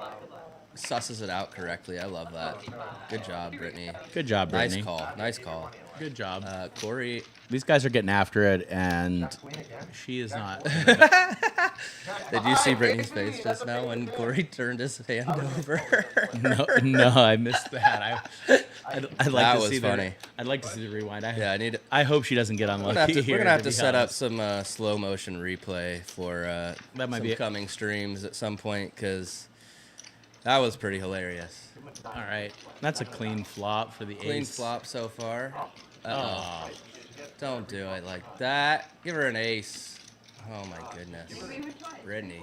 susses it out correctly. I love that. Good job, Britney. Good job, Britney. Nice call. Nice call. Good job. Cory. These guys are getting after it, and she is not. Did you see Britney's face just now when Cory turned his hand over? No, I missed that. I'd like That to was see funny. I'd like to see the rewind. Yeah, I need. I hope she doesn't get unlucky. We're gonna have to be set up honest. some slow motion replay for That might some be it. coming streams at some point because that was pretty hilarious. All right, that's a clean flop for the Clean ace. flop so far. Oh, Don't do it like that. Give her an ace. Oh my goodness. Britney.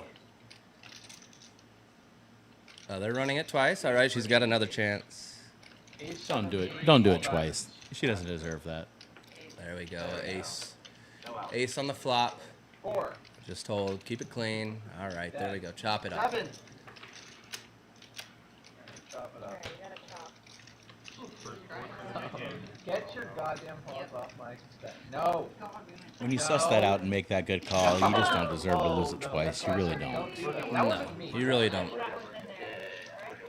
Oh, they're running it twice. All right, she's got another chance. don't do it. Don't do it twice. She doesn't deserve that. There we go. Ace. Ace on the flop. 4. Just hold. Keep it clean. All right, there we go. Chop it up. 7. Chop it up. Get your goddamn paws off my step. No. When you suss that out and make that good call, you just don't deserve to lose it twice. You really don't. No, you really don't.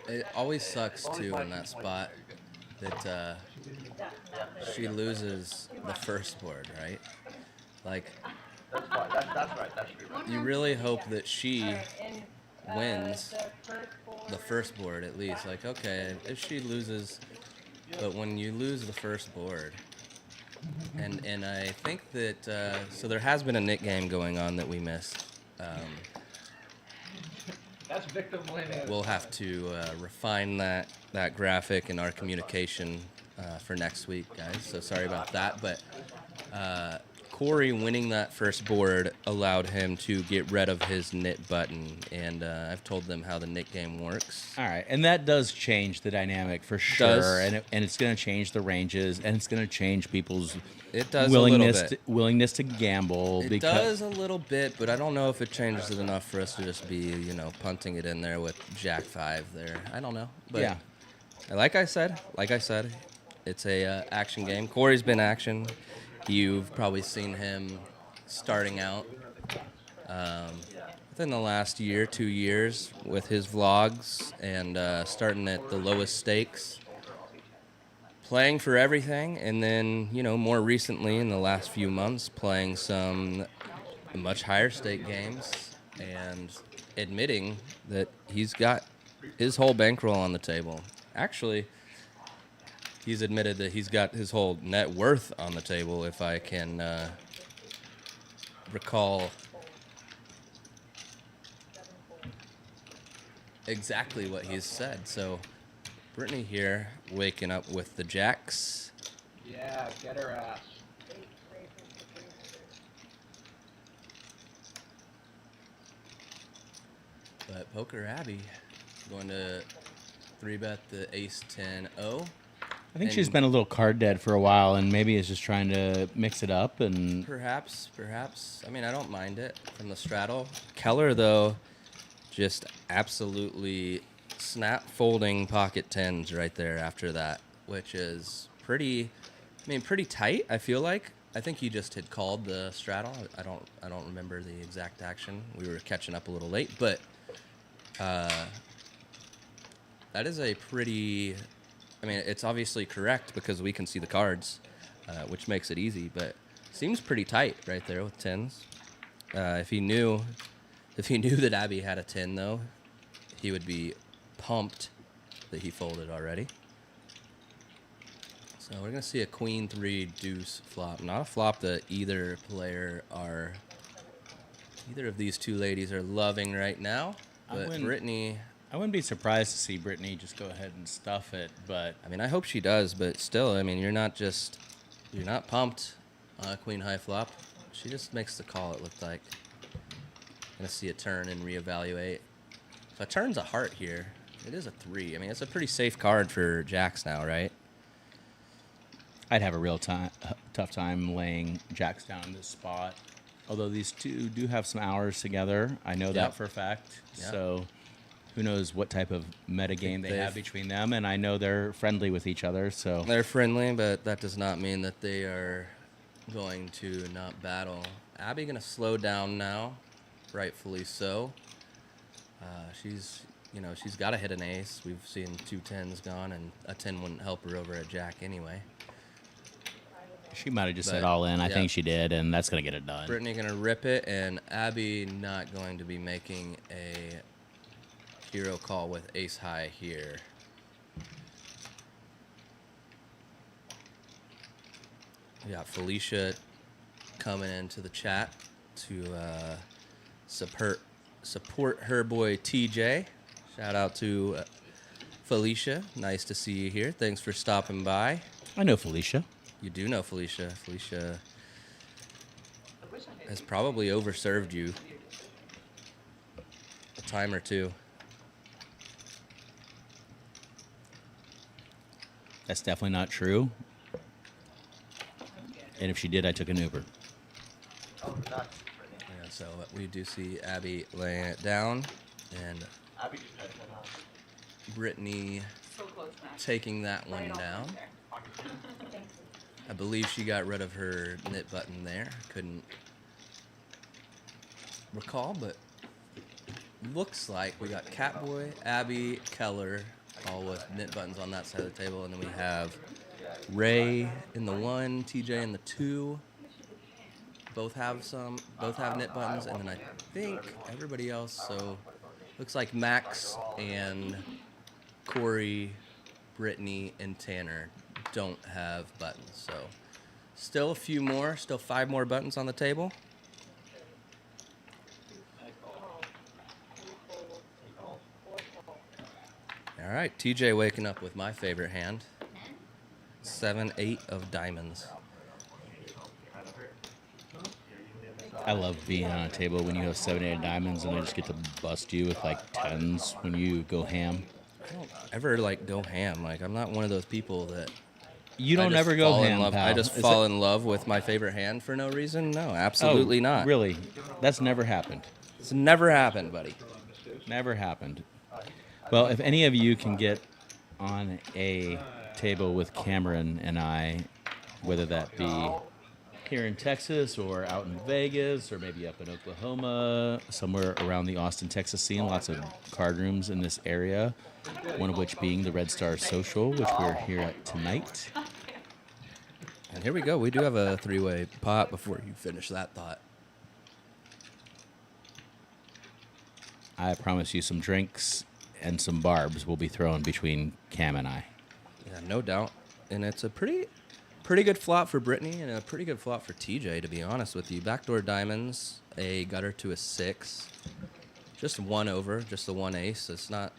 It always sucks too in that spot that she loses the first board, right? Like, That's fine. That's right. That should be right. you really hope that she wins the first board at least. Like, okay, if she loses, but when you lose the first board, and I think that so there has been a Nick game going on that we missed. That's victim blaming. We'll have to refine that graphic in our communication for next week, guys. So sorry about that, but Cory winning that first board allowed him to get rid of his knit button, and I've told them how the knit game works. All right, and that does change the dynamic for Does. sure, and it's going to change the ranges, and it's going to change people's It does a little willingness bit. willingness to gamble. It because does a little bit, but I don't know if it changes it enough for us to just be, punting it in there with Jack 5 there. I don't know. But Yeah. like I said, it's a action game. Cory's been action. You've probably seen him starting out within the last year, 2 years with his vlogs and starting at the lowest stakes, playing for everything, and then, more recently in the last few months, playing some much higher stake games and admitting that he's got his whole bankroll on the table. Actually, he's admitted that he's got his whole net worth on the table, if I can recall exactly what he's said. So, Britney here, waking up with the jacks. Yeah, get her ass. But Poker Abby going to 3-bet the ace 10-0. I think she's been a little card dead for a while, and maybe is just trying to mix it up. And Perhaps. I mean, I don't mind it from the straddle. Keller, though, just absolutely snap folding pocket tens right there after that, which is pretty tight, I feel like. I think he just had called the straddle. I don't remember the exact action. We were catching up a little late, but that is a pretty... I mean, it's obviously correct because we can see the cards, which makes it easy, but seems pretty tight right there with tens. If he knew that Abby had a 10, though, he would be pumped that he folded already. So we're gonna see a queen 3 deuce flop. Not a flop that either of these two ladies are loving right now. But Britney, I wouldn't be surprised to see Britney just go ahead and stuff it, but I mean, I hope she does, but still, I mean, you're not pumped on a queen high flop. She just makes the call, it looked like. Gonna see a turn and reevaluate. So a turn's a heart here. It is a 3. I mean, it's a pretty safe card for jacks now, right? I'd have a tough time laying jacks down in this spot. Although these two do have some hours together. I know Yep. that for a fact. Yep. So who knows what type of meta game they have they've- between them. And I know they're friendly with each other. So They're friendly, but that does not mean that they are going to not battle. Abby gonna slow down now, rightfully so. She's got to hit an ace. We've seen 2 10s gone, and a 10 wouldn't help her over at Jack anyway. she might have just But, said all in. I yeah. think she did, and that's going to get it done. Britney gonna rip it, and Abby not going to be making a hero call with ace high here. We got Felicia coming into the chat to support her boy TJ. Shout out to Felicia. Nice to see you here. Thanks for stopping by. I know Felicia. You do know Felicia. Felicia has probably overserved you a time or two. That's definitely not true. And if she did, I took an Uber. Oh, not Yeah, so we do see Abby laying it down, and Abby just had one on. Britney So close, Max. taking that one Right off down. there. I believe she got rid of her knit button there. Couldn't recall, but looks like we got Catboy, Abby, Keller, all with knit buttons on that side of the table, and then we have Ray in the 1, TJ in the 2. Both have knit buttons, and then I think everybody else. So looks like Max and Cory, Britney, and Tanner don't have buttons. So still a few more, still 5 more buttons on the table. All right, TJ waking up with my favorite hand. 7, 8 of diamonds. I love being on a table when you have 7, 8 diamonds and I just get to bust you with like 10s when you go ham. I don't ever like go ham. Like I'm not one of those people that You I don't just ever go fall in ham, love. pal. I just Is fall it- in love with my favorite hand for no reason. No, absolutely Oh, not. Really? That's never happened. It's never happened, buddy. Never happened. Well, if any of you can get on a table with Cameron and I, whether that be here in Texas or out in Vegas or maybe up in Oklahoma, somewhere around the Austin, Texas scene, lots of card rooms in this area, one of which being the Red Star Social, which we're here at tonight. And here we go. We do have a 3-way pot before you finish that thought. I promise you some drinks and some barbs will be thrown between Cam and I. Yeah, no doubt. And it's a pretty good flop for Britney and a pretty good flop for TJ, to be honest with you. Backdoor diamonds, a gutter to a 6. Just 1 over, just the 1 ace. It's not...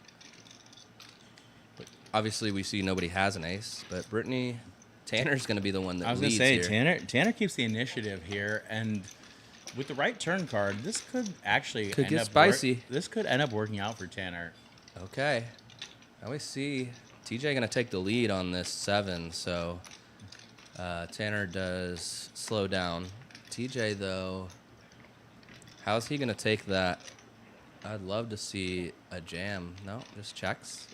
Obviously, we see nobody has an ace, but Britney... Tanner's going to be the one that I was going leads to say, here. Tanner keeps the initiative here, and with the right turn card, this could actually Could end get up spicy. This could end up working out for Tanner. Okay. Now we see TJ going to take the lead on this 7, so Tanner does slow down. TJ, though, how's he going to take that? I'd love to see a jam. No, just checks.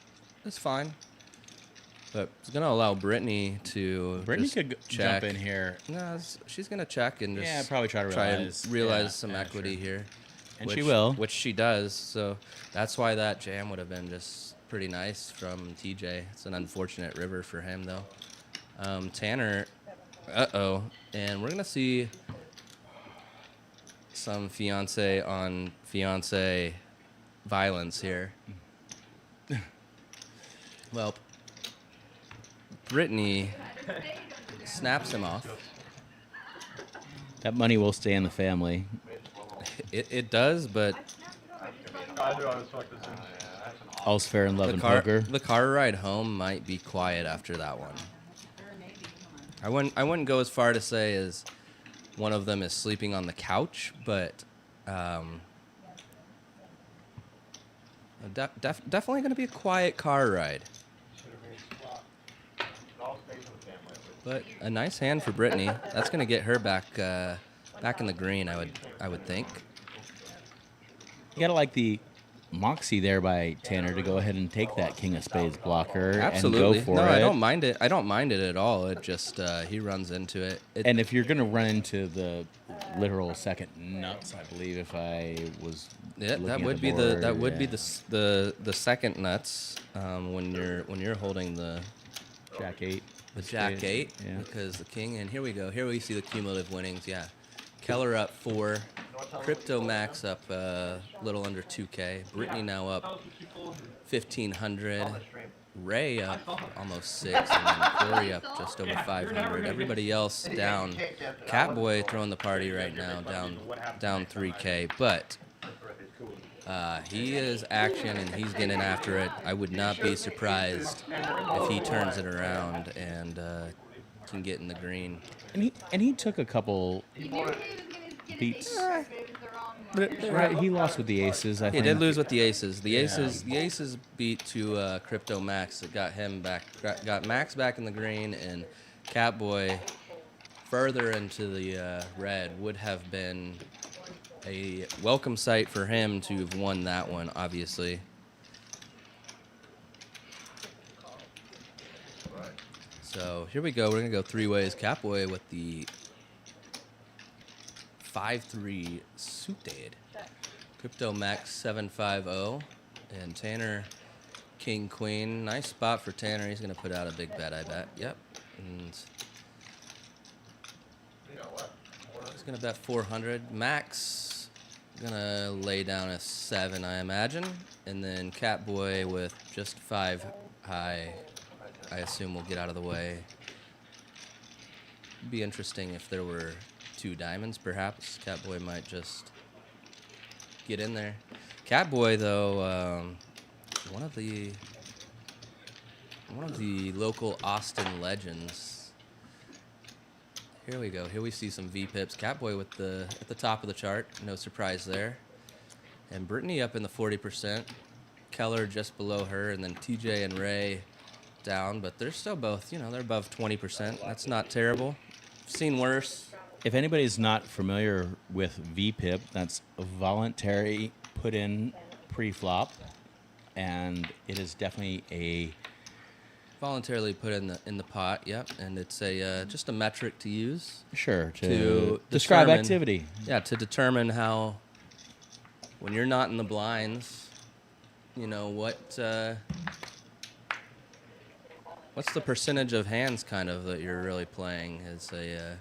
It's fine. But it's going to allow Britney to Brittany just could check. jump in here. No, she's going to check and just Yeah, probably try to realize. and realize Yeah, some yeah, equity sure. here. And she will. Which she does. So that's why that jam would have been just pretty nice from TJ. It's an unfortunate river for him, though. Tanner, and we're going to see some fiance on fiance violence here. Well, Britney snaps him off. That money will stay in the family. It does, but I knew I was fucked this in. All's fair in love and poker. the car ride home might be quiet after that one. I wouldn't go as far to say as one of them is sleeping on the couch, but definitely going to be a quiet car ride. But a nice hand for Britney. That's going to get her back back in the green. I would think. You gotta like the moxie there by Tanner to go ahead and take that king of spades blocker Absolutely. and go for No, it. I don't mind it. I don't mind it at all. It just he runs into it. And if you're gonna run into the literal second nuts, I believe if I was that would be the second nuts when you're holding the Jack 8. the Jack spades. 8 Yeah. because the king, and here we go. Here we see the cumulative winnings. Yeah, Keller up 4, Crypto Max up a little under 2K, Britney now up 1,500, Ray up almost 6, and then Cory up just over 500. Everybody else down. Catboy throwing the party right now, down 3K, but he is action and he's getting after it. I would not be surprised if he turns it around and can get in the green. And he took a couple beats. Right, he lost with the aces. I He think. did lose with the aces. The aces beat to Crypto Max. It got him back, got Max back in the green, and Catboy further into the red would have been a welcome sight for him to have won that one, obviously. So here we go. We're gonna go 3 ways. Catboy with the 5-3 suited. Crypto Max 750, and Tanner King Queen. Nice spot for Tanner. He's gonna put out a big bet, I bet. Yep. And he's gonna bet 400. Max gonna lay down a 7, I imagine, and then Catboy with just 5 high. I assume will get out of the way. It'd be interesting if there were 2 diamonds, perhaps. Catboy might just get in there. Catboy, though, one of the local Austin legends. Here we go. Here we see some V-pips. Catboy with at the top of the chart. No surprise there. And Britney up in the 40%. Keller just below her, and then TJ and Ray down, but they're still both, they're above 20%. That's not terrible. Seen worse. If anybody's not familiar with VPIP, that's a voluntary put in pre-flop, and it is definitely a voluntarily put in the pot. Yep, and it's a just a metric to use. Sure, to describe activity. Yeah, to determine how when you're not in the blinds, what's the percentage of hands kind of that you're really playing as a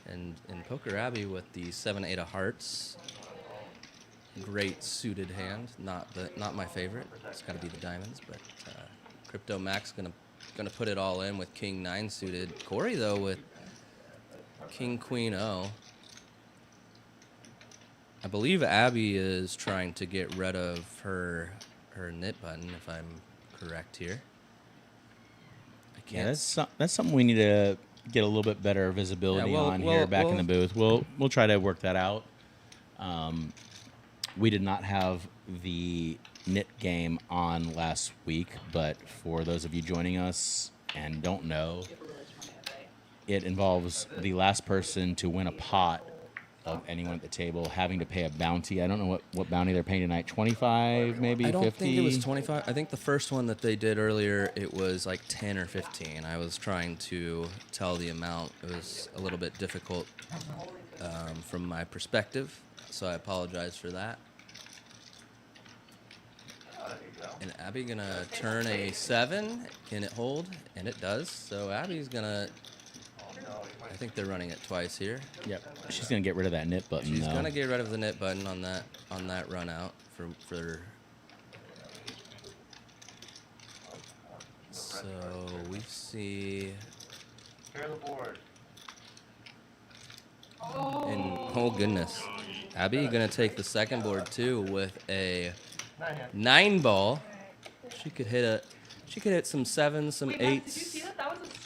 and in Poker Abbey with the 7-8 of hearts, great suited hand. Not my favorite. It's got to be the diamonds, but Crypto Max gonna put it all in with King 9 suited. Cory though with King Queen O. I believe Abby is trying to get rid of her knit button, if I'm correct here. Yeah, that's something we need to get a little bit better visibility on here back in the booth. We'll try to work that out. We did not have the knit game on last week, but for those of you joining us and don't know, it involves the last person to win a pot of anyone at the table having to pay a bounty. I don't know what bounty they're paying tonight. 25, maybe 50? I don't think it was 25. I think the first one that they did earlier, it was like 10 or 15. I was trying to tell the amount. It was a little bit difficult from my perspective, so I apologize for that. And Abby gonna turn a 7. Can it hold? And it does. So Abby's gonna. I think they're running it twice here. Yep. She's gonna get rid of that knit button. She's gonna get rid of the knit button on that run out for. So we see. Clear the board. And oh goodness, Abby gonna take the second board too with a 9 ball. She could hit some 7s, some 8s,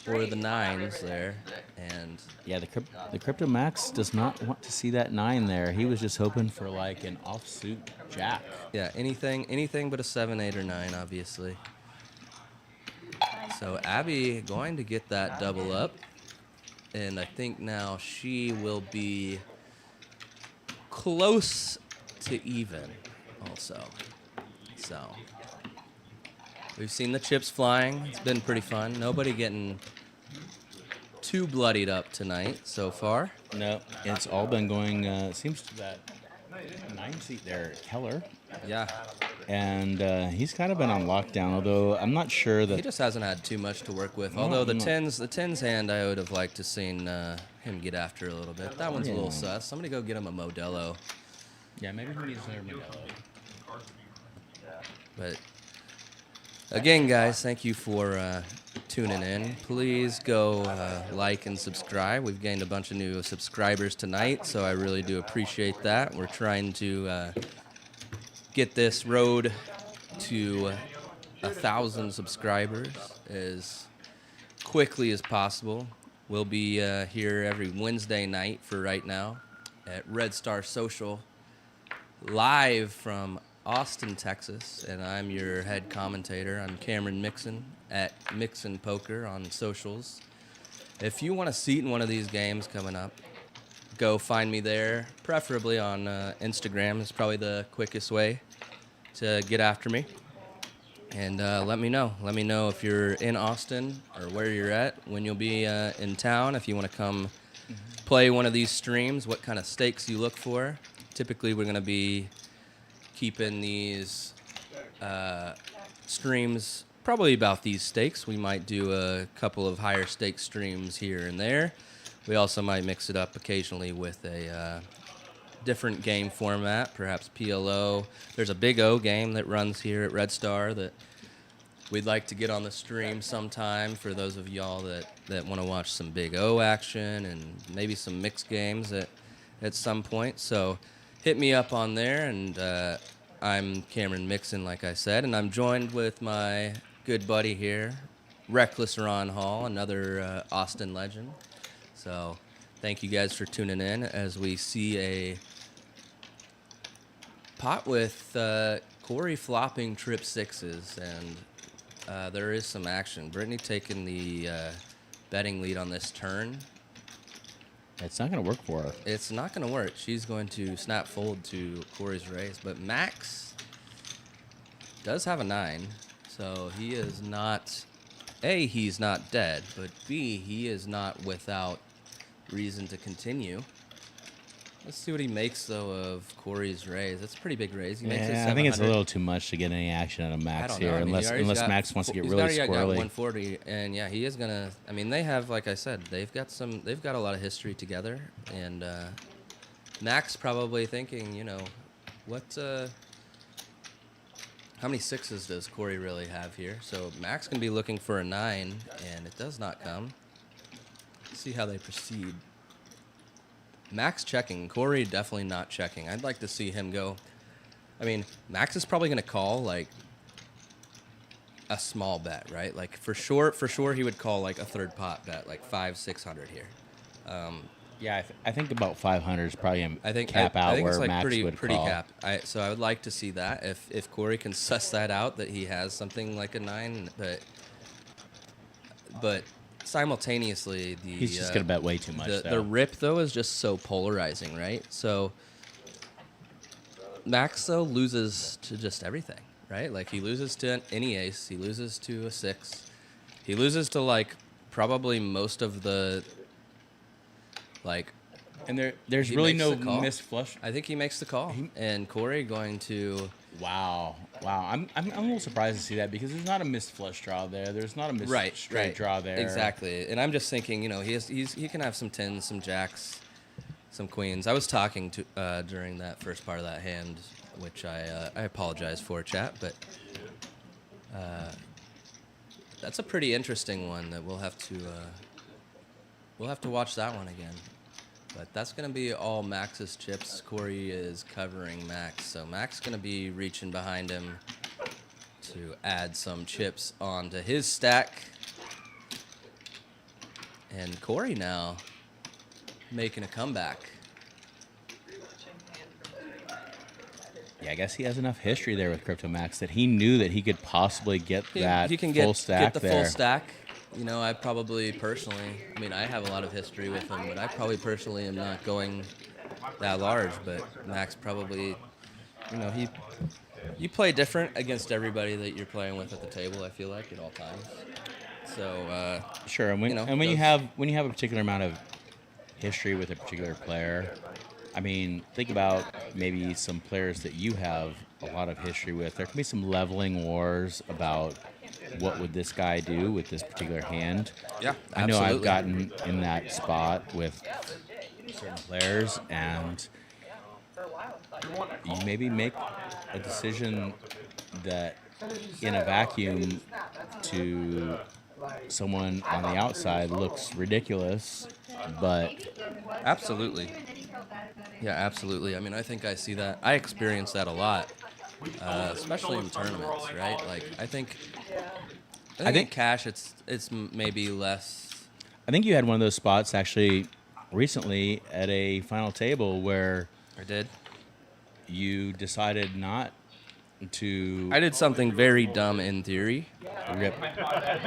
or the 9s there, and yeah, the Crypto Max does not want to see that 9 there. He was just hoping for like an offsuit jack. Yeah, anything but a 7, 8, or 9, obviously. So Abby going to get that double up, and I think now she will be close to even also. So we've seen the chips flying. It's been pretty fun. Nobody getting too bloodied up tonight so far. No, it's all been going. Seems to that 9 seat there, Keller, Yeah. and he's kind of been on lockdown. Although I'm not sure He that. just hasn't had too much to work with. No, Although the no. tens hand, I would have liked to seen him get after a little bit. That one's a little Yeah. sus. Somebody go get him a Modelo. Yeah, maybe he needs another Modelo. But again, guys, thank you for tuning in. Please go like and subscribe. We've gained a bunch of new subscribers tonight, so I really do appreciate that. We're trying to get this road to 1,000 subscribers as quickly as possible. We'll be here every Wednesday night for right now at Red Star Social, live from Austin, Texas, and I'm your head commentator. I'm Cameron Mixon at Mixon Poker on socials. If you want a seat in one of these games coming up, go find me there, preferably on Instagram. It's probably the quickest way to get after me. And let me know. Let me know if you're in Austin or where you're at, when you'll be in town, if you want to come play one of these streams, what kind of stakes you look for. Typically, we're going to be keeping these streams probably about these stakes. We might do a couple of higher stake streams here and there. We also might mix it up occasionally with a different game format, perhaps PLO. There's a Big O game that runs here at Red Star that we'd like to get on the stream sometime for those of y'all that want to watch some Big O action and maybe some mixed games at some point. So hit me up on there, and I'm Cameron Mixon, like I said, and I'm joined with my good buddy here, Reckless Ron Hall, another Austin legend. So thank you guys for tuning in as we see a pot with Cory flopping trip sixes, and there is some action. Britney taking the betting lead on this turn. It's not going to work for her. It's not going to work. She's going to snap fold to Cory's raise. But Max does have a 9, so he is not... A, he's not dead, but B, he is not without reason to continue. Let's see what he makes, though, of Cory's raise. That's a pretty big raise. He makes it Yeah, I think it's a 700. little too much to get any action out of I Max don't here, know. I mean, unless Max wants to get really he's already got squirrely. 140, and yeah, he is gonna. I mean, they have, like I said, they've got a lot of history together, and Max probably thinking, you know, what? How many sixes does Cory really have here? So Max can be looking for a 9, and it does not come. Let's see how they proceed. Max checking. Cory definitely not checking. I'd like to see him go. I mean, Max is probably going to call, like, a small bet, right? Like, for sure he would call, like, a third pot bet, like 500-600 here. Yeah, I think about 500 is probably I think cap out I think where it's like Max pretty would pretty call. cap. So I would like to see that if Cory can suss that out, that he has something like a 9, but simultaneously He's just gonna bet way too much. the rip though is just so polarizing, right? So Max though loses to just everything, right? Like he loses to any ace, he loses to a 6, he loses to like probably most of the like. And there's He really makes no the call. missed flush. I think he makes the call, and Cory going to. Wow. I'm a little surprised to see that because there's not a missed flush draw there. There's not a missed straight draw there. Exactly, and I'm just thinking, you know, he can have some 10s, some jacks, some queens. I was talking to during that first part of that hand, which I apologize for, chat, but that's a pretty interesting one that we'll have to watch that one again. But that's going to be all Max's chips. Cory is covering Max. So Max going to be reaching behind him to add some chips onto his stack. And Cory now making a comeback. Yeah, I guess he has enough history there with Crypto Max that he knew that he could possibly get that He can full get stack the there. full stack. You know, I probably personally, I mean, I have a lot of history with him, but I probably personally am not going that large, but Max probably, you know, you play different against everybody that you're playing with at the table. I feel like at all times. So Sure, and you know, when you those- have a particular amount of history with a particular player, I mean, think about maybe some players that you have a lot of history with. There can be some leveling wars about what would this guy do with this particular hand. yeah, I know I've absolutely. gotten in that spot with certain players, and you maybe make a decision that in a vacuum to someone on the outside looks ridiculous, but Absolutely. Yeah, absolutely. I mean, I think I see that. I experience that a lot, especially in tournaments, right? Like, I think in cash, it's maybe less. I think you had one of those spots actually recently at a final table where I did. you decided not to I did something very dumb in theory. rip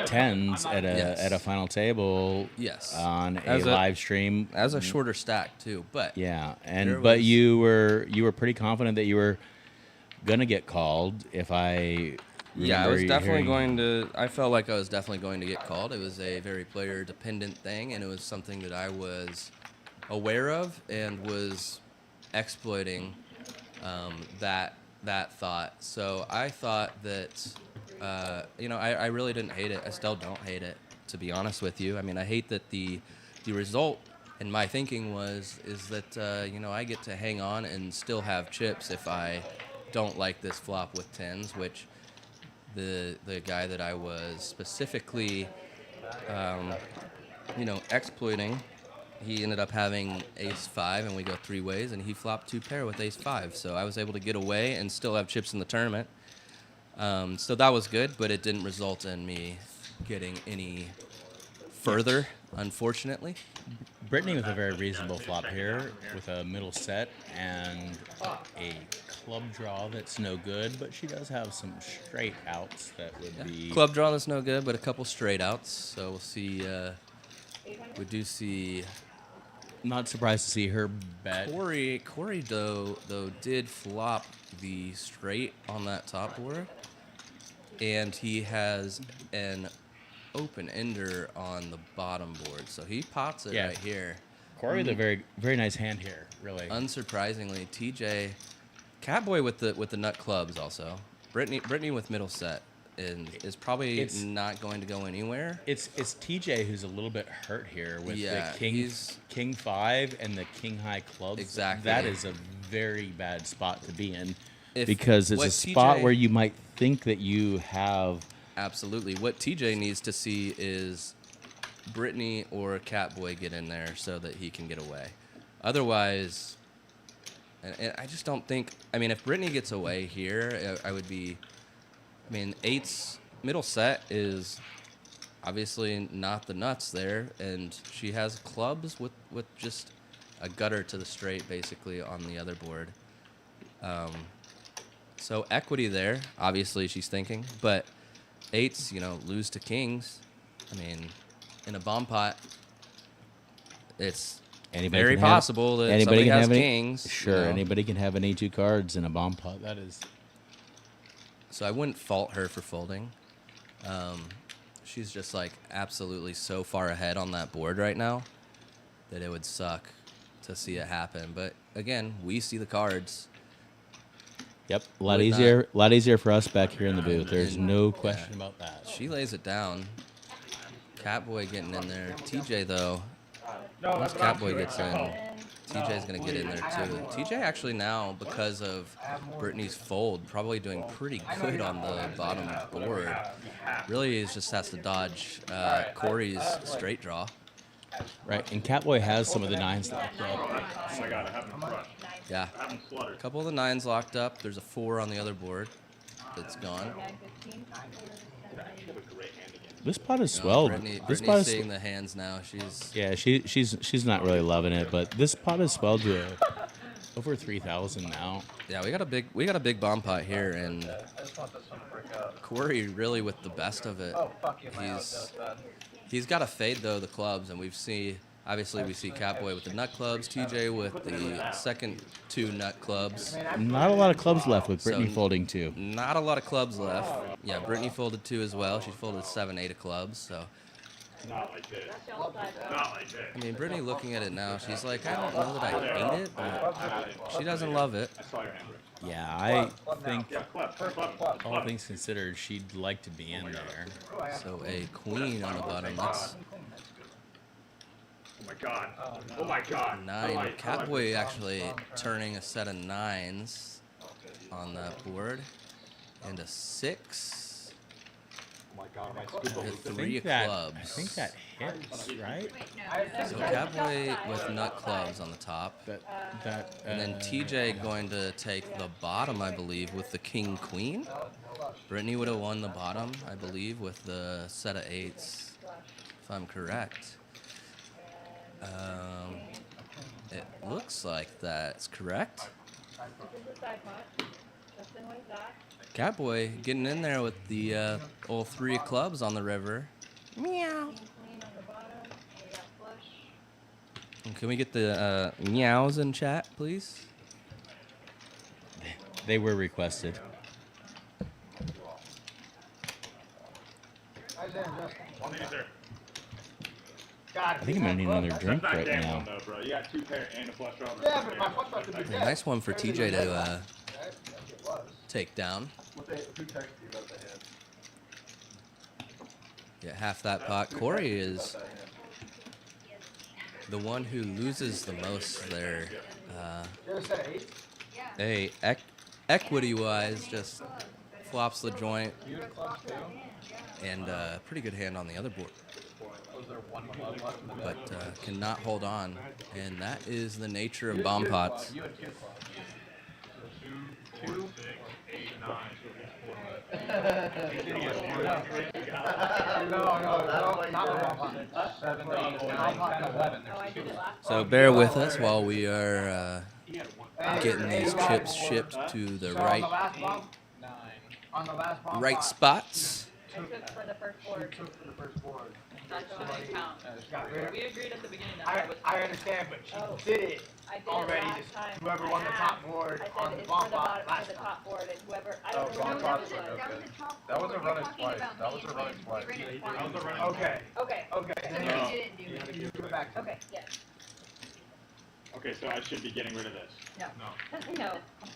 tens at a final table Yes. on a As a- live stream. As a shorter stack too, but Yeah, there but was- you were pretty confident that you were gonna get called. If I yeah, I was remember definitely hearing- going to. I felt like I was definitely going to get called. It was a very player dependent thing, and it was something that I was aware of and was exploiting that thought. So I thought that I really didn't hate it. I still don't hate it, to be honest with you. I mean, I hate that the result. And my thinking is that I get to hang on and still have chips if I don't like this flop with tens, which the guy that I was specifically exploiting, he ended up having ace 5 and we go 3 ways, and he flopped 2 pair with ace 5, so I was able to get away and still have chips in the tournament. So that was good, but it didn't result in me getting any further, unfortunately. Brittany with a very reasonable flop here with a middle set and a club draw that's no good, but she does have some straight outs that would be Club draw that's no good, but a couple straight outs. So we'll see. We do see not surprised to see her bet. Cory though did flop the straight on that top board, and he has an open ender on the bottom board, so he pots it right here. Cory with a very, very nice hand here, really. Unsurprisingly, TJ, Catboy with the nut clubs also. Britney with middle set is probably not going to go anywhere. It's TJ who's a little bit hurt here with Yeah, the king 5 and the king high clubs. Exactly. That is a very bad spot to be in If because it's what a spot TJ where you might think that you have. Absolutely. What TJ needs to see is Britney or Catboy get in there so that he can get away. Otherwise, and I just don't think. I mean, if Britney gets away here, I would be. I mean, 8's middle set is obviously not the nuts there, and she has clubs with just a gutter to the straight basically on the other board. So equity there, obviously she's thinking, but 8's, lose to kings. I mean, in a bomb pot, it's very possible that anybody somebody can has have kings. Sure, anybody can have any 2 cards in a bomb pot. That is. So I wouldn't fault her for folding. She's just like absolutely so far ahead on that board right now that it would suck to see it happen. But again, we see the cards. Yep, a lot easier for us back here in the booth. There's no question about that. She lays it down. Catboy getting in there. TJ though, once Catboy gets in, TJ's gonna get in there too. TJ actually now, because of Brittany's fold, probably doing pretty good on the bottom board. Really, he just has to dodge Cory's straight draw. Right, and Catboy has some of the 9s locked up. Oh my god, I have him front. Yeah, I have him slaughtered. a couple of the 9s locked up. There's a 4 on the other board that's gone. This pot is swelled. This pot Brittany's is seeing the hands now. She's she's not really loving it, but this pot is swelled to over 3,000 now. Yeah, we got a big bomb pot here, and Cory really with the best of it. He's got to fade though the clubs, and Obviously, we see Catboy with the nut clubs, TJ with the second 2 nut clubs. Not a lot of clubs left with Britney So, folding 2. Not a lot of clubs left. Yeah, Britney folded 2 as well. She folded 7, 8 of clubs. So, Not like this. Not like this. I mean, Britney looking at it now, she's like, I don't know that I hate it, but she doesn't love it. I saw your hand. Yeah, I think, Yeah, club. all things considered, she'd like to be in there. So a queen on the bottom. That's Oh my god. Oh my god. 9. Catboy actually turning a set of 9s on that board. And a 6. Oh my god, my And scuba. a I 3 think of that, clubs. I think that hits, right? So Catboy with nut clubs on the top. And then TJ going to take the bottom, I believe, with the king queen. Britney would have won the bottom, I believe, with the set of 8s, if I'm correct. It looks like that's correct. Catboy getting in there with the old 3 of clubs on the river. Meow. And can we get the meows in chat, please? They were requested. I think I'm gonna need another drink Not right damn now. one though, bro. You got 2 pair and a flush draw. Yeah, but my flush draw could be A dead. nice one for TJ to take down. Who texted you about the hand? Get half that pot. Cory is the one who loses the most there. You ever said 8? Hey, equity-wise, just flops the joint, You had clubs too? and pretty good hand on the other board, Was there one club left in the but deck? cannot hold on, and that is the nature of bomb pots. You had 2 clubs. 2, 4, 6, 8, 9. No, not the wrong one. 7, 8, 9, 10, 11. There's 2 clubs. So bear with us while we are getting these chips shipped to the So on right the last bomb, 9. on the last bomb right pot, spots. I took for the first board. took for the first board. That's what I count. Got rid of We agreed at the beginning that I understand, but Oh. she did it I did it already. last Just time. whoever I won the top asked. board I on said the it's bomb for the pot bottom, last for the time. top board, and whoever, I Oh, don't bomb remember. pots what are it no was. good. That was a run and twice. That was a run and twice. That was a run. Okay, Okay, okay. So Then we No. didn't do it. you give it back to me. okay, yes. Okay, so I should be getting rid of this. No.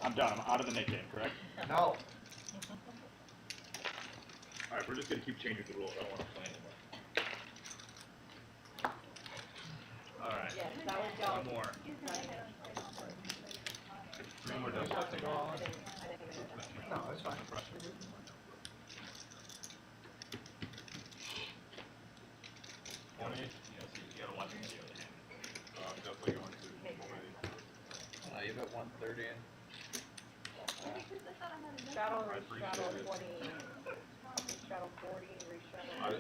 I'm done. I'm out of the nickname, correct? No. Alright, we're just gonna keep changing the rules. I don't want to play anymore. Alright. Yes, that was y'all. One more. Three more doubles. No, it's fine. Definitely going to. You've got 130 in. Straddle, restraddle 20, straddle 40, restraddle.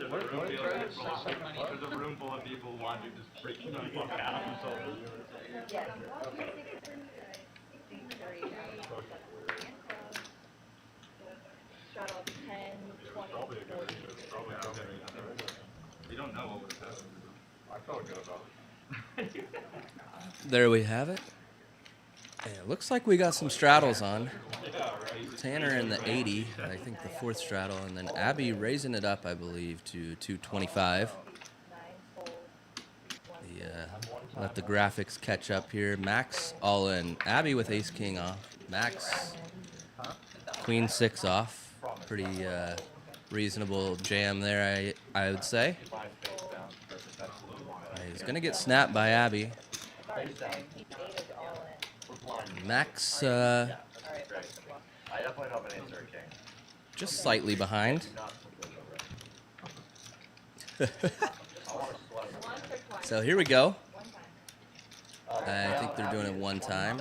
There's a room full of people watching this freaking fuck out of themselves. Yes. Straddle 10, 20, 40. We don't know what was happening. I felt good about it. There we have it. And it looks like we got some straddles on. Tanner in the 80, I think the 4th straddle, and then Abby raising it up, I believe, to 225. Let the graphics catch up here. Max all in. Abby with ace king off. Max queen 6 off. Pretty reasonable jam there, I would say. He's gonna get snapped by Abby. Max I definitely don't have an answer, king. just slightly behind. So here we go. I think they're doing it one time.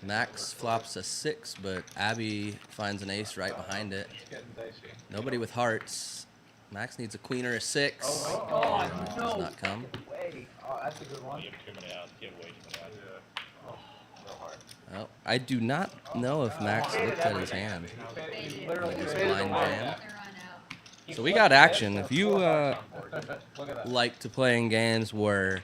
Max flops a 6, but Abby finds an ace right behind it. It's getting dicey. Nobody with hearts. Max needs a queen or a 6. Does not come. Wait. Oh, that's a good one. You have too many outs. You have way too many outs. Well, I do not know if Max looked at his hand. Literally Just faded blind away. jam. So we got action. If you like to playing games where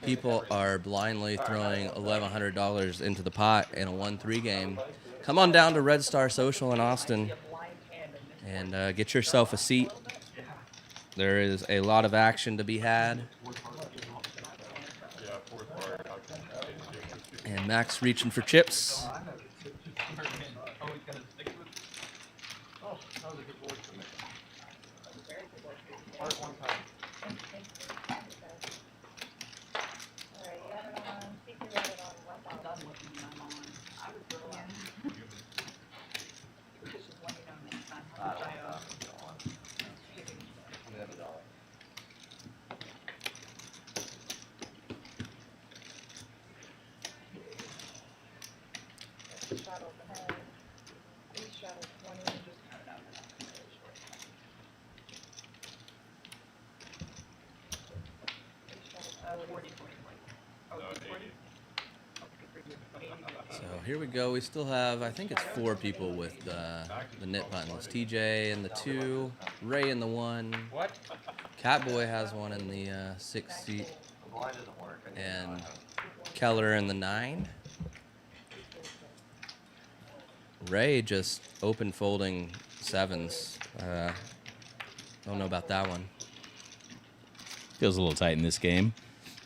people are blindly throwing $1,100 into the pot in a 1-3 game, come on down to Red Star Social in Austin and get yourself a seat. There is a lot of action to be had. And Max reaching for chips. So here we go. We still have, I think it's 4 people with the nit buttons. TJ in the 2, Ray in the 1, Catboy has one in the 6 seat, and Keller in the 9. Ray just open folding 7s. Don't know about that one. Feels a little tight in this game.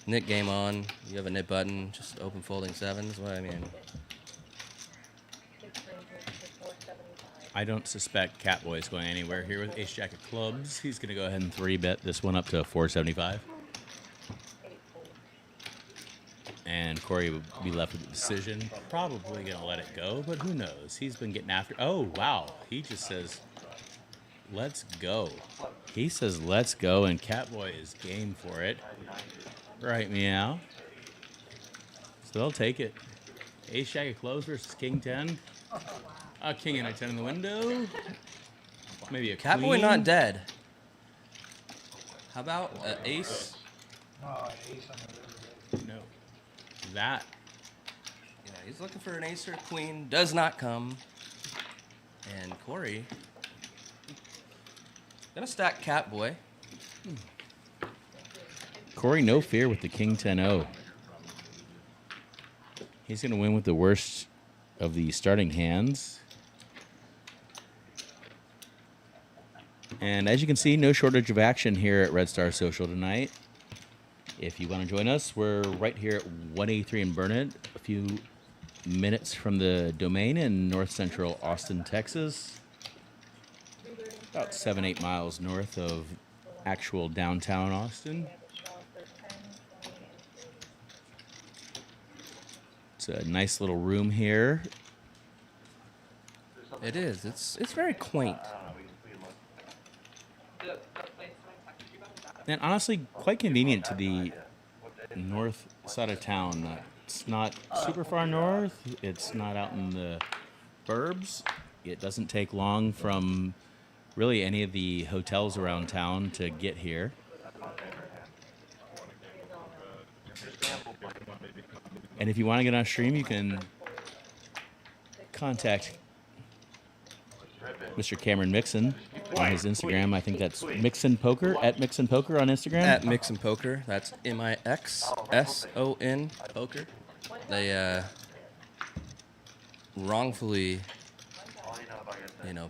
Nit game on. You have a nit button, just open folding 7s. What I mean. I don't suspect Catboy's going anywhere here with Ace Jack of clubs. He's going to go ahead and 3-bet this one up to 475. And Cory will be left with the decision. Probably going to let it go, but who knows? He's been getting after. Oh, wow. He just says, let's go. He says, let's go, and Catboy is game for it. Right, meow. So they'll take it. Ace Jack of clubs versus King 10. King and I 10 in the window. Maybe a Catboy queen. not dead. How about ace? No. That. Yeah, he's looking for an ace or a queen. Does not come. And Cory gonna stack Catboy. Cory, no fear with the King 10-0. He's going to win with the worst of the starting hands. And as you can see, no shortage of action here at Red Star Social tonight. If you want to join us, we're right here at 183 in Burnett, a few minutes from the Domain in north central Austin, Texas. About 7-8 miles north of actual downtown Austin. It's a nice little room here. It is. It's very quaint. And honestly, quite convenient to the north side of town. It's not super far north. It's not out in the burbs. It doesn't take long from really any of the hotels around town to get here. And if you want to get on stream, you can contact Mr. Cameron Mixon on his Instagram. I think that's Mixon Poker, at Mixon Poker on Instagram. At Mixon Poker. That's MIXSON Poker. They wrongfully,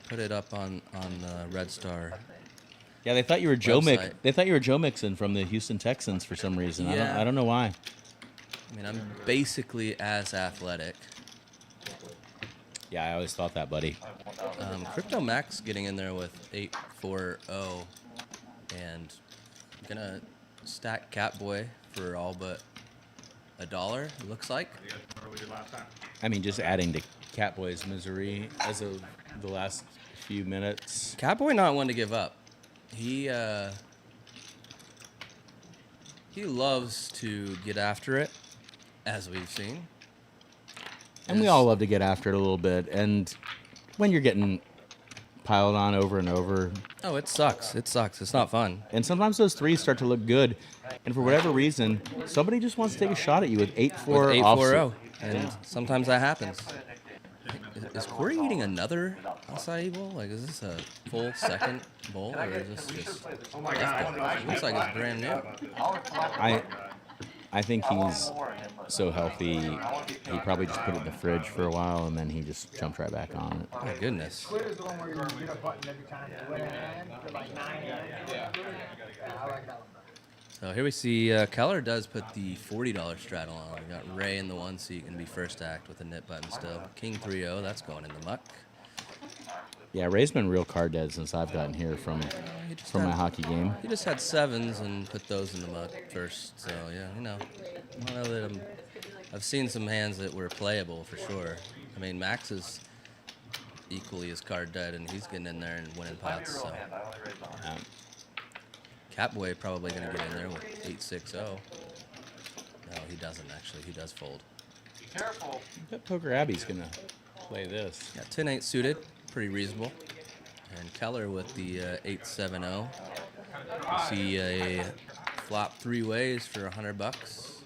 put it up on Red Star. Yeah, they thought you were Joe website. They thought you were Joe Mixon from the Houston Texans for some reason. Yeah. I don't know why. I mean, I'm basically as athletic. Yeah, I always thought that, buddy. Crypto Max getting in there with 840 and gonna stack Catboy for all but $1, it looks like. I mean, just adding to Catboy's misery as of the last few minutes. Catboy not one to give up. He loves to get after it, as we've seen. And we all love to get after it a little bit. And when you're getting piled on over and over. Oh, it sucks. It sucks. It's not fun. And sometimes those threes start to look good. And for whatever reason, somebody just wants to take a shot at you with 8-4 With offsuit. 840. And sometimes that happens. Is Cory eating another acai bowl? Like, is this a full second bowl, or is this just Oh my leftovers? It looks like it's brand new. I think he's so healthy, he probably just put it in the fridge for a while and then he just jumped right back on it. My goodness. Twitter's the one where you get a button every time you win and for like 9 a.m. Yeah, I like that one. So here we see Keller does put the $40 straddle on. We got Ray in the 1 seat, going to be first act with a nip button still. King 3-0, that's going in the muck. Yeah, Ray's been real card dead since I've gotten here from my hockey game. He just had 7s and put those in the muck first. So yeah, you know, one of them. I've seen some hands that were playable for sure. I mean, Max is equally as card dead, and he's getting in there and winning pots. So Catboy probably going to get in there with 8-6-0. No, he doesn't actually. He does fold. Be careful. I bet Poker Abby's going to play this. Yeah, 10-8 suited. Pretty reasonable. And Keller with the 8-7-0. You see a flop 3 ways for $100.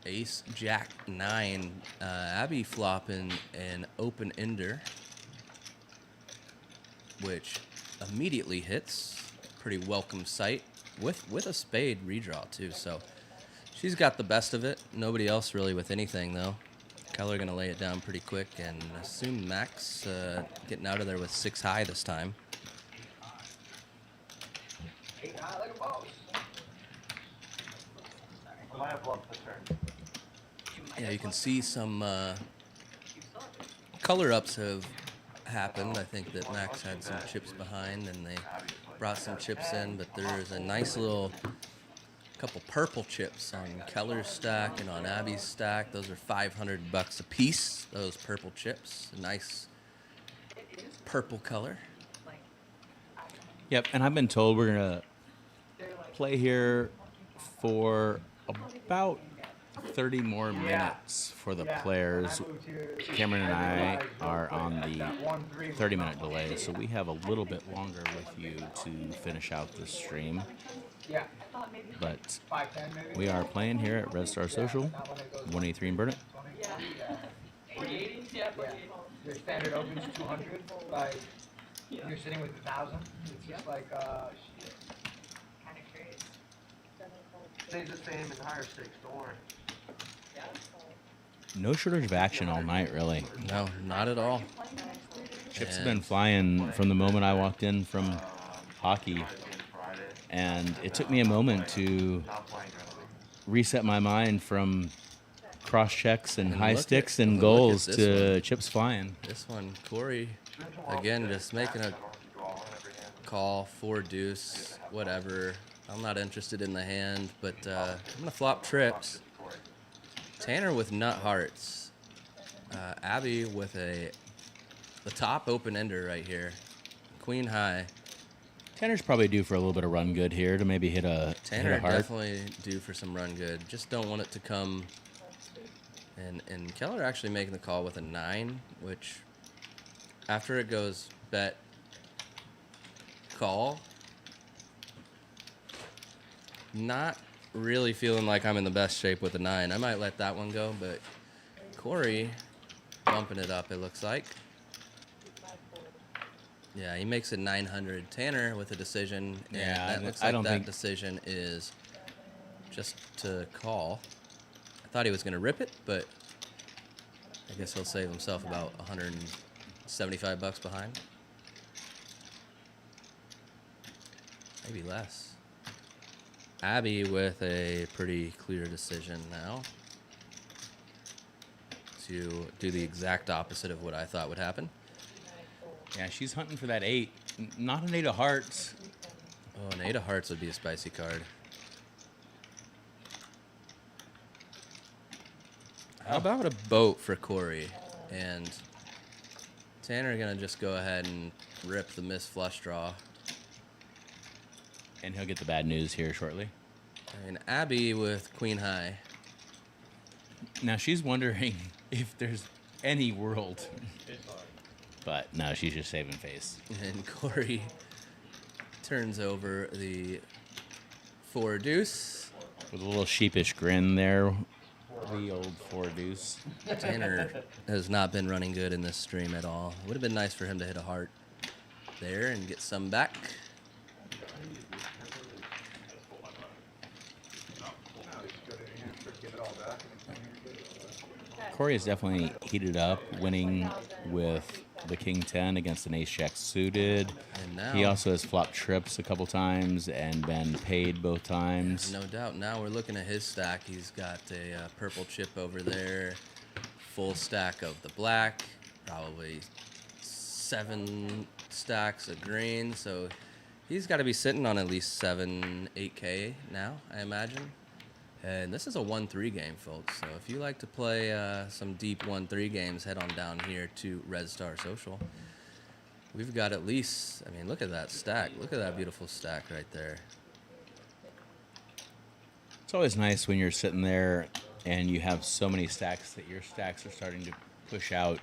Ace Jack 9. Abby flopping an open ender, which immediately hits. Pretty welcome sight with a spade redraw too. So she's got the best of it. Nobody else really with anything though. Keller gonna lay it down pretty quick and assume Max getting out of there with 6 high this time. 8 high like a boss. I have bluffed the turn. Yeah, you can see some color ups have happened. I think that Max had some chips behind and they brought some chips in, but there's a nice little couple purple chips on Keller's stack and on Abby's stack. Those are $500 a piece, those purple chips. A nice purple color. Yep, and I've been told we're going to play here for about 30 more minutes for the players. Cameron and I are on the 30-minute delay, so we have a little bit longer with you to finish out this stream. Yeah. But we are playing here at Red Star Social, 183 in Burnett. Your standard opens 200, like you're sitting with 1,000. It's just like Stays the same in higher stakes, don't worry. No shortage of action all night, really. No, not at all. Chips have been flying from the moment I walked in from hockey. And it took me a moment to reset my mind from cross checks and high sticks and goals to chips flying. This one, Cory, again, just making a call, 4 deuce, whatever. I'm not interested in the hand, but I'm going to flop trips. Tanner with nut hearts. Abby with the top open ender right here. Queen high. Tanner's probably due for a little bit of run good here to maybe hit a heart. Definitely due for some run good. Just don't want it to come. And Keller actually making the call with a 9, which after it goes bet call, not really feeling like I'm in the best shape with a 9. I might let that one go, but Cory bumping it up, it looks like. Yeah, he makes it 900. Tanner with a decision, and that looks like that decision is just to call. I thought he was going to rip it, but I guess he'll save himself about $175 behind. Maybe less. Abby with a pretty clear decision now to do the exact opposite of what I thought would happen. Yeah, she's hunting for that 8. Not an 8 of hearts. Oh, an 8 of hearts would be a spicy card. How about a boat for Cory? And Tanner gonna just go ahead and rip the missed flush draw. And he'll get the bad news here shortly. And Abby with queen high. Now she's wondering if there's any world. But no, she's just saving face. And Cory turns over the 4 deuce. With a little sheepish grin there. The old 4 deuce. Tanner has not been running good in this stream at all. Would have been nice for him to hit a heart there and get some back. Cory has definitely heated up, winning with the King 10 against an Ace Jack suited. And now He also has flopped trips a couple times and been paid both times. no doubt. Now we're looking at his stack. He's got a purple chip over there, full stack of the black, probably 7 stacks of green. So he's got to be sitting on at least 8K now, I imagine. And this is a 1-3 game, folks. So if you like to play some deep 1-3 games, head on down here to Red Star Social. We've got at least, I mean, look at that stack. Look at that beautiful stack right there. It's always nice when you're sitting there and you have so many stacks that your stacks are starting to push out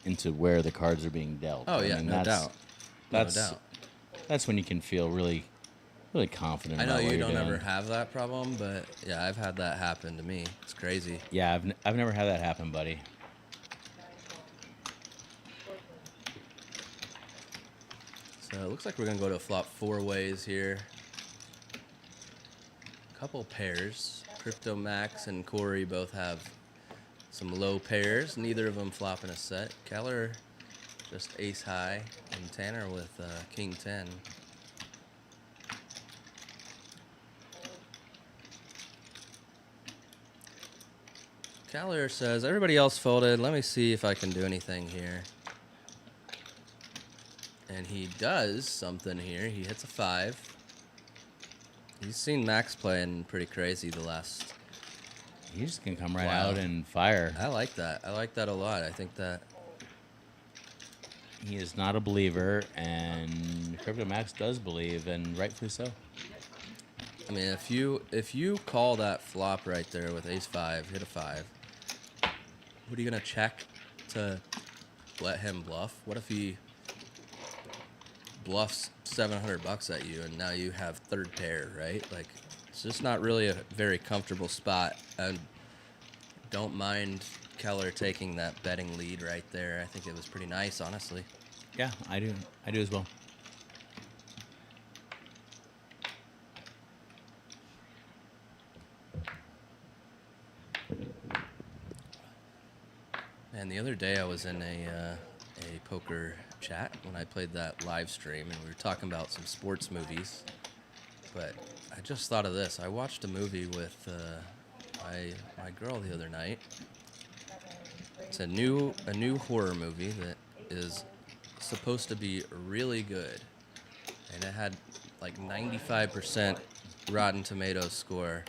into where the cards are being dealt. Oh, yeah, no doubt. No doubt. That's when you can feel really confident. I know about what you you're don't doing. ever have that problem, but yeah, I've had that happen to me. It's crazy. Yeah, I've never had that happen, buddy. So it looks like we're gonna go to flop 4 ways here. Couple pairs. Crypto Max and Cory both have some low pairs. Neither of them flopping a set. Keller just ace high, and Tanner with King 10. Keller says, everybody else folded. Let me see if I can do anything here. And he does something here. He hits a 5. He's seen Max playing pretty crazy the last. He just can come right Wow. out and fire. I like that. I like that a lot. I think that He is not a believer, and Crypto Max does believe, and rightfully so. I mean, if you call that flop right there with ace 5, hit a 5, what are you gonna check to let him bluff? What if he bluffs $700 at you and now you have third pair, right? Like, it's just not really a very comfortable spot. I don't mind Keller taking that betting lead right there. I think it was pretty nice, honestly. Yeah, I do as well. And the other day I was in a poker chat when I played that live stream, and we were talking about some sports movies. But I just thought of this. I watched a movie with my girl the other night. It's a new horror movie that is supposed to be really good, and it had like 95% Rotten Tomatoes score.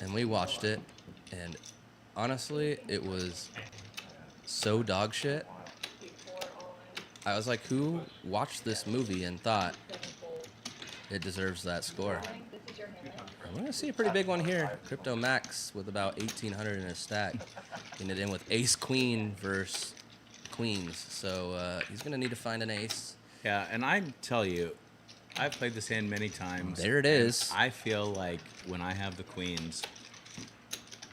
And we watched it, and honestly, it was so dog shit. I was like, who watched this movie and thought it deserves that score? I'm going to see a pretty big one here. Crypto Max with about 1,800 in his stack. Getting it in with ace queen versus queens. So he's going to need to find an ace. Yeah, and I tell you, I've played this hand many times. There it is. I feel like when I have the queens,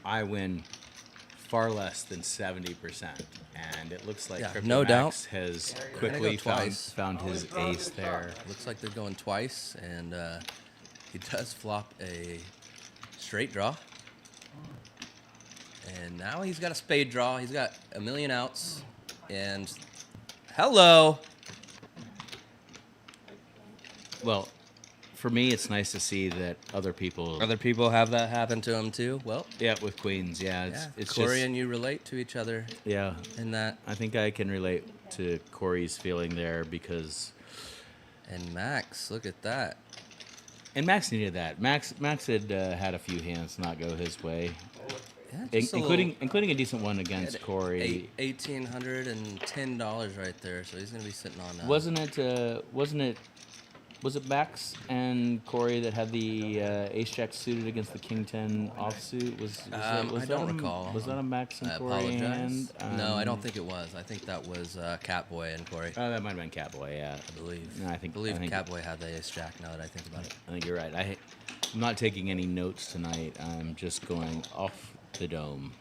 I win far less than 70%. And it looks like Yeah, Crypto no Max doubt. has They're gonna quickly go twice. found his ace there. Looks like they're going twice, and he does flop a straight draw. And now he's got a spade draw. He's got a million outs. And hello. Well, for me, it's nice to see that other people... Other people have that happen to them too. Well, Yeah, with queens, yeah. yeah, It's Cory just, and you relate to each other yeah, in that. I think I can relate to Cory's feeling there because... And Max, look at that. And Max needed that. Max had had a few hands not go his way, Yeah, just a little- including a decent one against Cory. $1,810 right there. So he's gonna be sitting on. Was it Max and Cory that had the ace jack suited against the king 10 offsuit? I don't recall. Was that a Max and I Cory apologize. hand? No, I don't think it was. I think that was Catboy and Cory. Oh, that might have been Catboy. Yeah, I believe. No, I believe think Catboy had the ace jack. Now that I think about it. I think you're right. I'm not taking any notes tonight. I'm just going off the dome.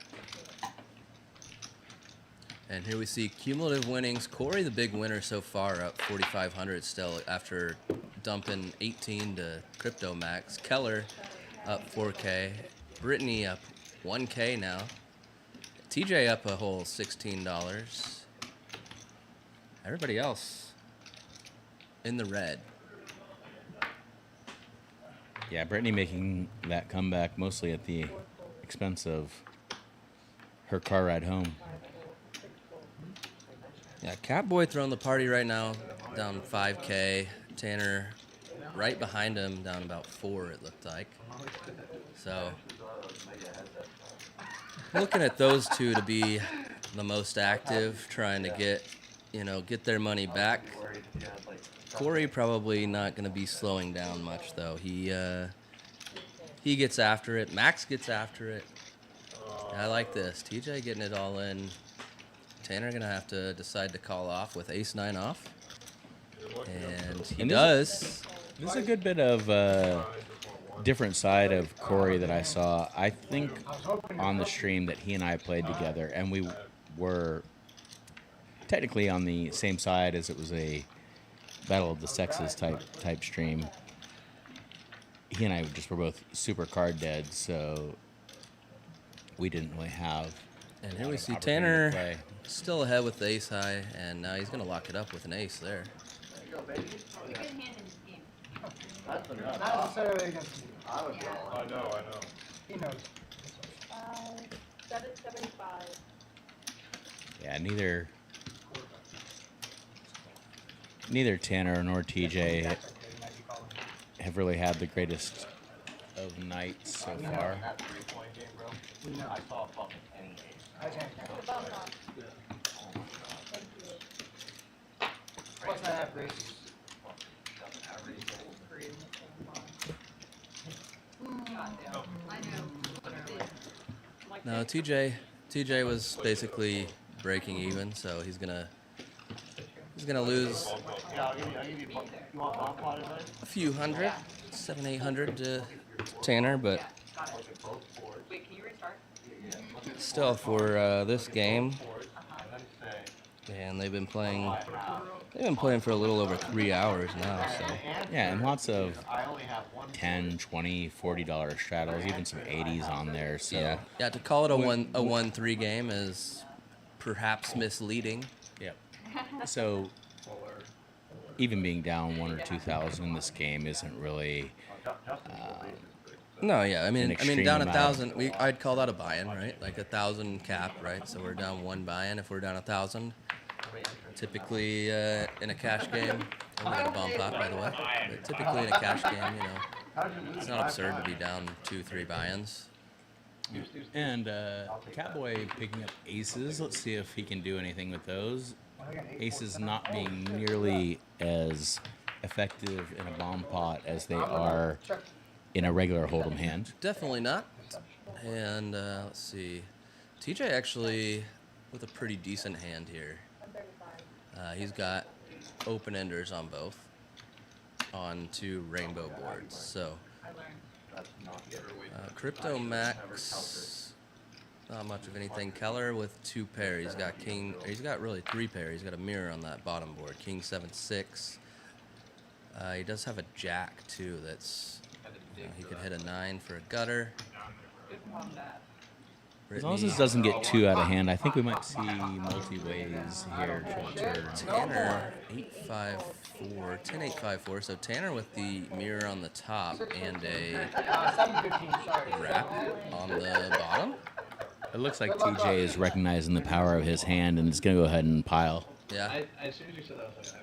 And here we see cumulative winnings. Cory, the big winner so far, up 4,500 still after dumping 18 to Crypto Max. Keller up 4K. Britney up 1K now. TJ up a whole $16. Everybody else in the red. Yeah, Britney making that comeback mostly at the expense of her car ride home. Yeah, Catboy throwing the party right now, down 5K. Tanner right behind him, down about 4, it looked like. So, looking at those two to be the most active, trying to get their money back. Cory probably not going to be slowing down much, though. He gets after it. Max gets after it. I like this. TJ getting it all in. Tanner going to have to decide to call off with ace-9 off. And he does. This is a good bit of different side of Cory that I saw. I think on the stream that he and I played together, and we were technically on the same side as it was a Battle of the Sexes type stream. He and I just were both super card dead, so we didn't really have. And here we see Tanner still ahead with the ace high, and now he's going to lock it up with an ace there. Not necessarily against me. I know. He knows. 775. Yeah, neither Tanner nor TJ have really had the greatest of nights so far. I saw fucking any ace. What's that have races? No, TJ was basically breaking even, so he's gonna lose a few hundred, 700-800 to Tanner, but Wait, can you restart? still for this game, and they've been playing for a little over 3 hours now. So yeah, and lots of $10, $20, $40 straddles, even some 80s on there. So yeah, to call it a 1-3 game is perhaps misleading. Yep. So even being down 1,000 or 2,000 in this game isn't really. No, yeah, I mean down 1,000. I'd call that a buy-in, right? Like 1,000 cap, right? So we're down 1 buy-in if we're down 1,000. Typically in a cash game, I'm gonna bump up, by the way. But typically in a cash game, it's not absurd to be down 2-3 buy-ins. And Catboy picking up aces. Let's see if he can do anything with those. Aces not being nearly as effective in a bomb pot as they are in a regular hold'em hand. Definitely not. And let's see, TJ actually with a pretty decent hand here. He's got open-enders on both, on 2 rainbow boards. So Crypto Max, not much of anything. Keller with 2 pair. He's got king. He's got really 3 pair. He's got a mirror on that bottom board. King 7-6. He does have a jack too. That's he could hit a 9 for a gutter. As long as this doesn't get too out of hand, I think we might see multi-ways here. Tanner 854, 10-8-5-4. So Tanner with the mirror on the top and a wrap on the bottom. It looks like TJ is recognizing the power of his hand and is going to go ahead and pile. Yeah. As soon as you said that, I was like,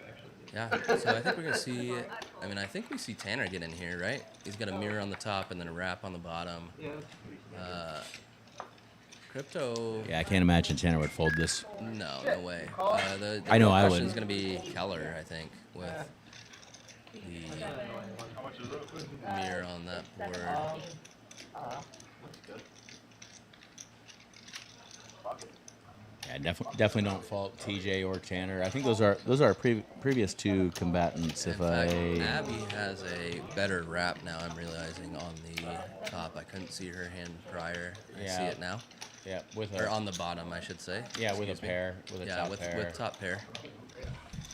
Yeah, so I think we're going to see, I think we see Tanner get in here, right? He's got a mirror on the top and then a wrap on the bottom. Crypto. Yeah, I can't imagine Tanner would fold this. No way. The I know I would. is going to be Keller, I think, with the mirror on that board. Yeah, definitely don't fault TJ or Tanner. I think those are our previous two combatants. In fact, Abby has a better wrap now. I'm realizing on the top. I couldn't see her hand prior. I see it now. Yeah, or on the bottom, I should say. Yeah, with a pair, with a top pair. with top pair,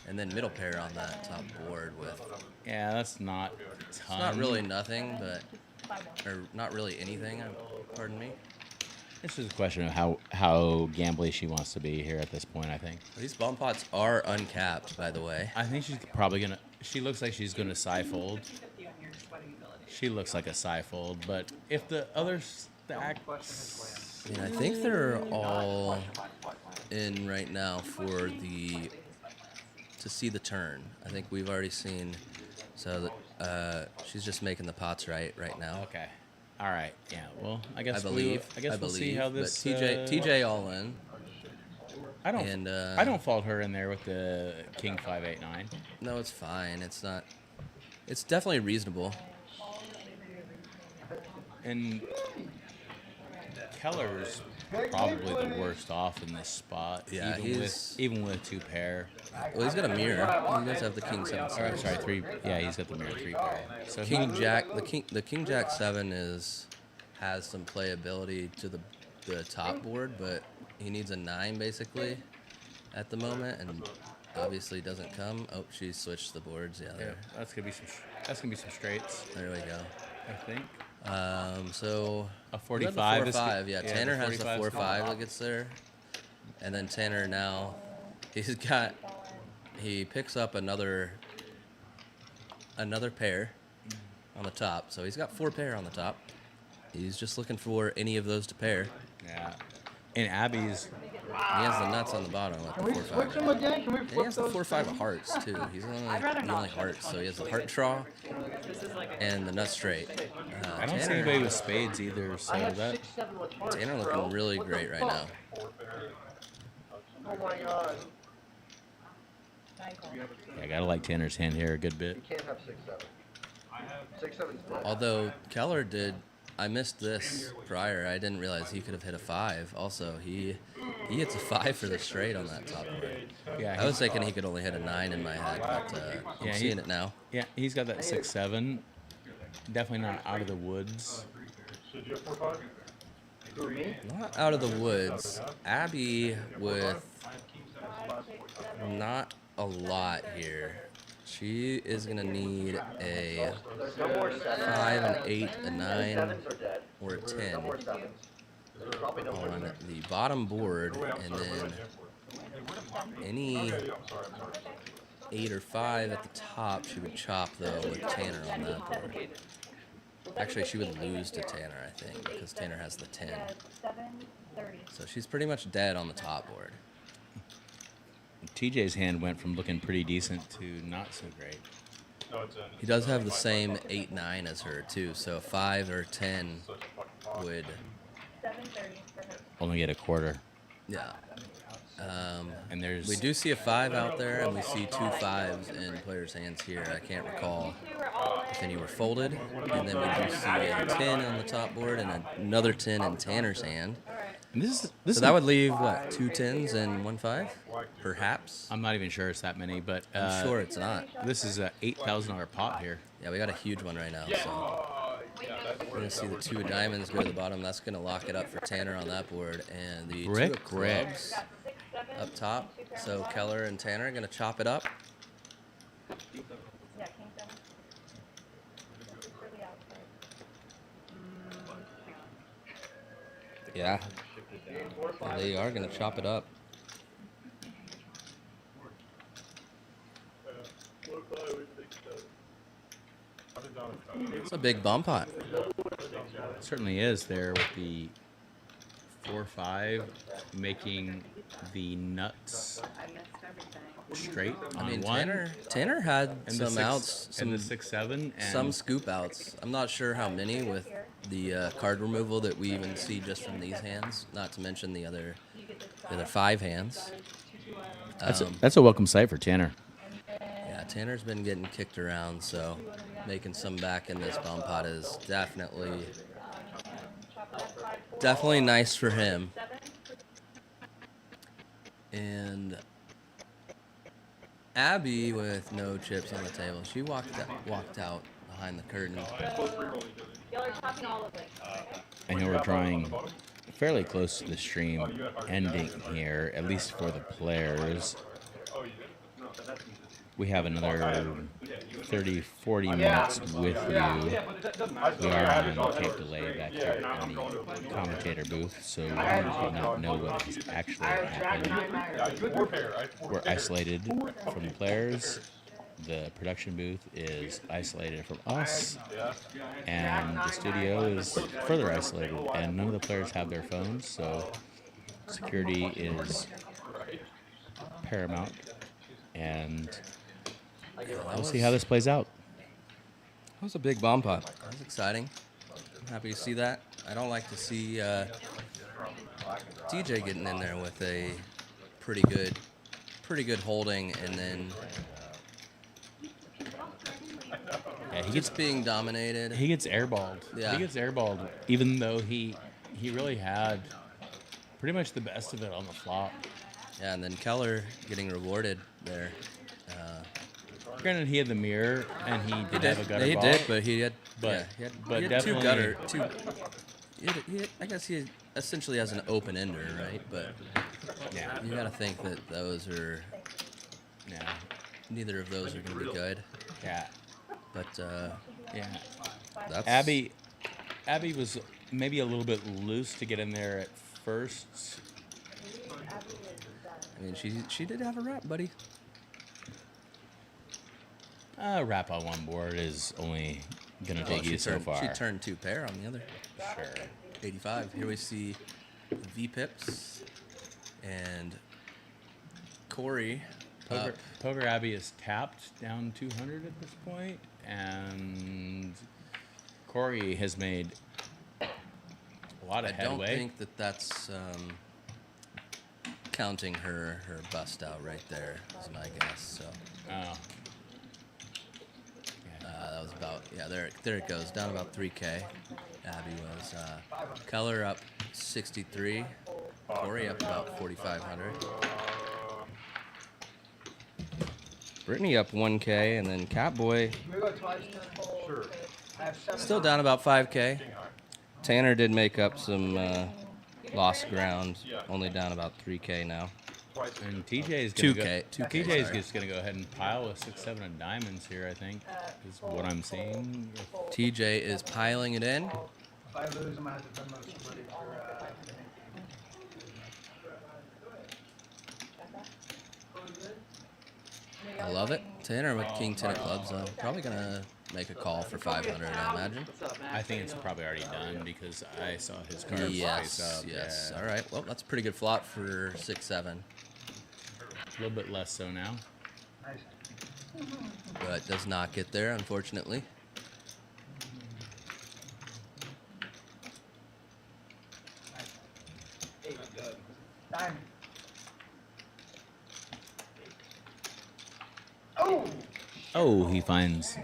and then middle pair on that top board with. Yeah, that's not. It's not really nothing, but or not really anything. Pardon me. This is a question of how gambly she wants to be here at this point, I think. These bomb pots are uncapped, by the way. I think she's probably going to... She looks like she's going to side-fold. She looks like a side-fold, but if the other stacks... I mean, I think they're all in right now for the... to see the turn. I think we've already seen... So she's just making the pots right now. Okay. All right. Yeah. Well, I guess we'll see how this. But TJ all in. I don't fault her in there with the King 589. No, it's fine. It's not. It's definitely reasonable. And Keller's probably the worst off in this spot. Yeah, even with two pair. Well, he's got a mirror. He does have the King 7. Sorry, three. Yeah, he's got the mirror 3 pair. So King Jack, the King Jack 7 has some playability to the top board, but he needs a 9 basically at the moment, and obviously doesn't come. Oh, she switched the boards. Yeah, there. That's gonna be some straights. There we go. I think. So a 45. 4-5. Yeah, Tanner has the 4-5 that gets there, and then Tanner now, he picks up another pair on the top. So he's got 4 pair on the top. He's just looking for any of those to pair. Yeah. And Abby's. He has the nuts on the bottom with the 4-5. Them again? Can we flip He has the those 4-5 of hearts too. He's the only hearts, so he has the heart draw and the nut straight. I don't see anybody with spades either, so that. Tanner looking really great right now. Oh my god. Yeah, I gotta like Tanner's hand here a good bit. You can't have 6-7. 6-7's dead. Although Keller did, I missed this prior. I didn't realize he could have hit a 5. Also, he hits a 5 for the straight on that top board. Yeah, I was thinking he could only hit a 9 in my head, but I'm seeing it now. Yeah, he's got that 6-7. Definitely not out of the woods. Not out of the woods. Abby with not a lot here. She is going to need a 5, an 8, a 9, or a 10 on the bottom board, and then any 8 or 5 at the top she would chop, though, with Tanner on that board. Actually, she would lose to Tanner, I think, because Tanner has the 10. So she's pretty much dead on the top board. TJ's hand went from looking pretty decent to not so great. He does have the same 8-9 as her, too, so 5 or 10 would only get a quarter. Yeah. And we do see a 5 out there, and we see 2 5s in players' hands here. I can't recall if any were folded. And then we do see a 10 on the top board and another 10 in Tanner's hand. And so that would leave, what, 2 10s and 1 5? Perhaps? I'm not even sure it's that many, but... I'm sure it's not. This is a $8,000 pot here. Yeah, we got a huge one right now, so... We're going to see the 2 of diamonds go to the bottom. That's going to lock it up for Tanner on that board. And the 2 of clubs up top. So Keller and Tanner are going to chop it up. Yeah. They are going to chop it up. It's a big bomb pot. It certainly is there with the 4-5 making the nuts straight on one. Tanner had some outs, some 6-7, and some scoop outs. I'm not sure how many with the card removal that we even see just from these hands. Not to mention the other 5 hands. That's a welcome sight for Tanner. Yeah, Tanner's been getting kicked around, so making some back in this bomb pot is definitely nice for him. And Abby, with no chips on the table, she walked out behind the curtain. Y'all are talking all of it. I know we're drawing fairly close to the stream ending here, at least for the players. We have another 30, 40 minutes with you. We are on tape delay back here in the commentator booth, so we do not know what is actually happening. We're isolated from the players. The production booth is isolated from us, and the studio is further isolated, and none of the players have their phones, so security is paramount, and we'll see how this plays out. That was a big bomb pot. That was exciting. I'm happy to see that. I don't like to see DJ getting in there with a pretty good holding, and then Yeah, he gets being dominated. He gets airballed. Yeah. He gets airballed, even though he really had pretty much the best of it on the flop. Yeah, and then Keller getting rewarded there. Granted, he had the mirror, and he did have a gutter He ball. did, but he had definitely, I guess he essentially has an open ender, right? But yeah, you got to think that those are, neither of those are going to be good. Yeah. But yeah, that's Abby was maybe a little bit loose to get in there at first. I mean, she did have a wrap, buddy. Wrap on one board is only gonna take you so far. She turned 2 pair on the other. Sure. 85. Here we see V Pips and Cory. Poker Abby is tapped down 200 at this point, and Cory has made a lot of headway. I don't think that's counting her bust out right there, is my guess. So. Oh. That was about, there it goes, down about 3K. Abby was. Keller up 63. Cory up about 4,500. Britney up 1K, and then Catboy still down about 5K. Tanner did make up some lost ground, only down about 3K now. And TJ is going to 2K. TJ is just going to go ahead and pile a 6-7 of diamonds here, I think, is what I'm seeing. TJ is piling it in. If I lose, I'm gonna have to Venmo somebody for, I love it. Tanner with King 10 of clubs, though. Probably going to make a call for 500, I imagine. I think it's probably already done because I saw his cards face Yes, up. yes. Yeah. All right. Well, that's a pretty good flop for 6-7. A little bit less so now. But does not get there, unfortunately. Diamond. Oh, he finds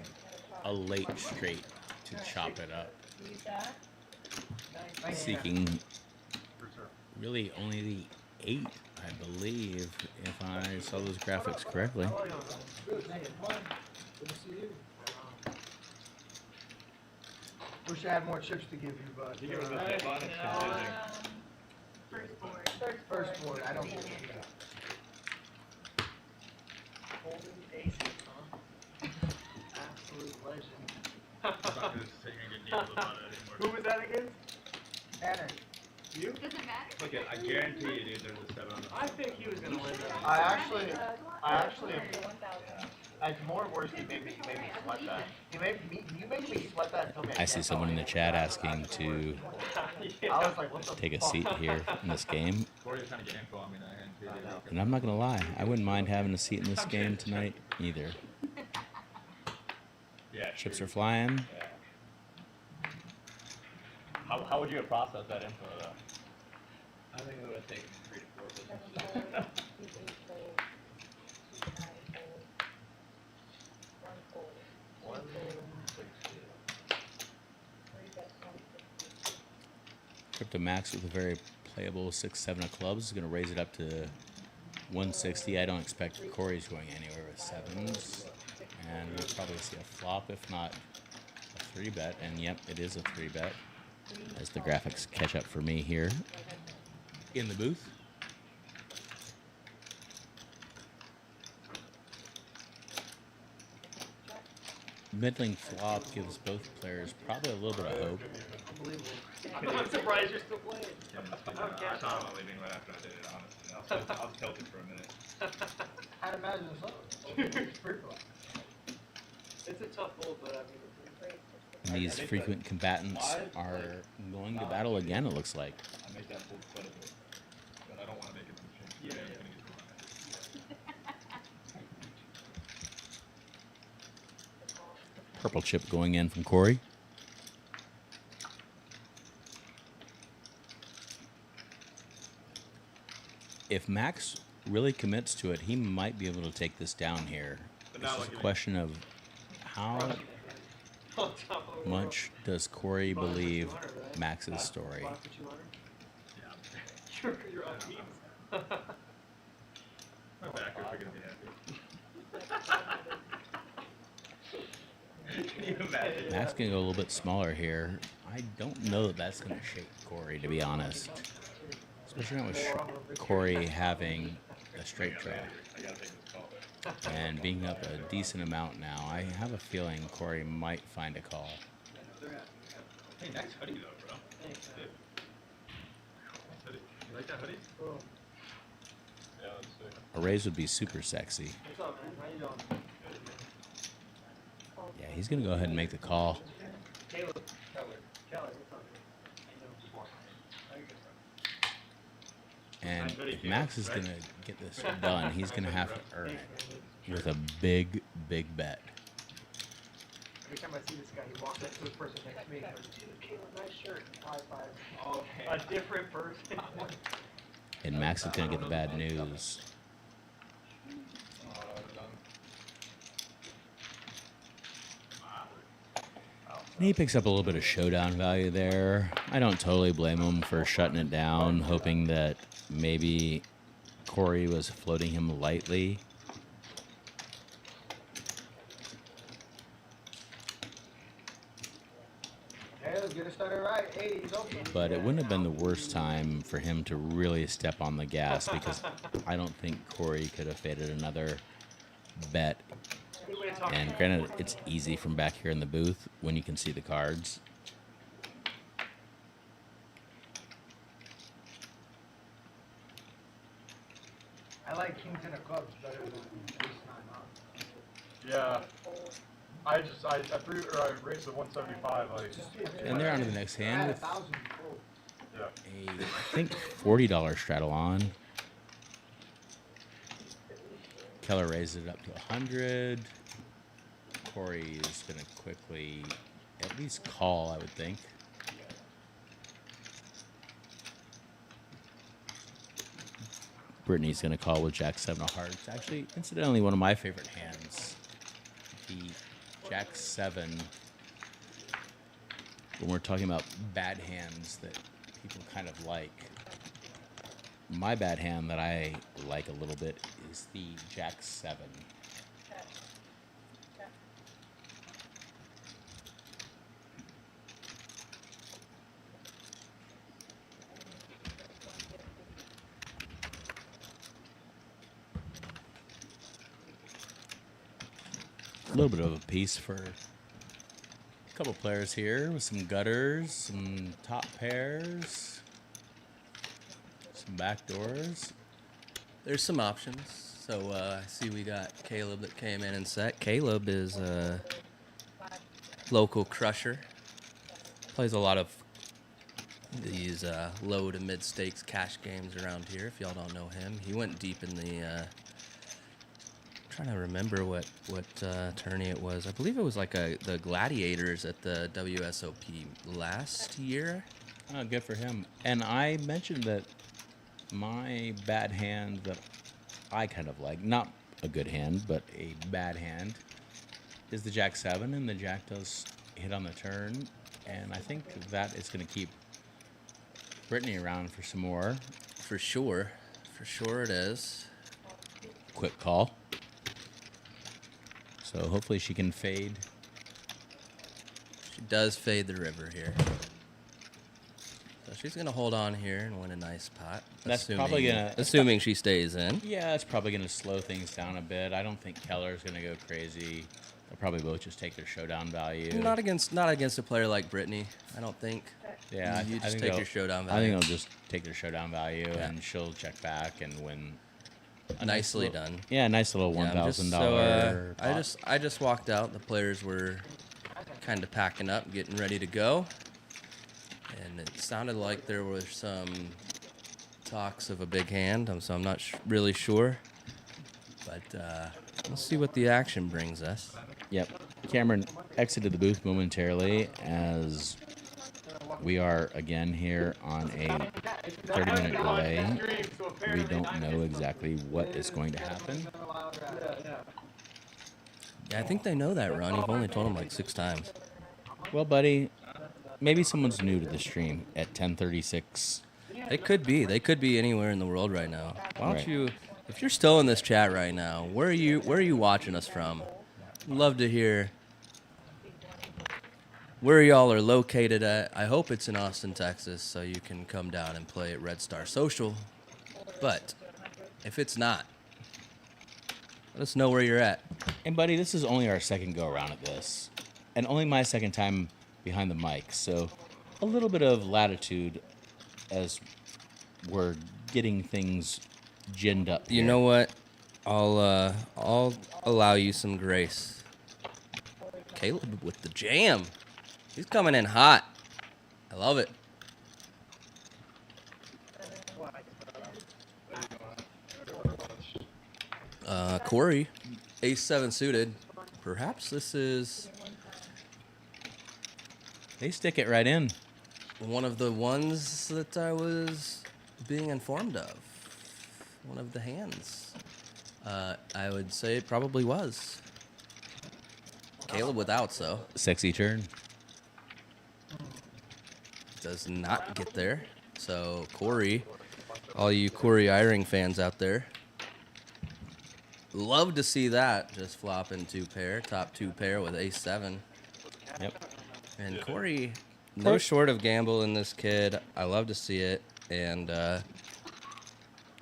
a late straight to chop it up. Seeking really only the 8, I believe, if I saw those graphics correctly. Wish I had more chips to give you, but. First board, I don't. Absolute legend. Who was that against? Tanner. You? Does it matter? Look, I guarantee you, dude, there's a 7 on the I think he was gonna win that. I actually, as more worse, he made me sweat that. You made me sweat that until me. I see someone in the chat asking to I was like, what the take a fuck? seat here in this game. Cory was trying to get info on me, and I hadn't paid it. And I'm not going to lie, I wouldn't mind having a seat in this game tonight either. Yeah, Chips are flying. How would you have processed that info, though? I think it would have taken 3 to 4 business. Crypto Max with a very playable 6-7 of clubs is going to raise it up to 160. I don't expect Cory's going anywhere with sevens. And we'll probably see a flop, if not a 3-bet. And yep, it is a 3-bet. As the graphics catch up for me here in the booth. Middling flop gives both players probably a little bit of hope. I'm surprised you're still playing. I saw him leaving right after I did it, honestly. I was tilted for a minute. I'd imagine so. It's a tough pull, but I mean, And these frequent combatants are going to battle again, it looks like. I made that pull quite a bit. But I don't want to make it too short. Yeah. Purple chip going in from Cory. If Max really commits to it, he might be able to take this down here. It's just a question of how much does Cory believe Max's story. You're on teams. My backers are going to be happy. Can you imagine? Max going to go a little bit smaller here. I don't know that that's going to shake Cory, to be honest. Especially not with Cory having a straight draw. And being up a decent amount now, I have a feeling Cory might find a call. Hey, nice hoodie though, bro. Thanks, dude. Hoodie. You like that hoodie? Yeah, let's see. A raise would be super sexy. What's up, man? How you doing? Yeah, he's going to go ahead and make the call. Keller, what's up? And if Max is going to get this done, he's going to have to earn it with a big, big bet. Every time I see this guy, he walks up to the person next to me and goes, dude, Caleb, nice shirt. High five. Okay. A different person. And Max is going to get the bad news. And he picks up a little bit of showdown value there. I don't totally blame him for shutting it down, hoping that maybe Cory was floating him lightly. Get it started right. 80's open. But it wouldn't have been the worst time for him to really step on the gas, because I don't think Cory could have faded another bet. And granted, it's easy from back here in the booth when you can see the cards. I like kings and a clubs better than ace nine, huh? Yeah. I raised the 175. And they're on to the next hand with Yeah. I think $40 straddle on. Keller raises it up to 100. Cory is going to quickly at least call, I would think. Britney's going to call with Jack 7 of hearts. Actually, incidentally, one of my favorite hands. The Jack 7. When we're talking about bad hands that people kind of like, my bad hand that I like a little bit is the Jack 7. A little bit of a piece for a couple players here with some gutters, some top pairs, some back doors. There's some options. So I see we got Caleb that came in and set. Caleb is a local crusher. Plays a lot of these low to mid stakes cash games around here. If y'all don't know him, he went deep in the. Trying to remember what tourney it was. I believe it was like the Gladiators at the WSOP last year. Oh, good for him. And I mentioned that my bad hand that I kind of like, not a good hand, but a bad hand, is the Jack 7, and the Jack does hit on the turn. And I think that is going to keep Britney around for some more. For sure. For sure it is. quick call. So hopefully she can fade. She does fade the river here. So she's going to hold on here and win a nice pot. That's probably gonna... Assuming she stays in. Yeah, it's probably going to slow things down a bit. I don't think Keller's going to go crazy. They'll probably both just take their showdown value. Not against a player like Britney, I don't think. Yeah, you I just think take your showdown value. I think they'll just take their showdown value, and she'll check back and win. Nicely done. Yeah, nice little $1,000. I just walked out. The players were kind of packing up, getting ready to go, and it sounded like there were some talks of a big hand. So I'm not really sure, but we'll see what the action brings us. Yep. Cameron exited the booth momentarily as we are again here on a 30-minute delay. We don't know exactly what is going to happen. Yeah, I think they know that, Ron. You've only told them like 6 times. Well, buddy, maybe someone's new to the stream at 10:36. It could be. They could be anywhere in the world right now. Why don't you, if you're still in this chat right now, where are you watching us from? Love to hear where y'all are located at. I hope it's in Austin, Texas, so you can come down and play at Red Star Social. But if it's not, let us know where you're at. And buddy, this is only our second go around at this, and only my second time behind the mic, so a little bit of latitude as we're getting things ginned up here. You know what? I'll allow you some grace. Caleb with the jam. He's coming in hot. I love it. Cory, ace-7 suited. Perhaps this is... They stick it right in. One of the ones that I was being informed of. One of the hands. I would say it probably was. Caleb with outs, though. Sexy turn. Does not get there. So, Cory, all you Cory Eyring fans out there, love to see that. Just flop in 2-pair, top 2-pair with ace-7. Yep. And Cory, no short of gamble in this kid. I love to see it. And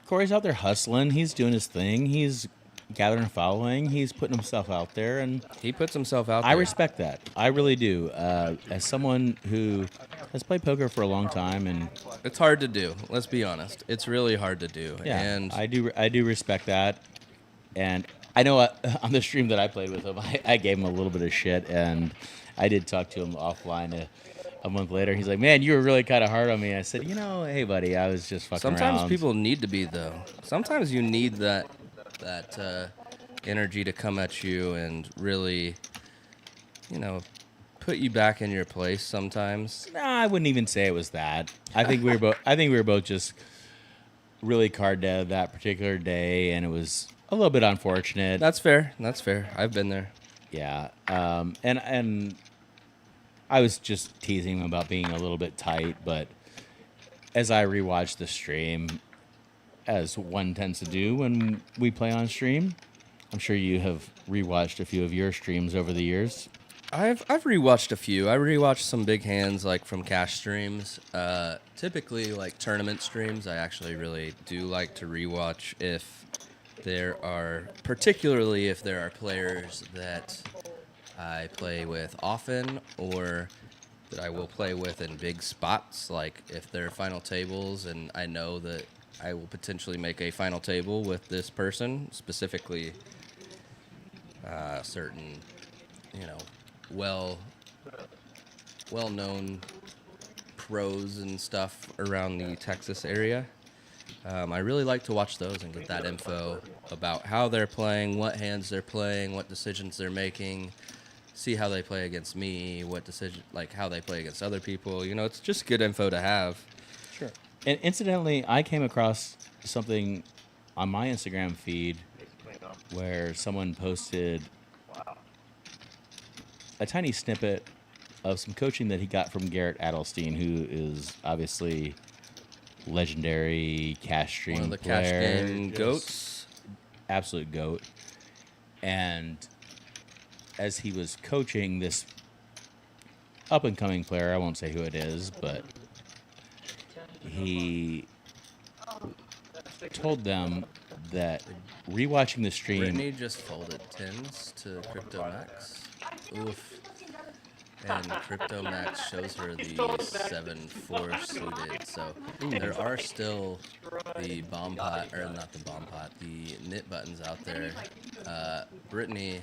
Cory's out there hustling. He's doing his thing. He's gathering a following. He's putting himself out there, and he puts himself out there. I respect that. I really do. As someone who has played poker for a long time, and it's hard to do. Let's be honest. It's really hard to do. Yeah, and I do respect that. And I know on the stream that I played with him, I gave him a little bit of shit, and I did talk to him offline a month later. He's like, "Man, you were really kind of hard on me." I said, "Hey, buddy, I was just fucking around." Sometimes people need to be, though. Sometimes you need that energy to come at you and really, put you back in your place sometimes. No, I wouldn't even say it was that. I think we were both just really card dead that particular day, and it was a little bit unfortunate. That's fair. I've been there. Yeah. And I was just teasing him about being a little bit tight, but as I rewatched the stream, as one tends to do when we play on stream, I'm sure you have rewatched a few of your streams over the years. I've rewatched a few. I rewatched some big hands like from cash streams. Typically like tournament streams, I actually really do like to rewatch particularly if there are players that I play with often or that I will play with in big spots. Like if they're final tables and I know that I will potentially make a final table with this person, specifically certain, well-known pros and stuff around the Texas area. I really like to watch those and get that info about how they're playing, what hands they're playing, what decisions they're making, see how they play against me, how they play against other people. It's just good info to have. Sure. And incidentally, I came across something on my Instagram feed where someone posted a tiny snippet of some coaching that he got from Garrett Adelstein, who is obviously legendary cash stream one of the player. cash game goats. absolute goat. And as he was coaching this up-and-coming player, I won't say who it is, but he told them that rewatching the stream... Britney just folded 10s to Crypto Max. Oof. And Crypto Max shows her the 7-4 suited. So there are still the bomb pot, or not the bomb pot, the knit buttons out there. Britney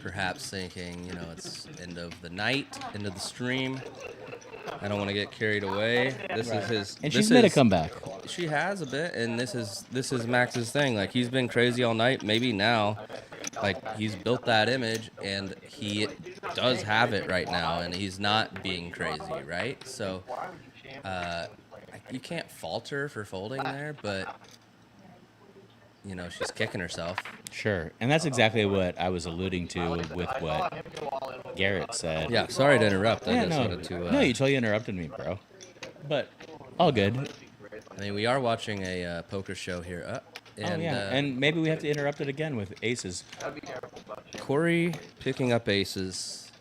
perhaps thinking, you know, it's end of the night, end of the stream. I don't want to get carried away. This is his. And she's made a comeback. She has a bit, and this is Max's thing. Like, he's been crazy all night. Maybe now, like, he's built that image, and he does have it right now, and he's not being crazy, right? So, you can't fault her for folding there, but you know, she's kicking herself. Sure. And that's exactly what I was alluding to with what Garrett said. Yeah, sorry to interrupt. I just no. wanted to... No, you totally interrupted me, bro. But all good. I mean, we are watching a poker show here. And, and maybe we have to interrupt it again with aces. Cory picking up aces.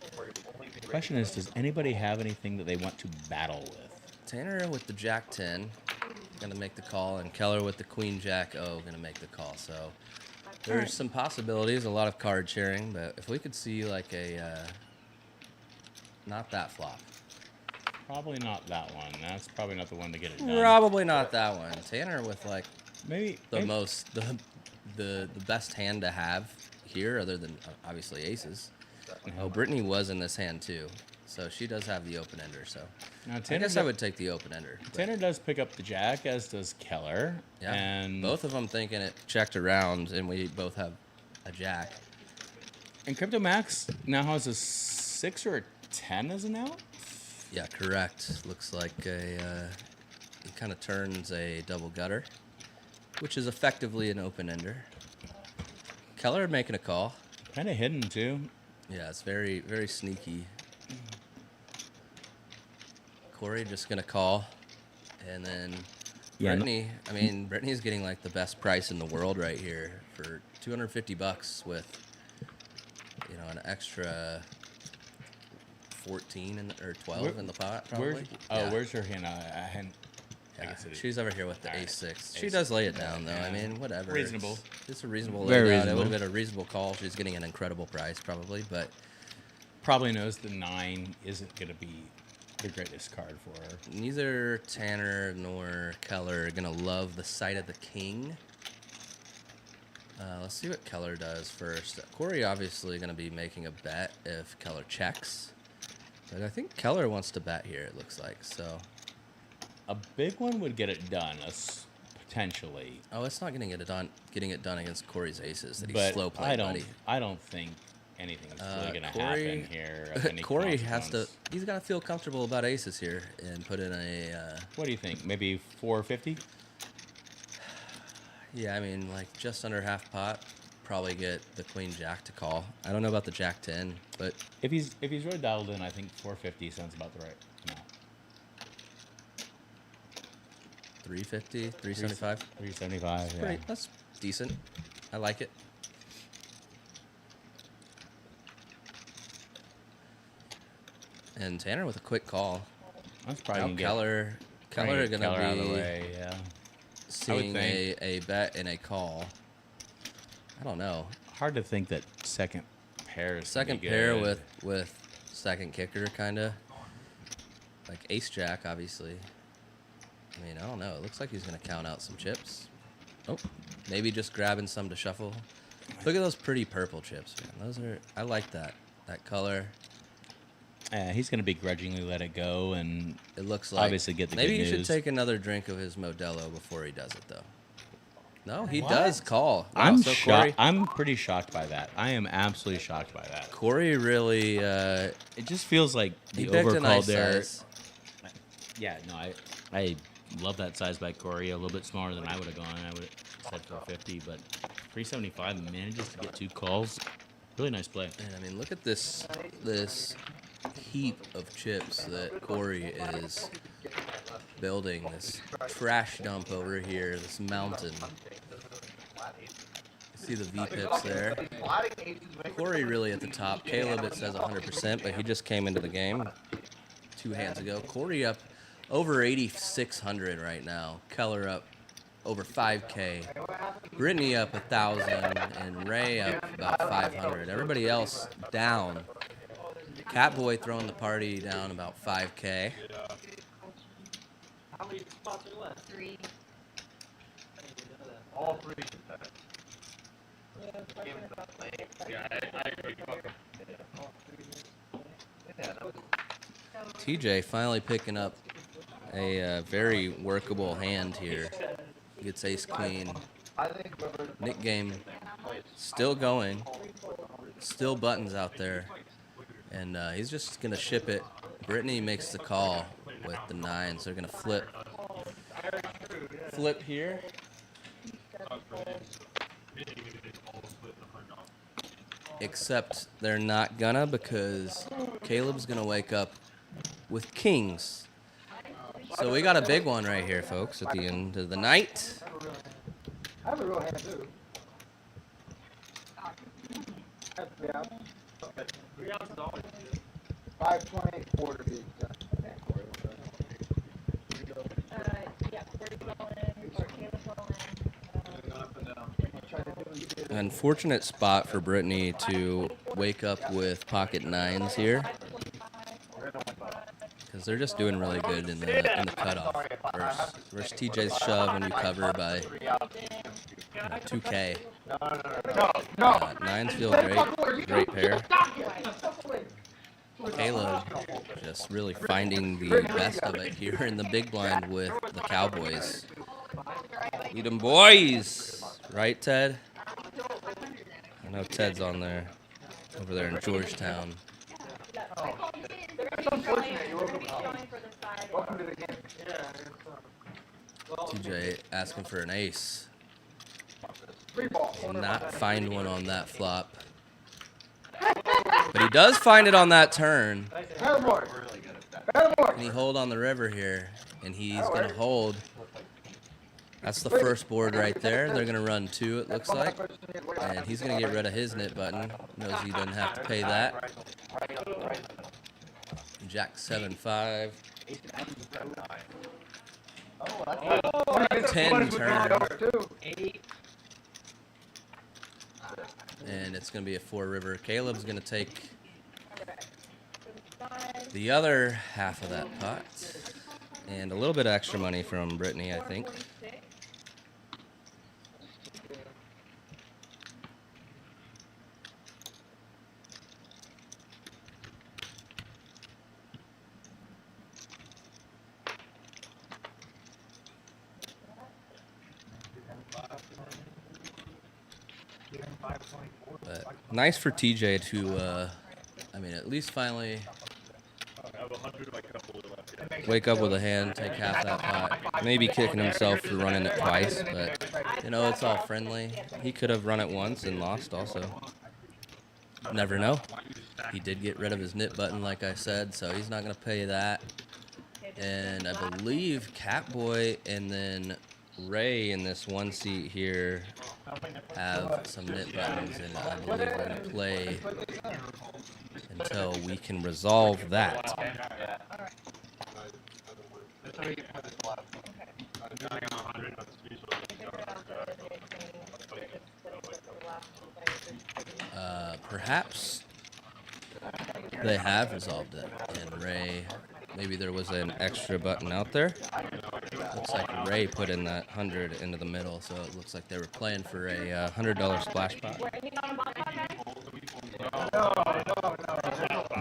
The question is, does anybody have anything that they want to battle with? Tanner with the Jack 10. Gonna make the call, and Keller with the Queen Jack O gonna make the call. So there's some possibilities, a lot of card sharing, but if we could see like a not that flop. Probably not that one. That's probably not the one to get it done. Probably not that one. Tanner with like maybe the best hand to have here, other than obviously aces. Oh, Britney was in this hand too. So she does have the open ender, so now, I guess I would take the open ender. Tanner does pick up the jack, as does Keller. Yeah, and both of them thinking it checked around, and we both have a jack. And Crypto Max now has a 6 or a 10 as an out? Yeah, correct. Looks like he kind of turns a double gutter, which is effectively an open ender. Keller making a call. Kind of hidden, too. Yeah, it's very, very sneaky. Cory just gonna call, and then Britney. I mean, Britney's getting like the best price in the world right here for $250 with, you know, an extra 14 or 12 in the pot. Probably. Where's her hand? She's over here with the ace-6. She does lay it down though. I mean, whatever. Reasonable. It's a reasonable Very laydown. reasonable. It would have been a reasonable call. She's getting an incredible price probably, but probably knows the 9 isn't gonna be the greatest card for her. Neither Tanner nor Keller are gonna love the sight of the king. Let's see what Keller does first. Cory obviously gonna be making a bet if Keller checks, but I think Keller wants to bet here. It looks like so. A big one would get it done, potentially. Oh, it's not getting it done against Cory's aces that he's slow playing. I don't think anything's really gonna happen here. Cory he's got to feel comfortable about aces here and put in a. What do you think? Maybe 450? Yeah, I mean, like just under half pot. Probably get the Queen Jack to call. I don't know about the Jack 10, but if he's really dialed in, I think 450 sounds about the right amount. 350, 375, 375. Yeah, that's decent. I like it. And Tanner with a quick call. That's probably Keller gonna be out of the way, yeah. Seeing a bet and a call. I don't know. Hard to think that second pair is second pair with second kicker kind of like ace jack obviously. I mean, I don't know. It looks like he's gonna count out some chips. Oh, maybe just grabbing some to shuffle. Look at those pretty purple chips, man. I like that color. He's going to begrudgingly let it go, and it looks like obviously get the maybe good you news. should take another drink of his Modelo before he does it, though. No, he does call. Wow, I'm so shocked. I'm pretty shocked by that. I am absolutely shocked by that. Cory really. It just feels like the overcall there. Yeah, no, I love that size by Cory. A little bit smaller than I would have gone. I would have said 450, but 375 manages to get 2 calls. Really nice play. And I mean, look at this heap of chips that Cory is building. This trash dump over here. This mountain. See the V-pips there. Cory really at the top. Caleb, it says 100%, but he just came into the game 2 hands ago. Cory up over 8,600 right now. Keller up over 5K. Britney up 1,000, and Ray up about 500. Everybody else down. Catboy throwing the party down about 5K. How many spots are left? 3. All 3. Yeah, I agree. TJ finally picking up a very workable hand here. Gets ace queen. Nick game still going. Still buttons out there. And he's just going to ship it. Britney makes the call with the 9s. They're going to flip. Flip here. Except they're not gonna, because Caleb's gonna wake up with kings. So we got a big one right here, folks, at the end of the night. I have a real hand too. Yeah. 3 ounces always good. 524 to be exact. Yeah, Cory's all in, or Caleb's all in. Up and down. Unfortunate spot for Britney to wake up with pocket 9s here, because they're just doing really good in the cutoff. Versus TJ's shove when you cover by 2K. 9s feel great, great pair. Caleb just really finding the best of it here in the big blind with the Cowboys. Lead 'em, boys! Right, Ted? I know Ted's on there, over there in Georgetown. TJ asking for an ace. Did not find one on that flop. But he does find it on that turn. And he hold on the river here. And he's going to hold. That's the first board right there. They're going to run 2, it looks like. And he's going to get rid of his knit button. Knows he doesn't have to pay that. Jack 7-5. 10 turn. And it's going to be a 4 river. Caleb's going to take the other half of that pot. And a little bit of extra money from Britney, I think. But nice for TJ to, I mean, at least finally wake up with a hand, take half that pot. Maybe kicking himself for running it twice, but, you know, it's all friendly. He could have run it once and lost also. Never know. He did get rid of his knit button, like I said, so he's not going to pay that. And I believe Catboy and then Ray in this one seat here have some knit buttons, and I believe we're going to play until we can resolve that. Perhaps they have resolved it, and Ray, maybe there was an extra button out there. Looks like Ray put in that 100 into the middle, so it looks like they were playing for a $100 splash pot.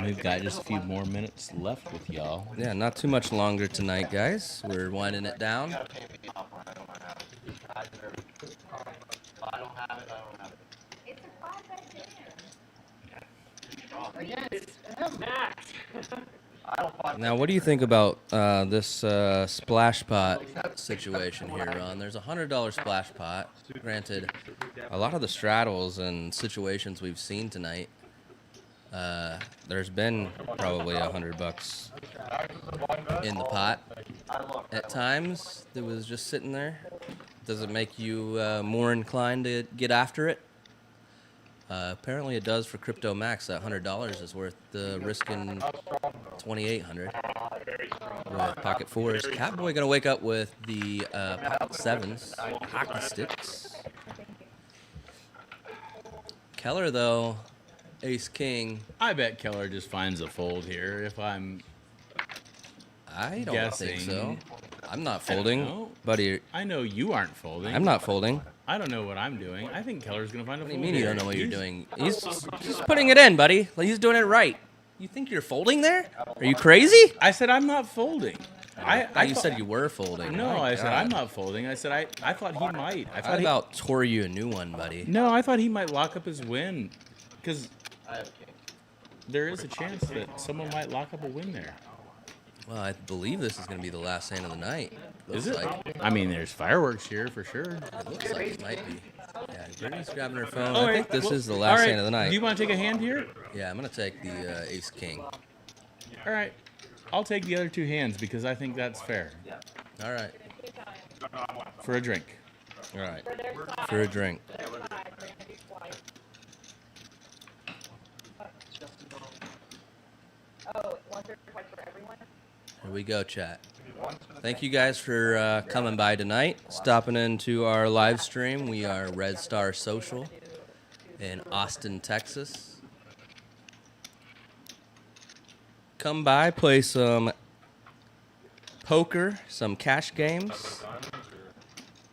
We've got just a few more minutes left with y'all. Yeah, not too much longer tonight, guys. We're winding it down. Now, what do you think about this splash pot situation here, Ron? There's a $100 splash pot. Granted, a lot of the straddles and situations we've seen tonight, there's been probably $100 in the pot. At times, it was just sitting there. Does it make you more inclined to get after it? Apparently it does for Crypto Max. That $100 is worth risking $2,800 with pocket fours. Catboy gonna wake up with the pocket sevens, hockey sticks. Keller though, ace king. I bet Keller just finds a fold here. If I'm I don't guessing. think so. I'm not folding, know. buddy. I know you aren't folding. I'm not folding. I don't know what I'm doing. I think Keller's gonna find a What do fold. you mean you here. don't know what you're doing? He's putting it in, buddy. Like, he's doing it right. You think you're folding there? Are you crazy? I said I'm not folding. I thought you said you were folding. No, My I said God. I'm not folding. I said I thought he might. I I thought he. about tore you a new one, buddy. No, I thought he might lock up his win, because I have king. there is a chance that someone might lock up a win there. Well, I believe this is going to be the last hand of the night. Is Looks it? like. I mean, there's fireworks here for sure. It looks like it might be. Yeah, Brittany's grabbing her phone. All I right, think this well, is the all last right, hand of the night. Do you want to take a hand here? Yeah, I'm going to take the ace king. All right. I'll take the other two hands because I think that's fair. All right. For a drink. All right. For a drink. Oh, once or twice for everyone? Here we go, chat. Thank you guys for coming by tonight, stopping into our live stream. We are Red Star Social in Austin, Texas. Come by, play some poker, some cash games.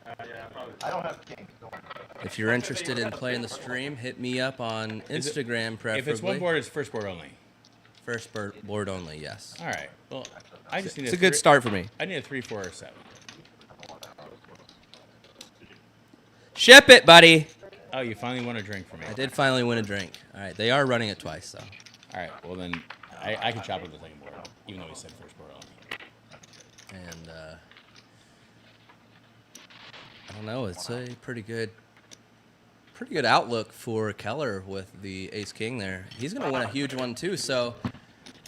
I don't have king. Don't worry. If you're interested in playing the stream, hit me up on Instagram, preferably. If it's one board, it's first board only. First board only, yes. All right. Well, I just need It's a good start for me. I need a 3, 4, or 7. Ship it, buddy. Oh, you finally won a drink for me. I did finally win a drink. All right, they are running it twice, though. All right. Well, then I can chop it the second board, even though we said first board only. And I don't know. It's a pretty good outlook for Keller with the ace king there. He's gonna win a huge one too. So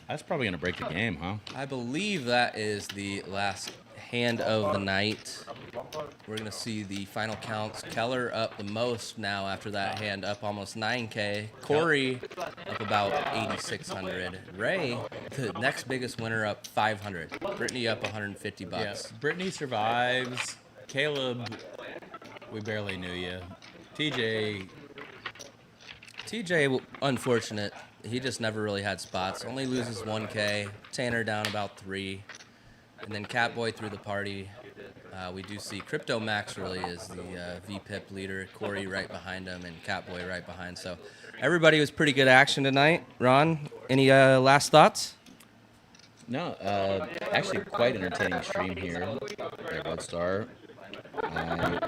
That's probably gonna break the game, huh? I believe that is the last hand of the night. We're gonna see the final counts. Keller up the most now after that hand, up almost 9K. Cory up about 8,600. Ray, the next biggest winner, up 500. Britney up 150 bucks. Yeah. Brittany survives. Caleb, we barely knew you. TJ, unfortunate. He just never really had spots. Only loses 1K. Tanner down about 3. And then Catboy through the party. We do see Crypto Max really is the VPIP leader. Cory right behind him and Catboy right behind. So everybody was pretty good action tonight. Ron, any last thoughts? no, actually quite entertaining stream here at Red Star. I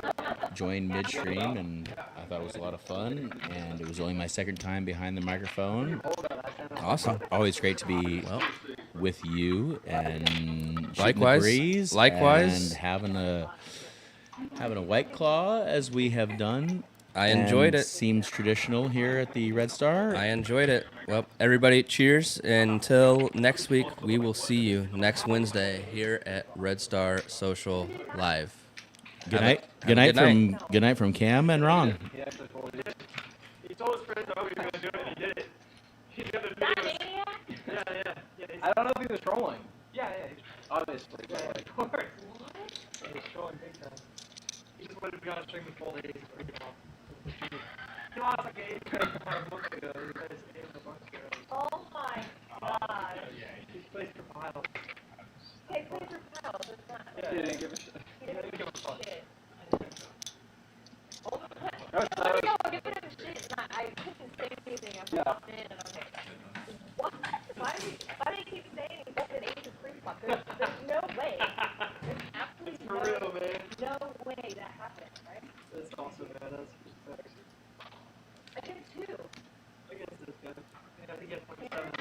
joined midstream and I thought it was a lot of fun, and it was only my second time behind the microphone. Awesome. Always great to be with you and shooting the Likewise. breeze Likewise. and having a White Claw as we have done. I enjoyed and it. Seems traditional here at the Red Star. I enjoyed it. Well, everybody, cheers. Until next week, we will see you next Wednesday here at Red Star Social Live. Good night. Good night from Cam and Ron. He told his friends, oh, he was going to do it, and he did it. He got the video. Yeah. I don't know if he was trolling. Yeah. Obviously. Yeah, of course. He was trolling big time. He just wanted to be on a stream with full days. He lost like 8 months ago. He got his name a bunch ago. Oh my god. He plays for Miles. Hey, play for Kyle. That's not. Yeah. He didn't give a shit. He didn't give a shit. Oh, No, it's I don't know, I'm giving him shit. I couldn't say anything. I'm walked in and I'm like, what? Why do you keep saying he's up at 8 to 3 o'clock? There's no way. There's absolutely For real, man. no way that happened, right? That's awesome, man. That's respect. I did too. Look at this guy. Yeah, I think he has 27.